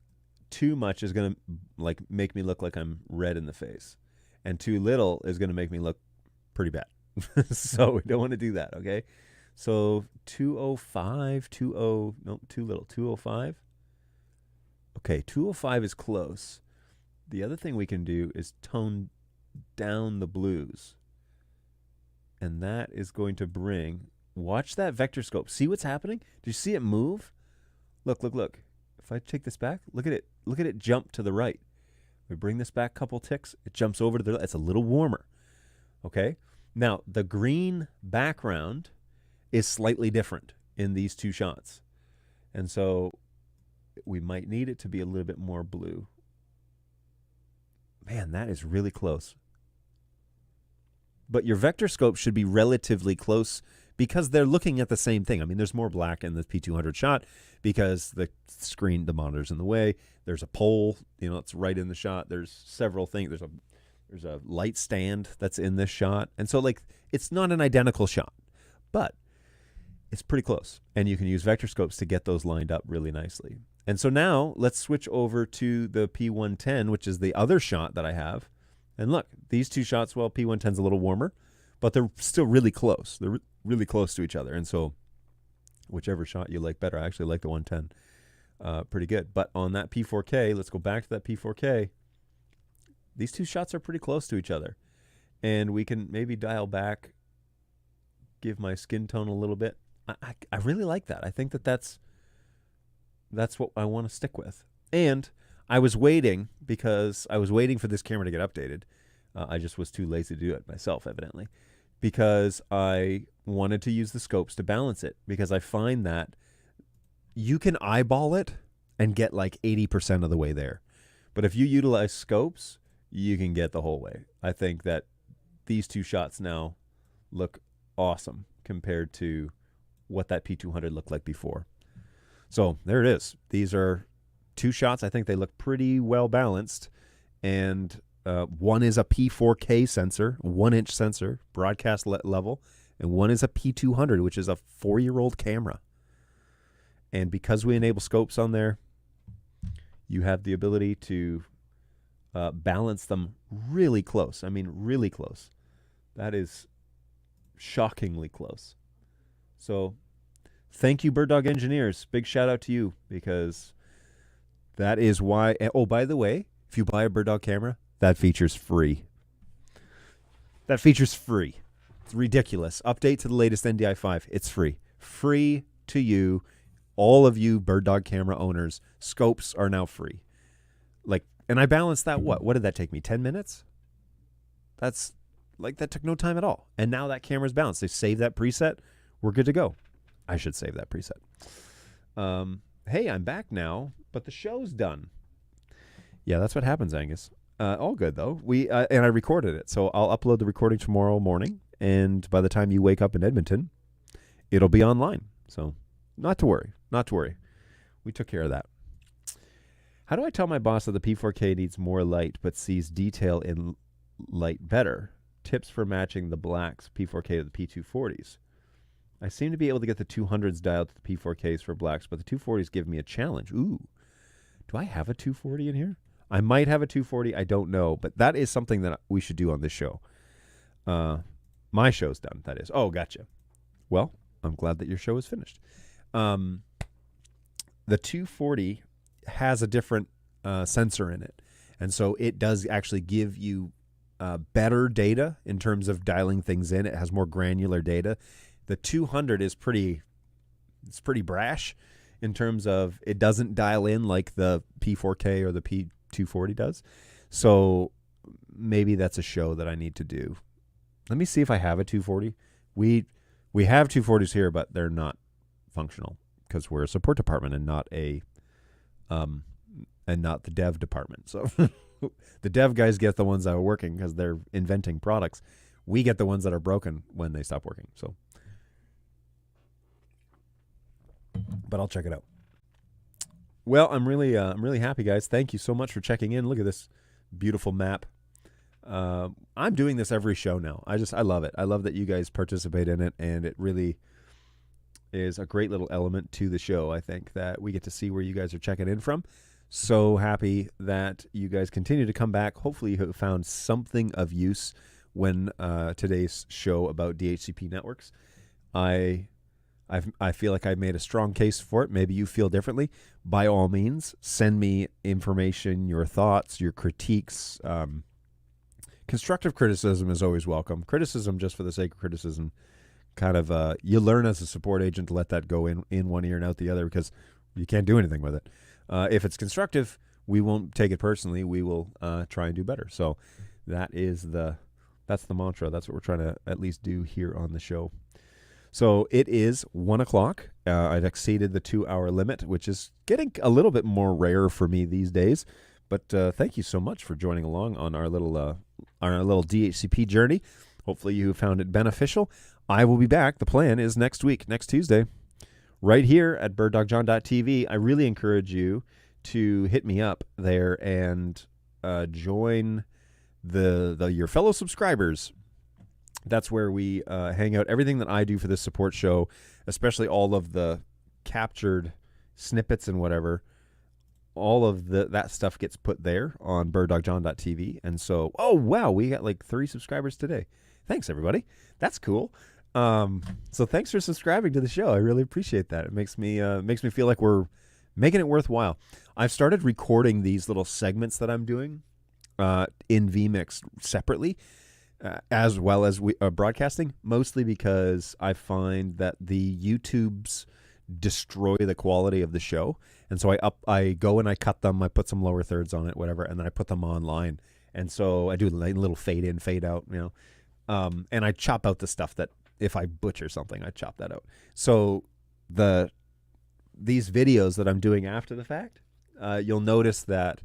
too much is going to make me look like I'm red in the face, and too little is going to make me look pretty bad. So we don't want to do that, okay? So 205, too little, 205. Okay, 205 is close. The other thing we can do is tone down the blues. And that is going to bring, watch that vector scope. See what's happening? Do you see it move? Look, look, look. If I take this back, look at it jump to the right. We bring this back a couple ticks, it jumps over to the left. It's a little warmer. Okay? Now, the green background is slightly different in these two shots. And so we might need it to be a little bit more blue. Man, that is really close. But your vector scope should be relatively close because they're looking at the same thing. I mean, there's more black in the P200 shot because the screen, the monitor's in the way. There's a pole, it's right in the shot. There's several things. There's a light stand that's in this shot. And so, it's not an identical shot, but it's pretty close. And you can use vector scopes to get those lined up really nicely. And so now let's switch over to the P110, which is the other shot that I have. And look, these two shots, well, P110's a little warmer, but they're still really close. They're really close to each other. And so whichever shot you like better, I actually like the 110 pretty good. But on that P4K, let's go back to that P4K. These two shots are pretty close to each other. And we can maybe dial back, give my skin tone a little bit. I really like that. I think that's what I want to stick with. And I was waiting because I was waiting for this camera to get updated. I just was too lazy to do it myself, evidently, because I wanted to use the scopes to balance it, because I find that you can eyeball it and get like 80% of the way there. But if you utilize scopes, you can get the whole way. I think that these two shots now look awesome compared to what that P200 looked like before. So there it is. These are two shots. I think they look pretty well balanced. And one is a P4K sensor, 1-inch sensor, broadcast level. And one is a P200, which is a 4-year-old camera. And because we enable scopes on there, you have the ability to balance them really close. I mean, really close. That is shockingly close. So thank you, Bird Dog Engineers. Big shout out to you, because that is why. Oh, by the way, if you buy a Bird Dog camera, that feature's free. That feature's free. It's ridiculous. Update to the latest NDI5. It's free. Free to you. All of you Bird Dog camera owners, scopes are now free. Like, and I balanced that. What did that take me? 10 minutes? That took no time at all. And now that camera's balanced. They saved that preset. We're good to go. I should save that preset. Hey, I'm back now, but the show's done. Yeah, that's what happens, Angus. All good, though. And I recorded it, so I'll upload the recording tomorrow morning, and by the time you wake up in Edmonton, it'll be online. So not to worry. Not to worry. We took care of that. How do I tell my boss that the P4K needs more light but sees detail in light better? Tips for matching the blacks P4K to the P240s. I seem to be able to get the 200s dialed to the P4Ks for blacks, but the 240s give me a challenge. Ooh. Do I have a 240 in here? I might have a 240. I don't know. But that is something that we should do on this show. My show's done, that is. Oh, gotcha. Well, I'm glad that your show is finished. The 240 has a different sensor in it. And so it does actually give you better data in terms of dialing things in. It has more granular data. The 200 is pretty brash in terms of it doesn't dial in like the P4K or the P240 does. So maybe that's a show that I need to do. Let me see if I have a 240. We have 240s here, but they're not functional because we're a support department and not the dev department. So the dev guys get the ones that are working because they're inventing products. We get the ones that are broken when they stop working. So, but I'll check it out. Well, I'm really happy, guys. Thank you so much for checking in. Look at this beautiful map. I'm doing this every show now. I love it. I love that you guys participate in it, and it really is a great little element to the show. I think that we get to see where you guys are checking in from. So happy that you guys continue to come back. Hopefully you have found something of use when today's show about DHCP networks. I feel like I've made a strong case for it. Maybe you feel differently. By all means, send me information, your thoughts, your critiques. Constructive criticism is always welcome. Criticism just for the sake of criticism, kind of you learn as a support agent to let that go in one ear and out the other because you can't do anything with it. If it's constructive, we won't take it personally. We will try and do better. So that's the mantra. That's what we're trying to at least do here on the show. So it is 1 o'clock. I've exceeded the 2-hour limit, which is getting a little bit more rare for me these days. But thank you so much for joining along on our little DHCP journey. Hopefully you found it beneficial. I will be back. The plan is next week, next Tuesday, right here at birddogjohn.tv. I really encourage you to hit me up there and join your fellow subscribers. That's where we hang out. Everything that I do for this support show, especially all of the captured snippets and whatever, all of that stuff gets put there on birddogjohn.tv. And so, oh, wow, we got like 3 subscribers today. Thanks, everybody. That's cool. So thanks for subscribing to the show. I really appreciate that. It makes me feel like we're making it worthwhile. I've started recording these little segments that I'm doing in vMix separately, as well as broadcasting, mostly because I find that the YouTubes destroy the quality of the show. And so I go and I cut them, I put some lower thirds on it, whatever, and then I put them online. And so I do a little fade in, fade out, and I chop out the stuff that if I butcher something, I chop that out. So these videos that I'm doing after the fact, you'll notice that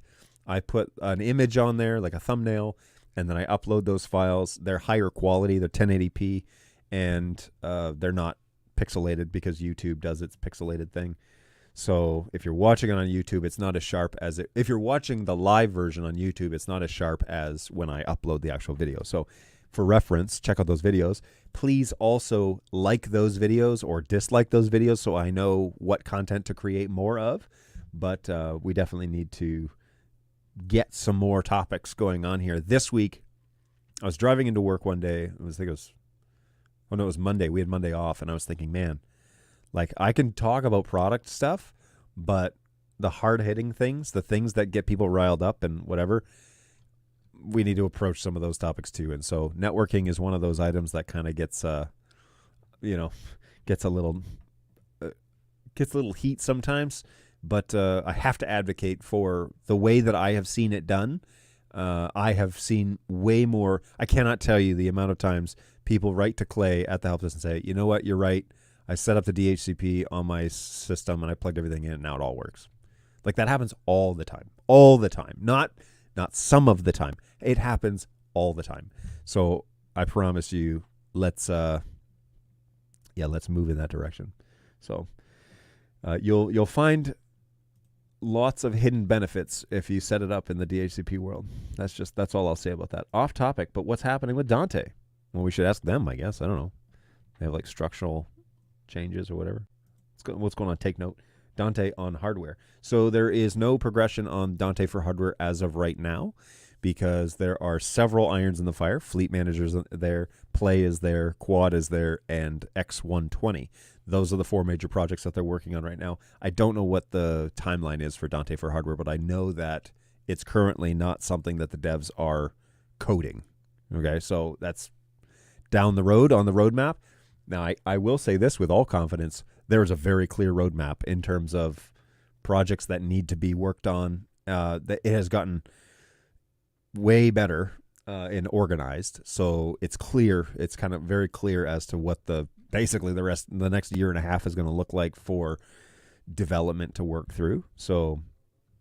I put an image on there, like a thumbnail, and then I upload those files. They're higher quality, they're 1080p, and they're not pixelated because YouTube does its pixelated thing. So if you're watching it on YouTube, it's not as sharp as if you're watching the live version on YouTube, it's not as sharp as when I upload the actual video. So for reference, check out those videos. Please also like those videos or dislike those videos so I know what content to create more of. But we definitely need to get some more topics going on here. This week, I was driving into work one day. It was Monday. We had Monday off, and I was thinking, man, like I can talk about product stuff, but the hard-hitting things, the things that get people riled up and whatever, we need to approach some of those topics too. And so networking is one of those items that kind of gets a little heat sometimes. But I have to advocate for the way that I have seen it done. I have seen way more. I cannot tell you the amount of times people write to Clay at the help desk and say, you know what, you're right. I set up the DHCP on my system and I plugged everything in and now it all works. Like that happens all the time. All the time. Not some of the time. It happens all the time. So I promise you, let's move in that direction. So you'll find lots of hidden benefits if you set it up in the DHCP world. That's all I'll say about that. Off topic, but what's happening with Dante? Well, we should ask them, I guess. I don't know. They have like structural changes or whatever. What's going on? Take note. Dante on hardware. So there is no progression on Dante for hardware as of right now because there are several irons in the fire. Fleet Manager's there, Play is there, Quad is there, and X120. Those are the 4 major projects that they're working on right now. I don't know what the timeline is for Dante for hardware, but I know that it's currently not something that the devs are coding. Okay, so that's down the road on the roadmap. Now, I will say this with all confidence. There is a very clear roadmap in terms of projects that need to be worked on. It has gotten way better and organized, so it's clear. It's kind of very clear as to what the next year and a half is going to look like for development to work through. So,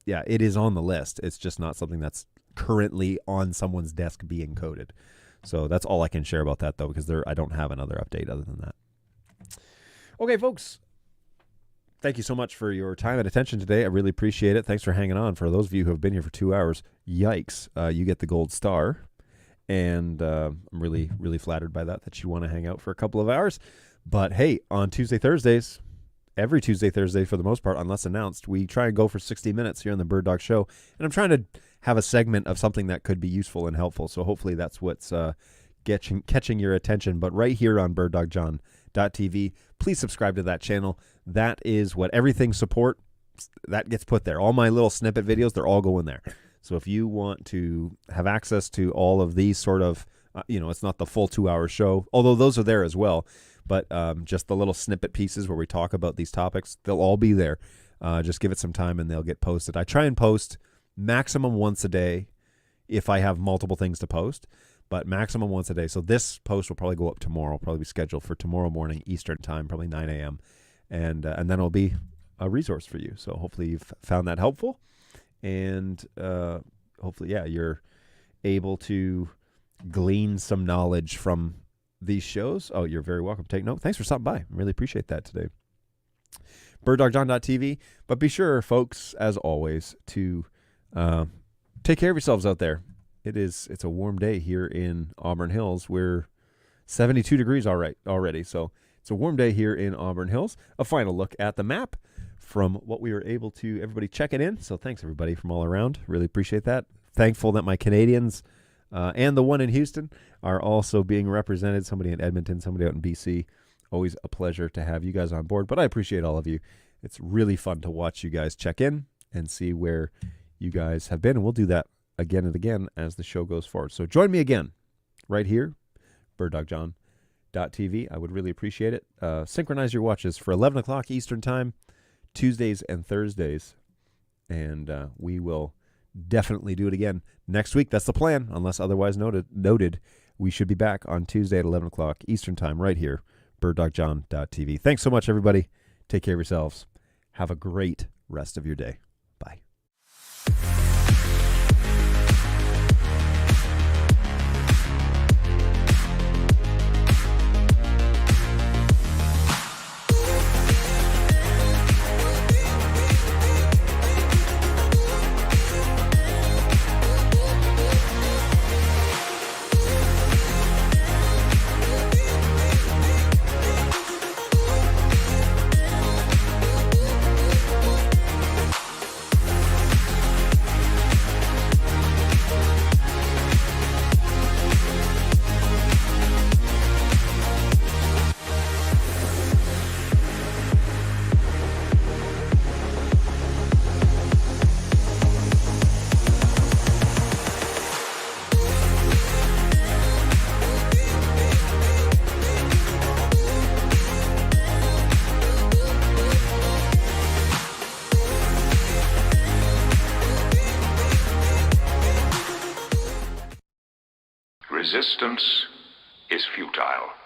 yeah, it is on the list. It's just not something that's currently on someone's desk being coded. So that's all I can share about that, though, because I don't have another update other than that. Okay, folks. Thank you so much for your time and attention today. I really appreciate it. Thanks for hanging on. For those of you who have been here for 2 hours, yikes, you get the gold star. And I'm really, really flattered by that you want to hang out for a couple of hours. But hey, on Tuesday, Thursdays, every Tuesday, Thursday for the most part, unless announced, we try and go for 60 minutes here on the Bird Dog Show. And I'm trying to have a segment of something that could be useful and helpful. So hopefully that's what's catching your attention. But right here on birddogjohn.tv, please subscribe to that channel. That is what everything support, that gets put there. All my little snippet videos, they're all going there. So if you want to have access to all of these sort of, it's not the full 2-hour show, although those are there as well, but just the little snippet pieces where we talk about these topics, they'll all be there. Just give it some time and they'll get posted. I try and post maximum once a day if I have multiple things to post, but maximum once a day. So this post will probably go up tomorrow, probably be scheduled for tomorrow morning Eastern time, probably 9 a.m. And then it'll be a resource for you. So hopefully you've found that helpful. And hopefully, you're able to glean some knowledge from these shows. Oh, you're very welcome. Take note. Thanks for stopping by. I really appreciate that today. birddogjohn.tv. But be sure, folks, as always, to take care of yourselves out there. It's a warm day here in Auburn Hills. We're 72 degrees already. So it's a warm day here in Auburn Hills. A final look at the map from what we were able to, everybody checking in. So thanks, everybody, from all around. Really appreciate that. Thankful that my Canadians and the one in Houston are also being represented. Somebody in Edmonton, somebody out in BC. Always a pleasure to have you guys on board, but I appreciate all of you. It's really fun to watch you guys check in and see where you guys have been, and we'll do that again and again as the show goes forward. So join me again right here, birddogjohn.tv. I would really appreciate it. Synchronize your watches for 11 o'clock Eastern Time, Tuesdays and Thursdays, and we will definitely do it again next week. That's the plan, unless otherwise noted. We should be back on Tuesday at 11 o'clock Eastern Time right here, birddogjohn.tv. Thanks so much, everybody. Take care of yourselves. Have a great rest of your day. Bye. Resistance is futile.